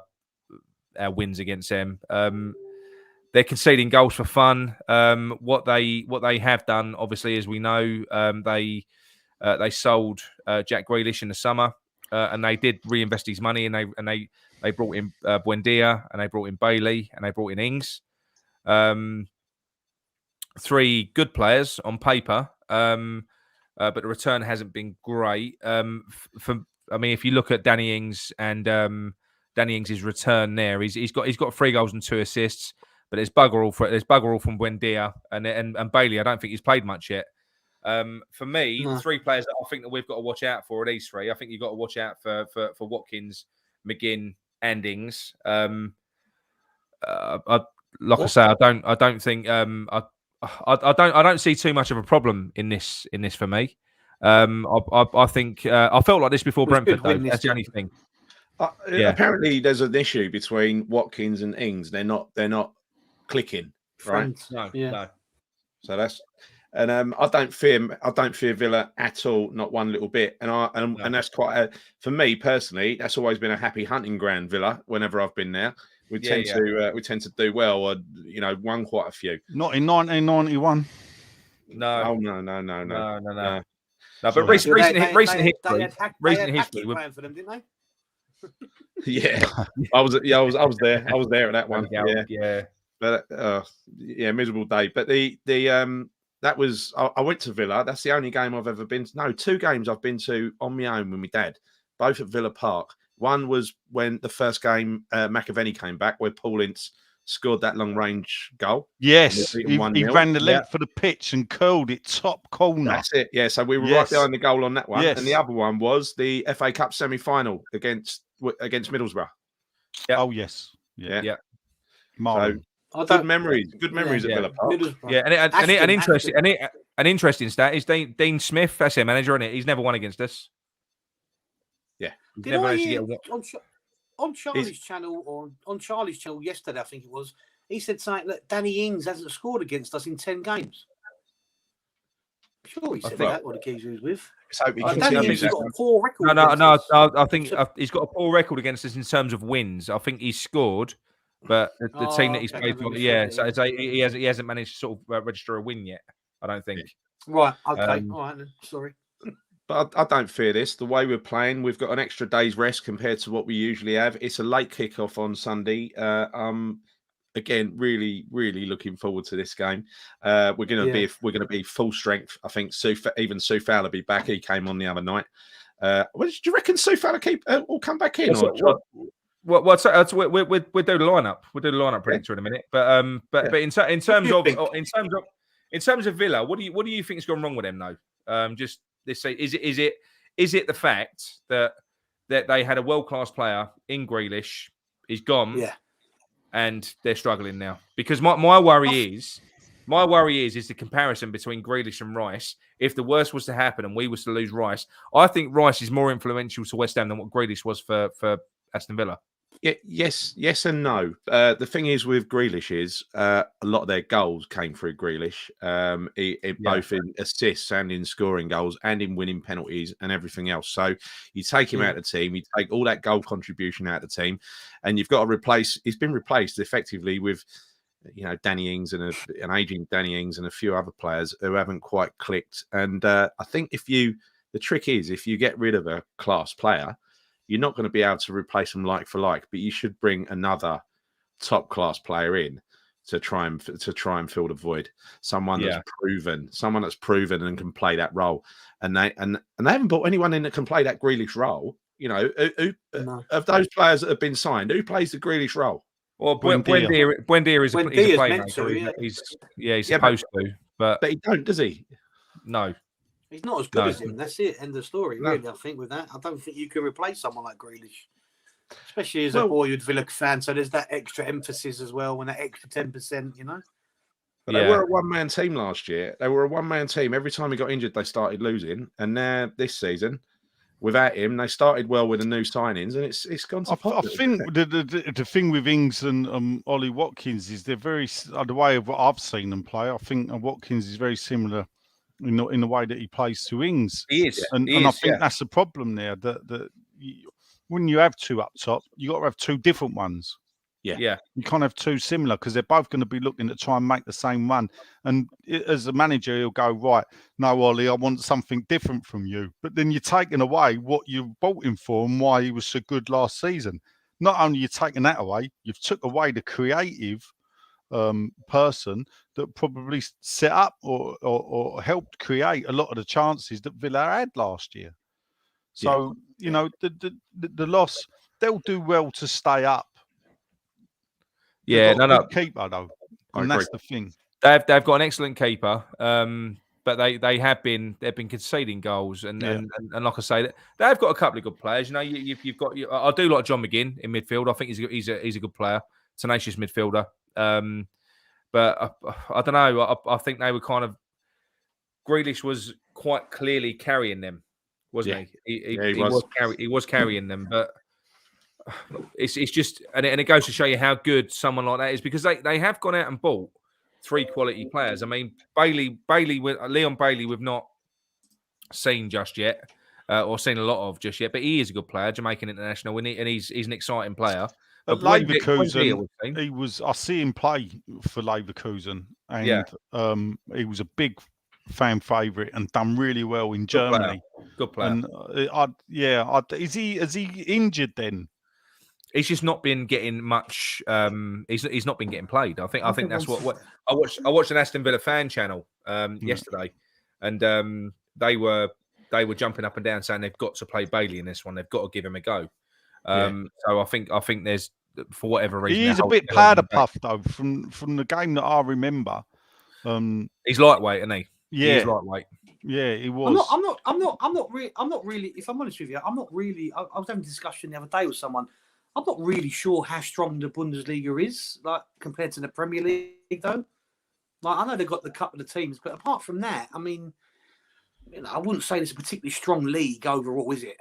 wins against them. They're conceding goals for fun. What they have done, obviously, as we know, they sold Jack Grealish in the summer, and they did reinvest his money, and they brought in Buendia, and they brought in Bailey, and they brought in Ings. 3 good players on paper, but the return hasn't been great. If you look at Danny Ings and Danny Ings' return there, he's got 3 goals and 2 assists, but there's bugger all from Buendia and Bailey. I don't think he's played much yet. For me, the 3 players that I think that we've got to watch out for are these 3. I think you've got to watch out for Watkins, McGinn, and Ings. I say, I don't think I don't see too much of a problem in this for me. I think I felt like this before Brentford though. That's the only thing. Apparently, there's an issue between Watkins and Ings. They're not clicking, right? No. So that's. And I don't fear Villa at all, not one little bit. And that's quite for me personally. That's always been a happy hunting ground, Villa. Whenever I've been there, we tend to do well, or won quite a few. Not in 1991. No. Oh no. But recent history. For them, didn't they? Yeah, I was there. I was there at that one. Yeah. But miserable day. But that was I went to Villa. That's the only game I've ever been to. No, 2 games I've been to on my own with my dad, both at Villa Park. One was when the first game McAvenny came back, where Paul Ince scored that long range goal. Yes, he ran the length for the pitch and curled it top corner. That's it. Yeah, so we were right behind the goal on that one. Yes. And the other one was the FA Cup semi-final against Middlesbrough. Yeah. Oh yes. Yeah. So, good memories at Villa Park. Yeah, an interesting stat is Dean Smith. That's their manager, isn't it? He's never won against us. Yeah, on Charlie's channel or on Charlie's channel yesterday, I think it was. He said something that Danny Ings hasn't scored against us in 10 games. I'm sure he said that. What the keys he was with. Danny Ings has got a poor record. No. I think he's got a poor record against us in terms of wins. I think he's scored. But the team that he's played for, so he hasn't managed to sort of register a win yet. I don't think. Right. Okay. All right. Then. Sorry. But I don't fear this. The way we're playing, we've got an extra day's rest compared to what we usually have. It's a late kickoff on Sunday. Again, really, really looking forward to this game. We're going to be full strength. I think Sue Fowler will be back. He came on the other night. Do you reckon Sue Fowler will come back in? We'll do the lineup. We'll do the lineup predictor in a minute. But in terms of Villa, what do you think has gone wrong with them though? Just this, is it the fact that they had a world-class player in Grealish, he's gone, and they're struggling now? Because my worry is the comparison between Grealish and Rice. If the worst was to happen and we was to lose Rice, I think Rice is more influential to West Ham than what Grealish was for Aston Villa. Yeah, yes and no. The thing is with Grealish is a lot of their goals came through Grealish, both in assists and in scoring goals and in winning penalties and everything else. So you take him out of the team, you take all that goal contribution out of the team, and you've got to replace. He's been replaced effectively with, Danny Ings and an aging Danny Ings and a few other players who haven't quite clicked. And I think the trick is if you get rid of a class player, you're not going to be able to replace them like for like, but you should bring another top class player in to try and fill the void. Someone that's proven and can play that role. And they haven't brought anyone in that can play that Grealish role. Of those players that have been signed, who plays the Grealish role? Well, Buendia is a playmaker. He's supposed to, but he don't, does he? No. He's not as good as him. That's it. End of story, really, I think, with that. I don't think you can replace someone like Grealish. Especially as a boyhood Villa fan. So there's that extra emphasis as well, when that extra 10%, But they were a one-man team last year. They were a one-man team. Every time he got injured, they started losing. And now this season, without him, they started well with the new signings, and it's gone to pot. I think the thing with Ings and Ollie Watkins is they're very, the way of what I've seen them play, I think Watkins is very similar in the way that he plays to Ings. He is. And I think that's the problem there, that when you have 2 up top, you got to have 2 different ones. Yeah. You can't have 2 similar, because they're both going to be looking to try and make the same run. And as a manager, he'll go, right, no, Ollie, I want something different from you. But then you're taking away what you bought him for and why he was so good last season. Not only you're taking that away, you've took away the creative person that probably set up or helped create a lot of the chances that Villa had last year. So, you know, the loss, they'll do well to stay up. Yeah, They've got a good keeper though, and that's the thing. They've got an excellent keeper, but they've been conceding goals, and like I say, they've got a couple of good players. You know, you've got. I do like John McGinn in midfield. I think he's a good player, tenacious midfielder. But I don't know. I think they were kind of. Grealish was quite clearly carrying them, wasn't he? He was carrying them, but it's just and it goes to show you how good someone like that is, because they have gone out and bought 3 quality players. I mean, Leon Bailey, we've not seen just yet, or seen a lot of just yet, but he is a good player, Jamaican international, and he's an exciting player. At Leverkusen, I see him play for Leverkusen, and he was a big fan favourite and done really well in Germany. Good player. And is he injured then? He's just not been getting much. He's not been getting played. I think that's what I watched. I watched an Aston Villa fan channel yesterday, and they were jumping up and down saying they've got to play Bailey in this one. They've got to give him a go. So I think there's, for whatever reason, he is a bit powder puff though. From the game that I remember, he's lightweight, isn't he? Yeah, he's lightweight. Yeah, he was. I'm not really. If I'm honest with you, I'm not really. I was having a discussion the other day with someone. I'm not really sure how strong the Bundesliga is, like compared to the Premier League, though. Like I know they've got the couple of teams, but apart from that, I mean, you know, I wouldn't say it's a particularly strong league overall, is it?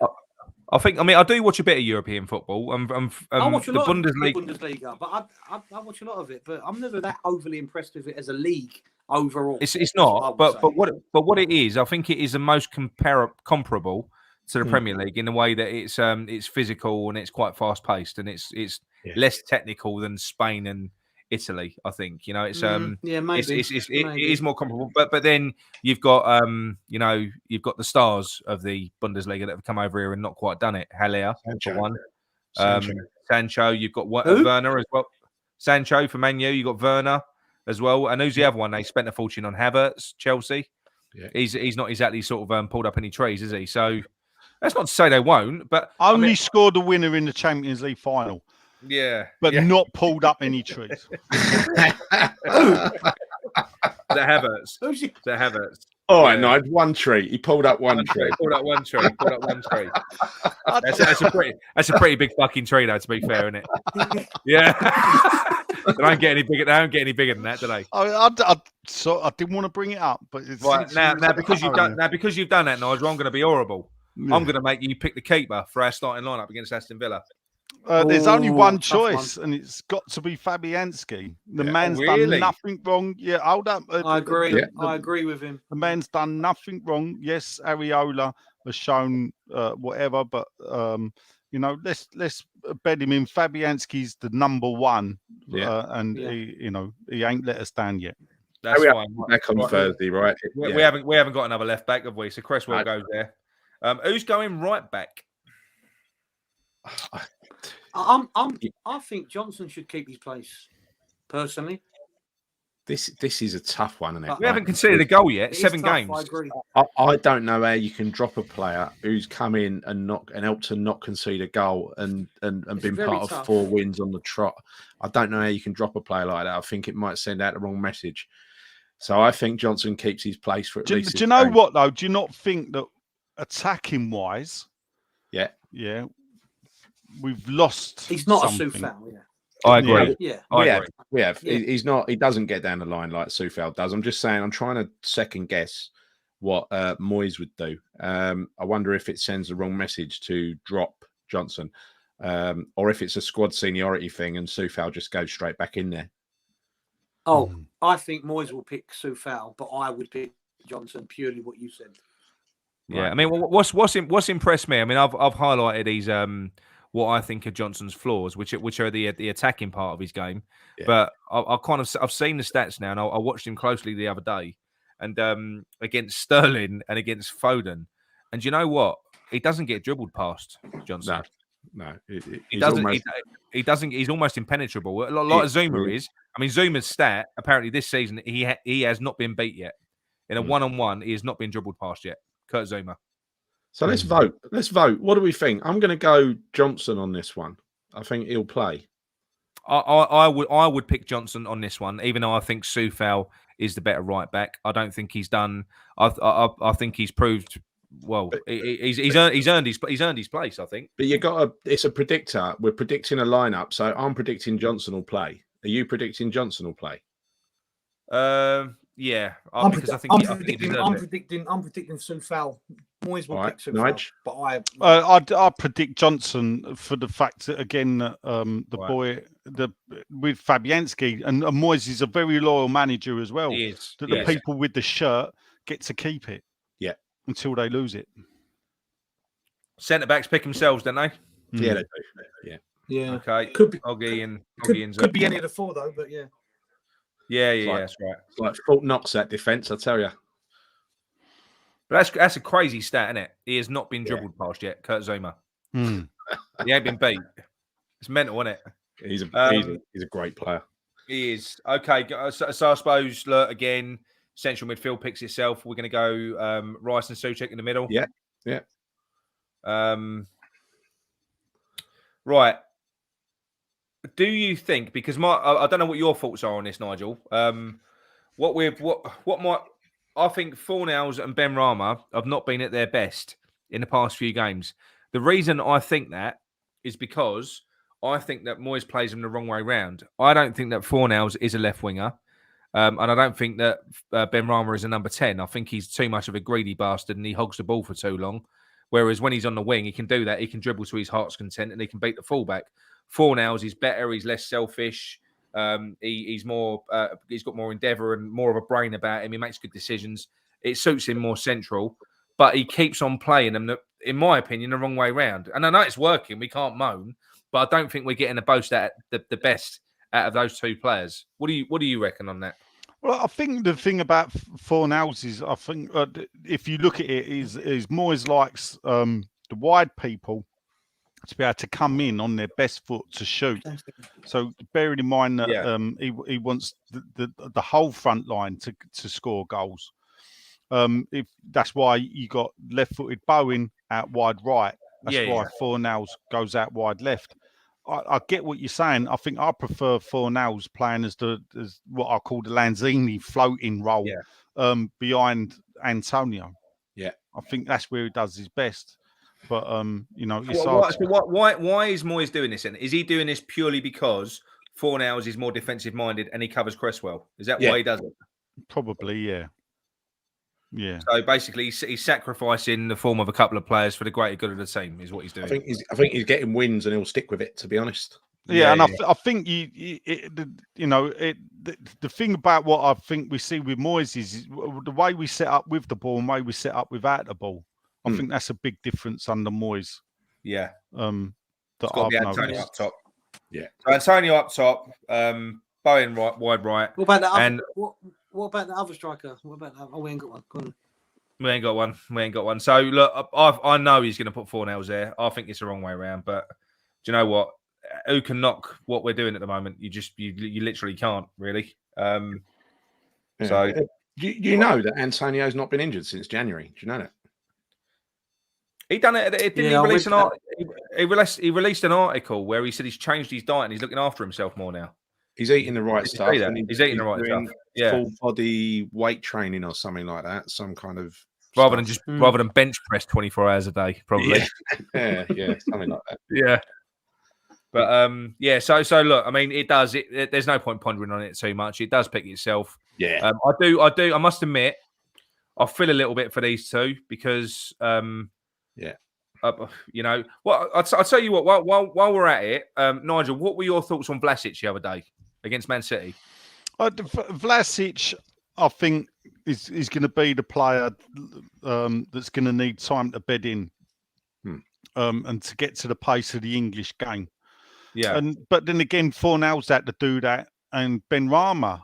I do watch a bit of European football. I watch a lot of the Bundesliga, but I watch a lot of it. But I'm never that overly impressed with it as a league overall. It's not, but what it is, I think it is the most comparable to the Premier League in the way that it's physical and it's quite fast paced and it's less technical than Spain and Italy. I think, you know, it's maybe it is more comparable. But then you've got you've got the stars of the Bundesliga that have come over here and not quite done it. Haller for one, Sancho. You've got Werner as well. Sancho for Man U. You've got Werner as well. And who's the other one? They spent a fortune on Havertz, Chelsea. Yeah. He's not exactly sort of pulled up any trees, is he? So that's not to say they won't, but only scored the winner in the Champions League final. Yeah, but not pulled up any trees. The Havertz. The Havertz. All right, no, one tree. He pulled up one tree. Pulled up one tree. That's a pretty big fucking tree, though. To be fair, isn't it? Yeah. They don't get any bigger. They don't get any bigger than that, do they? I didn't want to bring it up, but it's right now because you've done that, Nigel, I'm going to be horrible. Yeah. I'm going to make you pick the keeper for our starting lineup against Aston Villa. There's only one choice, and it's got to be Fabianski. The man's done nothing wrong. Yeah, hold up. I agree. I agree with him. The man's done nothing wrong. Yes, Areola has shown whatever, but you know, let's bed him in. Fabianski's the number one, and he ain't let us down yet. That's fine. Back on Thursday, right? We haven't got another left back, have we? So Cresswell goes there. Who's going right back? I think Johnson should keep his place. Personally, this is a tough one, isn't it? We haven't considered a goal yet. 7 games. I agree. I don't know how you can drop a player who's come in and helped to not concede a goal and been part of 4 wins on the trot. I don't know how you can drop a player like that. I think it might send out the wrong message. So I think Johnson keeps his place for at least. Do you know what though? Do you not think that attacking wise, we've lost? He's not something. A Soufal, I agree. We have. He's not. He doesn't get down the line like Soufal does. I'm just saying. I'm trying to second guess what Moyes would do. I wonder if it sends the wrong message to drop Johnson, or if it's a squad seniority thing and Soufal just goes straight back in there. Oh, I think Moyes will pick Soufal, but I would pick Johnson. Purely what you said. Yeah, right. I mean, what's impressed me? I mean, I've highlighted these what I think are Johnson's flaws, which are the attacking part of his game. Yeah. But I've seen the stats now, and I watched him closely the other day, and against Sterling and against Foden, and you know what? He doesn't get dribbled past Johnson. No, He doesn't. He's almost impenetrable. Like Zuma is. I mean, Zuma's stat apparently this season he has not been beat yet in a one-on-one. He has not been dribbled past yet. Kurt Zuma. So let's vote. Let's vote. What do we think? I'm going to go Johnson on this one. I think he'll play. I would pick Johnson on this one, even though I think Soufal is the better right back. I don't think he's done. I think he's proved. Well, he's earned his place, I think. But it's a predictor. We're predicting a lineup, so I'm predicting Johnson will play. Are you predicting Johnson will play? Yeah, I'm predicting Soufal. Moyes will pick Soufal, but I predict Johnson for the fact that again with Fabianski and Moyes is a very loyal manager as well. He is. That the people with the shirt get to keep it. Yeah. Until they lose it. Centre backs pick themselves, don't they? Yeah, they do. Yeah. Okay. Could be Oggy and could be any of the four though, but yeah. Yeah, that's right. It's like Fort Knox that defence, I tell you. But that's a crazy stat, isn't it? He has not been dribbled past yet, Kurt Zuma. He ain't been beat. It's mental, isn't it? He's a great player. He is. Okay, so I suppose, look, again, central midfield picks itself. We're going to go Rice and Souček in the middle. Yeah. Right. Do you think, because I don't know what your thoughts are on this, Nigel. I think Fornals and Benrahma have not been at their best in the past few games. The reason I think that is because I think that Moyes plays them the wrong way round. I don't think that Fornals is a left winger. And I don't think that Benrahma is a number 10. I think he's too much of a greedy bastard and he hogs the ball for too long. Whereas when he's on the wing, he can do that. He can dribble to his heart's content and he can beat the fullback. Fornals is better. He's less selfish. He's more. He's got more endeavour and more of a brain about him. He makes good decisions. It suits him more central, but he keeps on playing them, in my opinion, the wrong way round. And I know it's working. We can't moan, but I don't think we're getting the best out of those two players. What do you reckon on that? Well, I think the thing about Fornals is, I think if you look at it, is Moyes likes the wide people to be able to come in on their best foot to shoot. So bearing in mind that he wants the whole front line to score goals. If that's why you got left-footed Bowen out wide right. That's why Fornals goes out wide left. I get what you're saying. I think I prefer Fornals playing as what I call the Lanzini floating role behind Antonio. Yeah, I think that's where he does his best. But it's why is Moyes doing this? Then is he doing this purely because Fornals is more defensive minded and he covers Cresswell? Is that why he does it? Probably, yeah. Yeah. So basically, he's sacrificing the form of a couple of players for the greater good of the team. Is what he's doing. I think he's getting wins and he'll stick with it. To be honest. Yeah, and I think the thing about what I think we see with Moyes is the way we set up with the ball and the way we set up without the ball. I think that's a big difference under Moyes. Yeah. That got to be Antonio up top. Yeah. So Antonio up top, Bowen wide right. What about that? What about the other striker? What about that? Oh, we ain't got one. Go on. We ain't got one. So look, I know he's going to put Fornals there. I think it's the wrong way around. But do you know what? Who can knock what we're doing at the moment? You literally can't really. So you know that Antonio's not been injured since January. Do you know that? He done it. He released an article where he said he's changed his diet and he's looking after himself more now. He's eating the right stuff. He's eating the right stuff. Yeah, full body weight training or something like that. Some kind of rather than bench press 24 hours a day, probably. Yeah, something like that. Yeah. But So look, I mean, it does. There's no point pondering on it too much. It does pick itself. Yeah. I do. I must admit, I feel a little bit for these two because. Well, I'll tell you what. While we're at it, Nigel, what were your thoughts on Vlasic the other day against Man City? Vlasic, I think, is going to be the player that's going to need time to bed in, and to get to the pace of the English game. Yeah. But then again, Fornals had to do that, and Benrahma,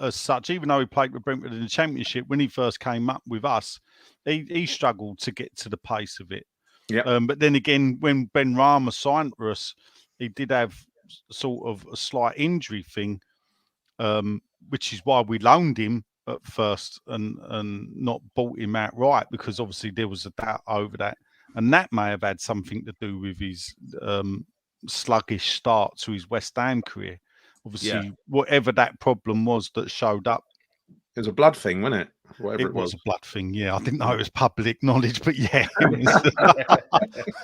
as such, even though he played with Brentford in the Championship, when he first came up with us, he struggled to get to the pace of it. Yeah. But then again, when Ben Rama signed for us, he did have sort of a slight injury thing, which is why we loaned him at first and not bought him outright, because obviously there was a doubt over that. And that may have had something to do with his sluggish start to his West Ham career. Obviously, whatever that problem was that showed up. It was a blood thing, wasn't it? Whatever it was. A blood thing, yeah. I didn't know it was public knowledge, but yeah,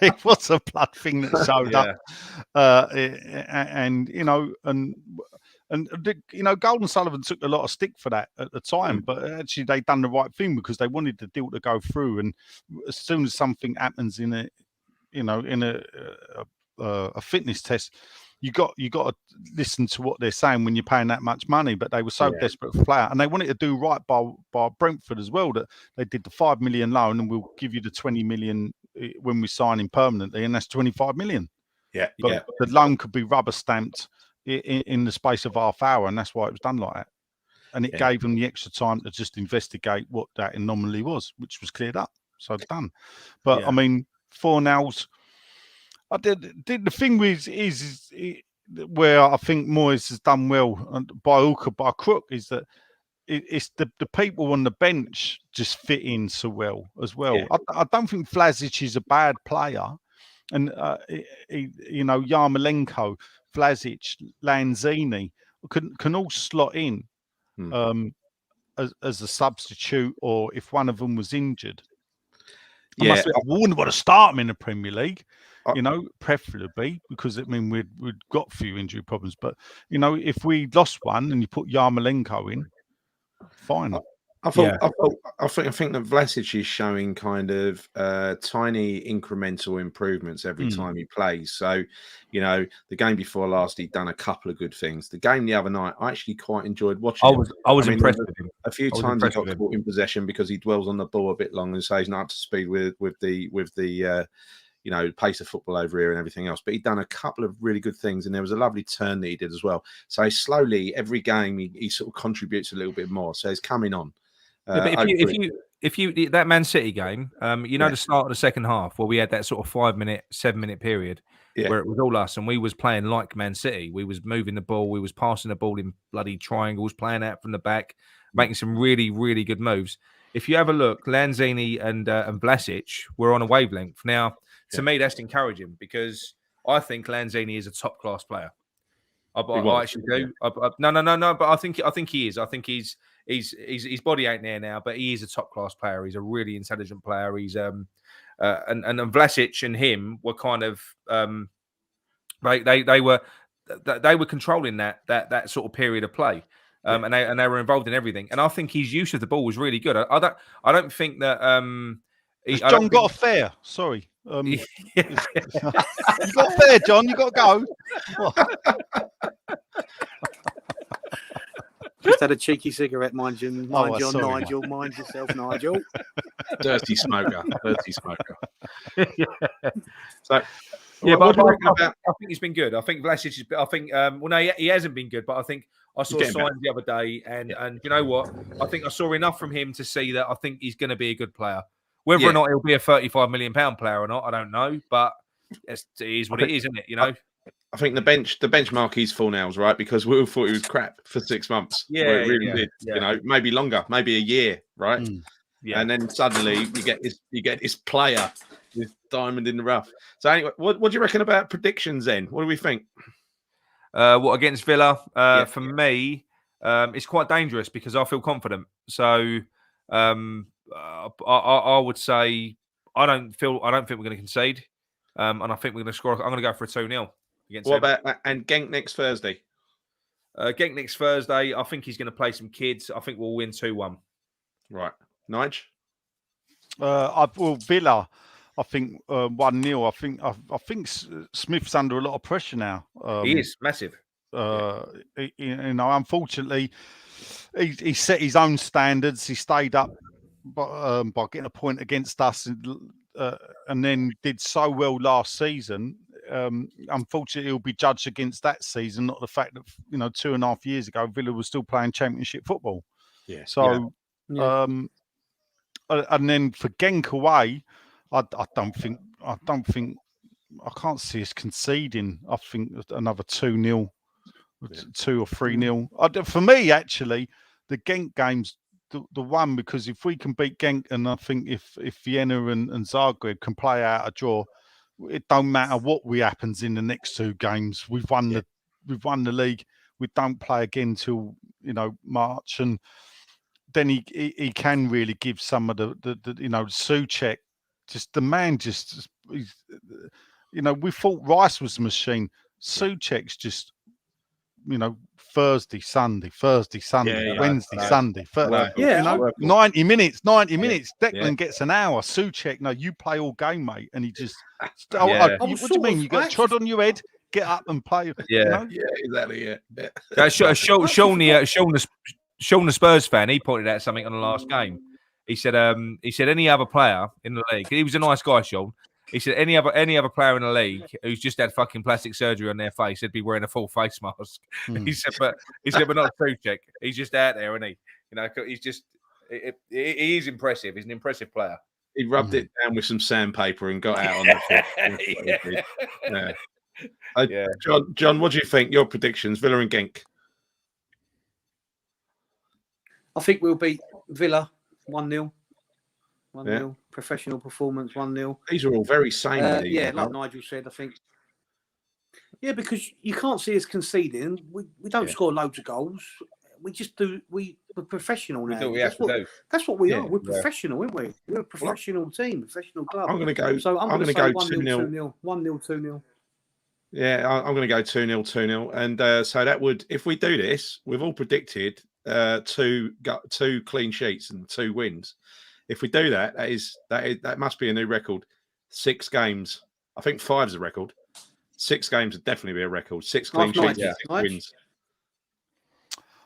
it was a blood thing that showed up. And Golden Sullivan took a lot of stick for that at the time, but actually they done the right thing because they wanted the deal to go through. And as soon as something happens in a fitness test, you got to listen to what they're saying when you're paying that much money. But they were so desperate for player, and they wanted to do right by Brentford as well, that they did the 5 million loan, and we'll give you the 20 million when we sign him permanently, and that's 25 million. But the loan could be rubber stamped in the space of half hour, and that's why it was done like that. And it gave them the extra time to just investigate what that anomaly was, which was cleared up. So done. But I mean, Fornals. I did the thing with is where I think Moyes has done well by hook or by crook is that it's the people on the bench just fit in so well as well. Yeah. I don't think Vlasic is a bad player, and Yarmolenko, Vlasic, Lanzini can all slot in as a substitute, or if one of them was injured. I wouldn't want to start them in the Premier League. Preferably, because we'd got a few injury problems. But if we lost one and you put Yarmolenko in, fine. I think that Vlasic is showing kind of tiny incremental improvements every time he plays. So, the game before last, he'd done a couple of good things. The game the other night, I actually quite enjoyed watching. I was impressed with him. A few times he got caught in possession because he dwells on the ball a bit long and so he's not up to speed with the pace of football over here and everything else. But he'd done a couple of really good things, and there was a lovely turn that he did as well. So slowly, every game, he sort of contributes a little bit more. So he's coming on. But if you that Man City game, the start of the second half where we had that sort of 7-minute period where it was all us and we was playing like Man City. We was moving the ball, we was passing the ball in bloody triangles, playing out from the back, making some really, really good moves. If you have a look, Lanzini and Vlasic were on a wavelength. Now, to me, that's encouraging because I think Lanzini is a top class player. I actually do. No. But I think he is. I think his body ain't there now, but he is a top class player. He's a really intelligent player. He's and Vlasic and him were kind of they were controlling that sort of period of play. And they were involved in everything. And I think his use of the ball was really good. I don't think that John got a fair. Sorry. You got a fair, John. You got to go. Just had a cheeky cigarette, mind you. Mind Nigel. Mind yourself, Nigel. Dirty smoker. So. Yeah, but I think he's been good. I think Vlasic is. I think. He hasn't been good, but I think I saw signs the other day, and you know what? I think I saw enough from him to see that I think he's going to be a good player. Whether or not he'll be a £35 million player or not, I don't know. But it is what it is, isn't it? I think the benchmark is Fornals, right? Because we all thought he was crap for 6 months. Yeah, it really did. Yeah. Maybe longer, maybe a year, right? Yeah. And then suddenly you get this player. This diamond in the rough. So anyway, what do you reckon about predictions then? What do we think? What against Villa? For me, it's quite dangerous because I feel confident. So I would say I don't think we're going to concede, and I think we're going to score. I'm going to go for a 2-0 against. What about and Genk next Thursday? Genk next Thursday. I think he's going to play some kids. I think we'll win 2-1. Right, Nige. Villa. I think 1-0. I think Smith's under a lot of pressure now. He is massive. Unfortunately, he set his own standards. He stayed up by getting a point against us, and then did so well last season. Unfortunately, he'll be judged against that season, not the fact that 2.5 years ago Villa was still playing Championship football. Yeah. So, and then for Genk away. I don't think I don't think I can't see us conceding. I think another 2-0, 2 or 3-0. For me, actually, the Genk game's the one, because if we can beat Genk, and I think if Vienna and Zagreb can play out a draw, it don't matter what happens in the next 2 games. We've won the league. We don't play again till March, and then he can really give some of the Souček. Just the man, we thought Rice was the machine. Souček's just Thursday, Sunday, Wednesday, Sunday. 90 minutes. Declan gets an hour. Souček, no, you play all game, mate. And he just, what do you mean? You got trod on your head, get up and play. Yeah, exactly. Sean, the Spurs fan, he pointed out something on the last game. He said any other player in the league, he was a nice guy, Sean. He said any other player in the league who's just had fucking plastic surgery on their face, he'd be wearing a full face mask. He said, but not Souček. He's just out there, isn't he? He's just he is impressive. He's an impressive player. He rubbed it down with some sandpaper and got out on the field. John, what do you think? Your predictions, Villa and Genk? I think we'll beat Villa 1-0. 1-0. Professional performance, 1-0. These are all very same. Like Nigel said, I think. Yeah, because you can't see us conceding. We don't score loads of goals. We just do. We're professional now. That's what we are. We're professional, aren't we? We're a professional team, professional club. I'm going to go. So I'm going to go 2-0. 1-0, 2-0. Yeah, I'm going to go 2-0, 2-0. And so that would, if we do this, we've all predicted 2 clean sheets and 2 wins. If we do that, that must be a new record. 6 games. I think 5's a record. 6 games would definitely be a record. 6 clean sheets, 6 wins.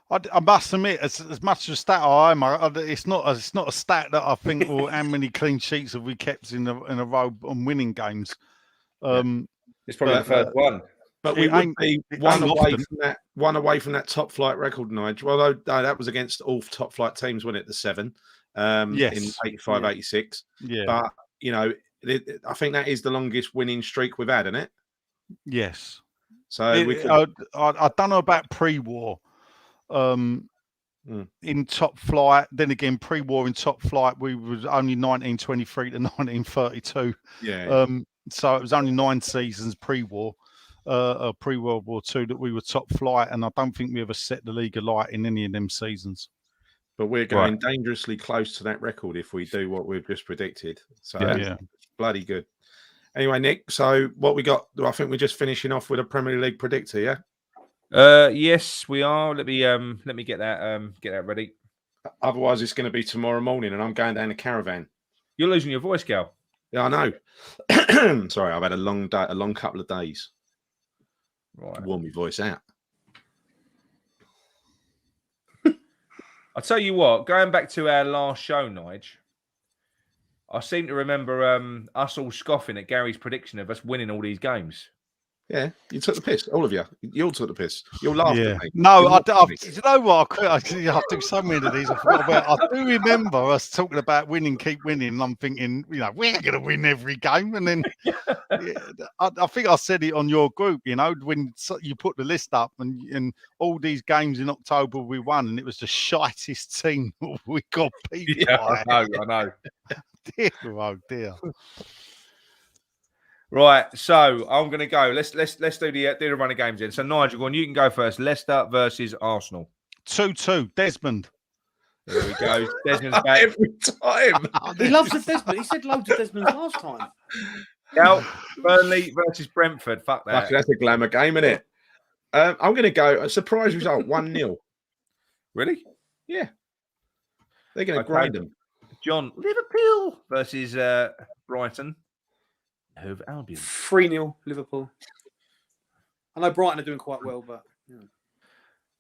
I must admit, as much as a stat I'm, it's not a stat that I think. Well, how many clean sheets have we kept in a row on winning games? It's probably the first one. But we would be one away from that top flight record, Nigel. Although that was against all top flight teams, wasn't it? The 7. In 85, 86. Yeah. But, I think that is the longest winning streak we've had, isn't it? Yes. So I don't know about pre-war. In top flight, then again, pre-war in top flight, we was only 1923 to 1932. Yeah. So it was only 9 seasons pre-war, pre-World War II that we were top flight, and I don't think we ever set the league alight in any of them seasons. But we're going dangerously close to that record if we do what we've just predicted. So bloody good. Anyway, Nick, so what we got? I think we're just finishing off with a Premier League predictor, yeah? Yes, we are. Let me get that ready. Otherwise, it's going to be tomorrow morning, and I'm going down the caravan. You're losing your voice, Gal. Yeah, I know. Sorry, I've had a long day, a long couple of days. Right, wore my voice out. I'll tell you what. Going back to our last show, Nige, I seem to remember us all scoffing at Gary's prediction of us winning all these games. Yeah, you took the piss, all of you. You all took the piss. You're laughing at me. No, you know what? I do so many of these. I forgot about. I do remember us talking about winning, keep winning. And I'm thinking, we're going to win every game. And then I think I said it on your group. When you put the list up and all these games in October we won, and it was the shittest team we got beat by. I know. Dear, oh dear. Right, so I'm going to go. Let's do the run of games in. So Nigel, go on, you can go first. Leicester versus Arsenal. 2-2. Desmond. There we go. Desmond's back every time. He loves the Desmond. He said loads of Desmond last time. Now, Burnley versus Brentford. Fuck that. That's a glamour game, isn't it? I'm going to go a surprise result, 1-0. Really? Yeah. They're going to grind them. John, Liverpool versus Brighton. Hove Albion. 3-0 Liverpool. I know Brighton are doing quite well, but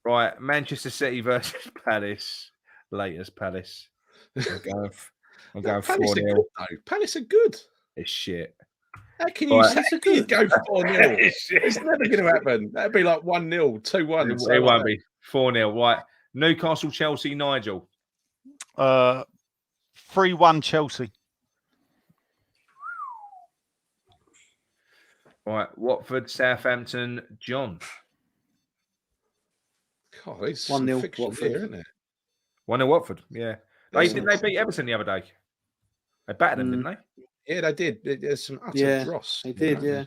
right, Manchester City versus Palace. Latest Palace. I'm going 4-0. Palace are good. It's shit. How can you say it's good? Go 4-0? It's never going to happen. That'd be like 1-0, 2-1. It won't be 4-0. Right, Newcastle Chelsea. Nigel. 3-1 Chelsea. Right, Watford, Southampton, John. God, there's 1-0 some fiction Watford. here, isn't there? 1-0 Watford, yeah. Didn't they beat Everton the other day? They battered them, didn't they? Yeah, they did. There's some utter dross. They did, yeah.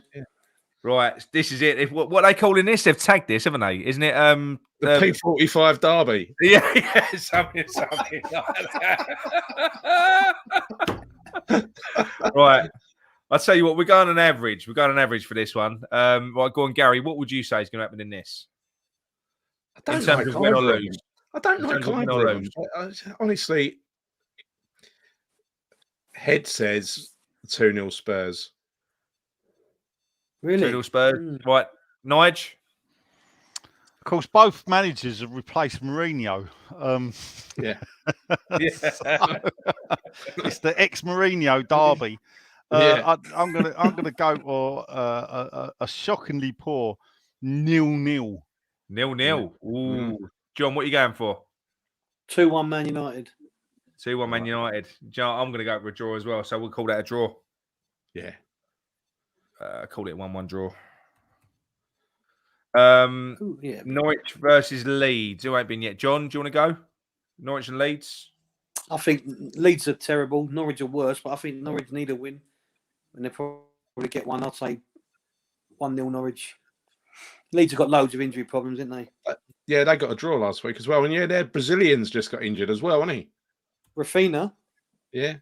Right, this is it. What are they calling this? They've tagged this, haven't they? Isn't it? The P45 derby. Yeah, something like that. Right. I'll tell you what, we're going on average. We're going on average for this one. Right, go on, Gary. What would you say is going to happen in this? I don't in terms of win or lose. I don't like either of them. Honestly, head says 2-0 Spurs. Really? 2-0 Spurs. Right, Nige. Of course, both managers have replaced Mourinho. Yeah. It's the ex-Mourinho derby. I'm gonna go for a shockingly poor 0-0. 0-0. Ooh. John, what are you going for? 2-1 Man United. 2-1 Man United. John, I'm going to go for a draw as well, so we'll call that a draw. Yeah. Call it a 1-1 draw. Yeah. Norwich versus Leeds. Who ain't been yet? John, do you want to go? Norwich and Leeds? I think Leeds are terrible. Norwich are worse, but I think Norwich need a win. And they'll probably get one. I'll say 1-0 Norwich. Leeds have got loads of injury problems, didn't they? Yeah, they got a draw last week as well. And yeah, their Brazilians just got injured as well, hasn't he? Rafinha. Yeah.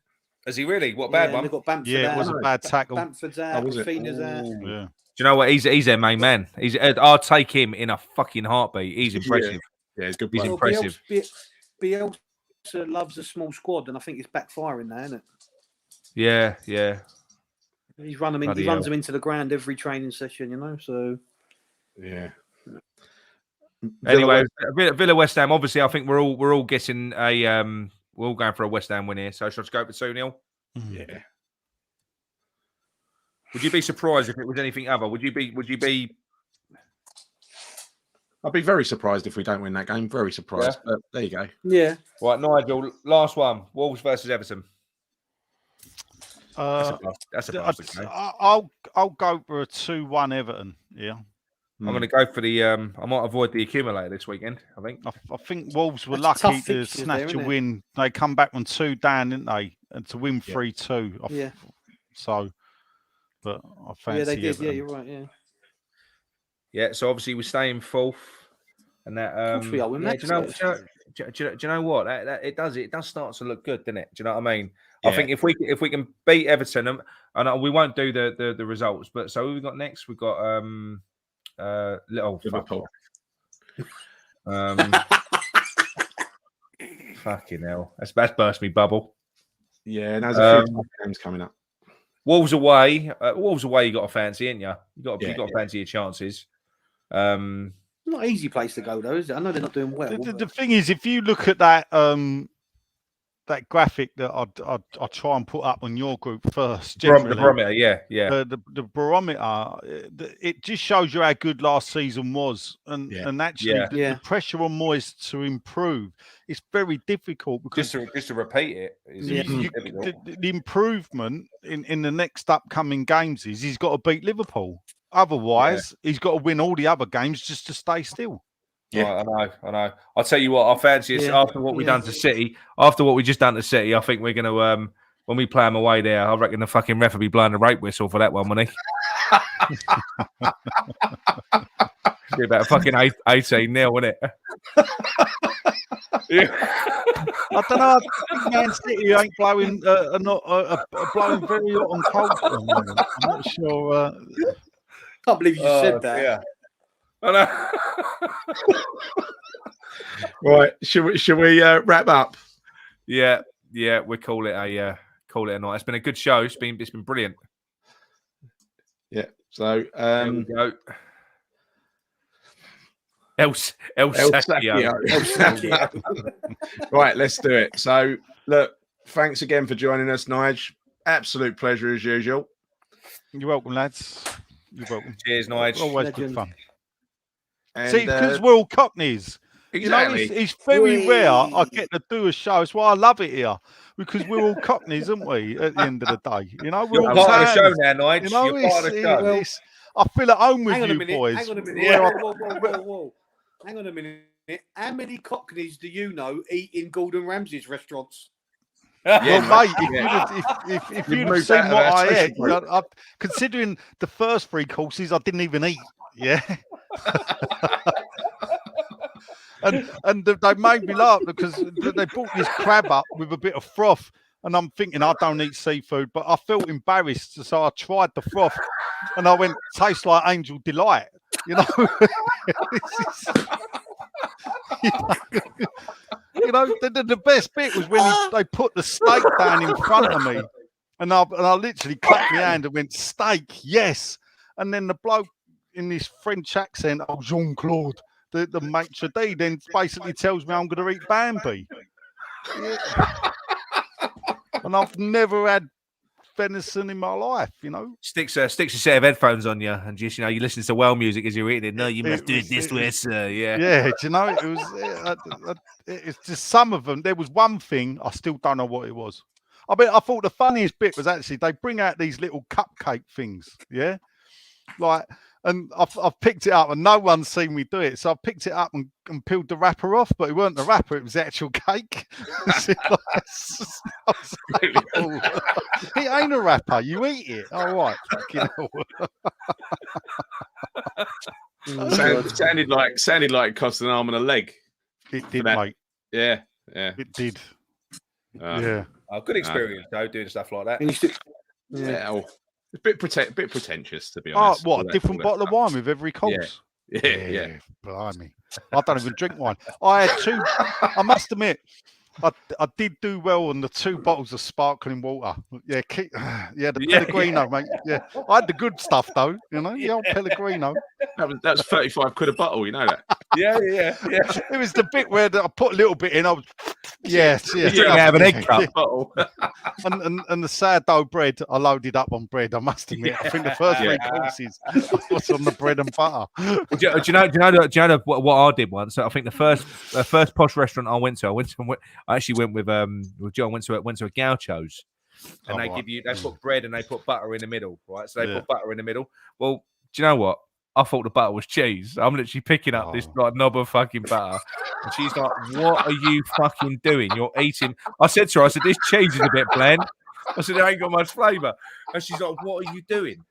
Is he really? What bad one? They've got Bamford Yeah, it was a bad tackle. Bamford's out. Rafinha's out. Yeah. Do you know what? He's their main man. I'll take him in a fucking heartbeat. He's impressive. Yeah, he's good. He's impressive. Bielsa loves a small squad, and I think it's backfiring now, isn't it? Yeah, yeah. He's run them in. He runs them into the ground every training session, you know. So yeah. Anyway, Villa West Ham. Obviously, I think we're all getting a we're all going for a West Ham win here. So shall I go for 2-0? Yeah. Would you be surprised if it was anything other? Would you be? I'd be very surprised if we don't win that game. Very surprised. Yeah. But there you go. Yeah. Right, Nigel. Last one. Wolves versus Everton. That's a I'll go for a 2-1 Everton. Yeah. I'm going to go for the. I might avoid the accumulator this weekend. I think. I think Wolves were lucky to snatch a win. They come back on 2 down, didn't they? And to win 3-2. Yeah. So, but I fancy. Yeah, they did. Everton. Yeah, you're right. Yeah. Yeah. So obviously we're staying fourth, and that. We are. Do you know what? It does start to look good, doesn't it? Do you know what I mean? Yeah. I think if we can beat Everton, and we won't do the results, but so who we got next? We've got little Liverpool. Fucking hell. That's burst me bubble. Yeah, and there's a few games coming up. Wolves away. You got to fancy, ain't you? You got to fancy your chances. Not an easy place to go though, is it? I know they're not doing well. The thing is, if you look at that that graphic that I try and put up on your group first, the barometer, yeah. The barometer, it just shows you how good last season was, and actually the pressure on Moyes to improve. It's very difficult because just to repeat it. The improvement in the next upcoming games is he's got to beat Liverpool. Otherwise, he's got to win all the other games just to stay still. Yeah, I know. I'll tell you what, I fancy it after what we've done to City. After what we just done to City, I think we're going to, when we play them away there, I reckon the fucking ref will be blowing the rape whistle for that one, won't he? Be about a fucking 18-0, wouldn't it? I don't know. I think Man City ain't blowing, blowing very hot and cold at the moment. I'm not sure. Can't believe you said that. Yeah. I know. Right, should we wrap up? Yeah, we call it a night. It's been a good show. It's been brilliant. Yeah. So here we go. El Sacchio. Right, let's do it. So look, thanks again for joining us, Nige. Absolute pleasure as usual. You're welcome, lads. You're welcome. Cheers, Nige. Always good fun. And, see, because we're all Cockneys. Exactly. You know, it's very rare I get to do a show. That's why I love it here. Because we're all Cockneys, aren't we, at the end of the day? You know, we're You're all part of the show now, Nige. You know, you're part of the show. I feel at home with Hang on you a minute. boys. Hang on a minute. Yeah. Whoa. Hang on a minute. How many Cockneys do you know eat in Gordon Ramsay's restaurants? Well, mate, if you'd have seen what I ate, considering the first 3 courses, I didn't even eat. Yeah. and they made me laugh because they brought this crab up with a bit of froth. And I'm thinking, I don't eat seafood, but I felt embarrassed. So I tried the froth and I went, tastes like Angel Delight. You know? You know, the best bit was when they put the steak down in front of me. And I literally clapped my hand and went, steak, yes. And then the bloke in this French accent, oh, Jean-Claude, the maitre d', then basically tells me I'm going to eat Bambi. Yeah. And I've never had venison in my life, you know. Sticks a set of headphones on you and just, you listen to well music as you're eating it. No, you must do it this way, sir. Yeah. Yeah, do you know, it's just some of them. There was one thing, I still don't know what it was. I thought the funniest bit was actually they bring out these little cupcake things, yeah? Like, and I've picked it up and no one's seen me do it. So I picked it up and peeled the wrapper off, but it weren't the wrapper, it was the actual cake. It ain't a wrapper, you eat it. All right. Sounded like it cost an arm and a leg. It did, mate. Yeah. It did. Yeah. Good experience, though, doing stuff like that. Yeah. It's a bit pretentious, to be honest. Oh, what? A different bottle of wine with every course? Yeah. Blimey. I don't even drink wine. I had 2. I must admit, I did do well on the 2 bottles of sparkling water. Yeah, the Pellegrino, mate. Yeah, I had the good stuff though. You know, the old Pellegrino. That was 35 quid a bottle. You know that. Yeah. It was the bit where I put a little bit in. I was, yes. You have an egg cup bottle. and the sourdough bread, I loaded up on bread. I must admit, I think the first 3 courses I was on the bread and butter. Do you know what I did once? So I think the first posh restaurant I went to, I actually went with John. Went to a Gaucho's, and they put bread and they put butter in the middle, right? So they put butter in the middle. Well, do you know what? I thought the butter was cheese. I'm literally picking up this like knob of fucking butter, and she's like, "What are you fucking doing? You're eating." I said to her, "This cheese is a bit bland." I said, "It ain't got much flavour," and she's like, "What are you doing?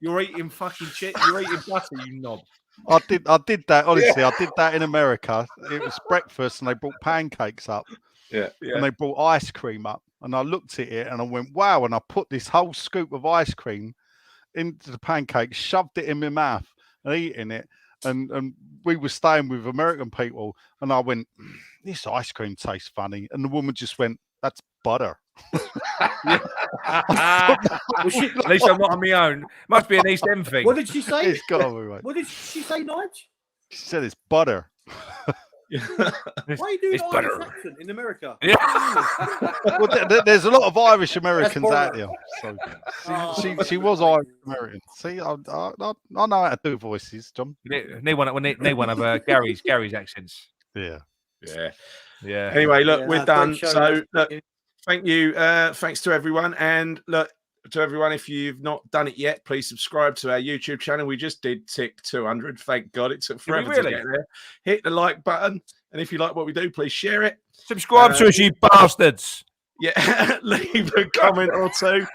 You're eating fucking cheese. You're eating butter, you knob." I did that. Honestly, I did that in America. It was breakfast, and they brought pancakes up. Yeah. And they brought ice cream up, and I looked at it and I went, wow. And I put this whole scoop of ice cream into the pancake, shoved it in my mouth and eating it. And we were staying with American people, and I went, this ice cream tastes funny. And the woman just went, that's butter. At least I'm not on my own. Must be an East End thing. What did she say? It's got to be right. What did she say, Nigel? She said it's butter. Why are you doing Irish accent in America? Yeah. Well, there's a lot of Irish Americans out there. So she was Irish American. See, I know how to do voices, John. Need one of Gary's accents. Yeah. Anyway, look, we're done. So look, thank you. Thanks to everyone, and look. To everyone, if you've not done it yet, please subscribe to our YouTube channel. We just did tick 200. Thank God, it took forever to get there. Hit the like button, and if you like what we do, please share it. Subscribe to us, you bastards. Yeah, leave a comment or 2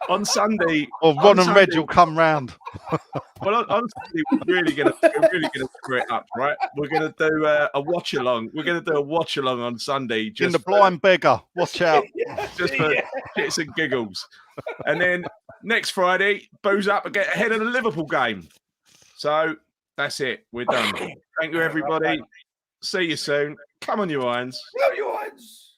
on Sunday. Or Ron and Reg will come round. Well, on Sunday, we're really gonna screw it up, right? We're gonna do a watch along. We're gonna do a watch along on Sunday. Just in the blind beggar. Watch out. Just for shits and giggles. And then next Friday, booze up and get ahead of the Liverpool game. So that's it. We're done. Thank you, everybody. See you soon. Come on, you irons. Come on, you irons.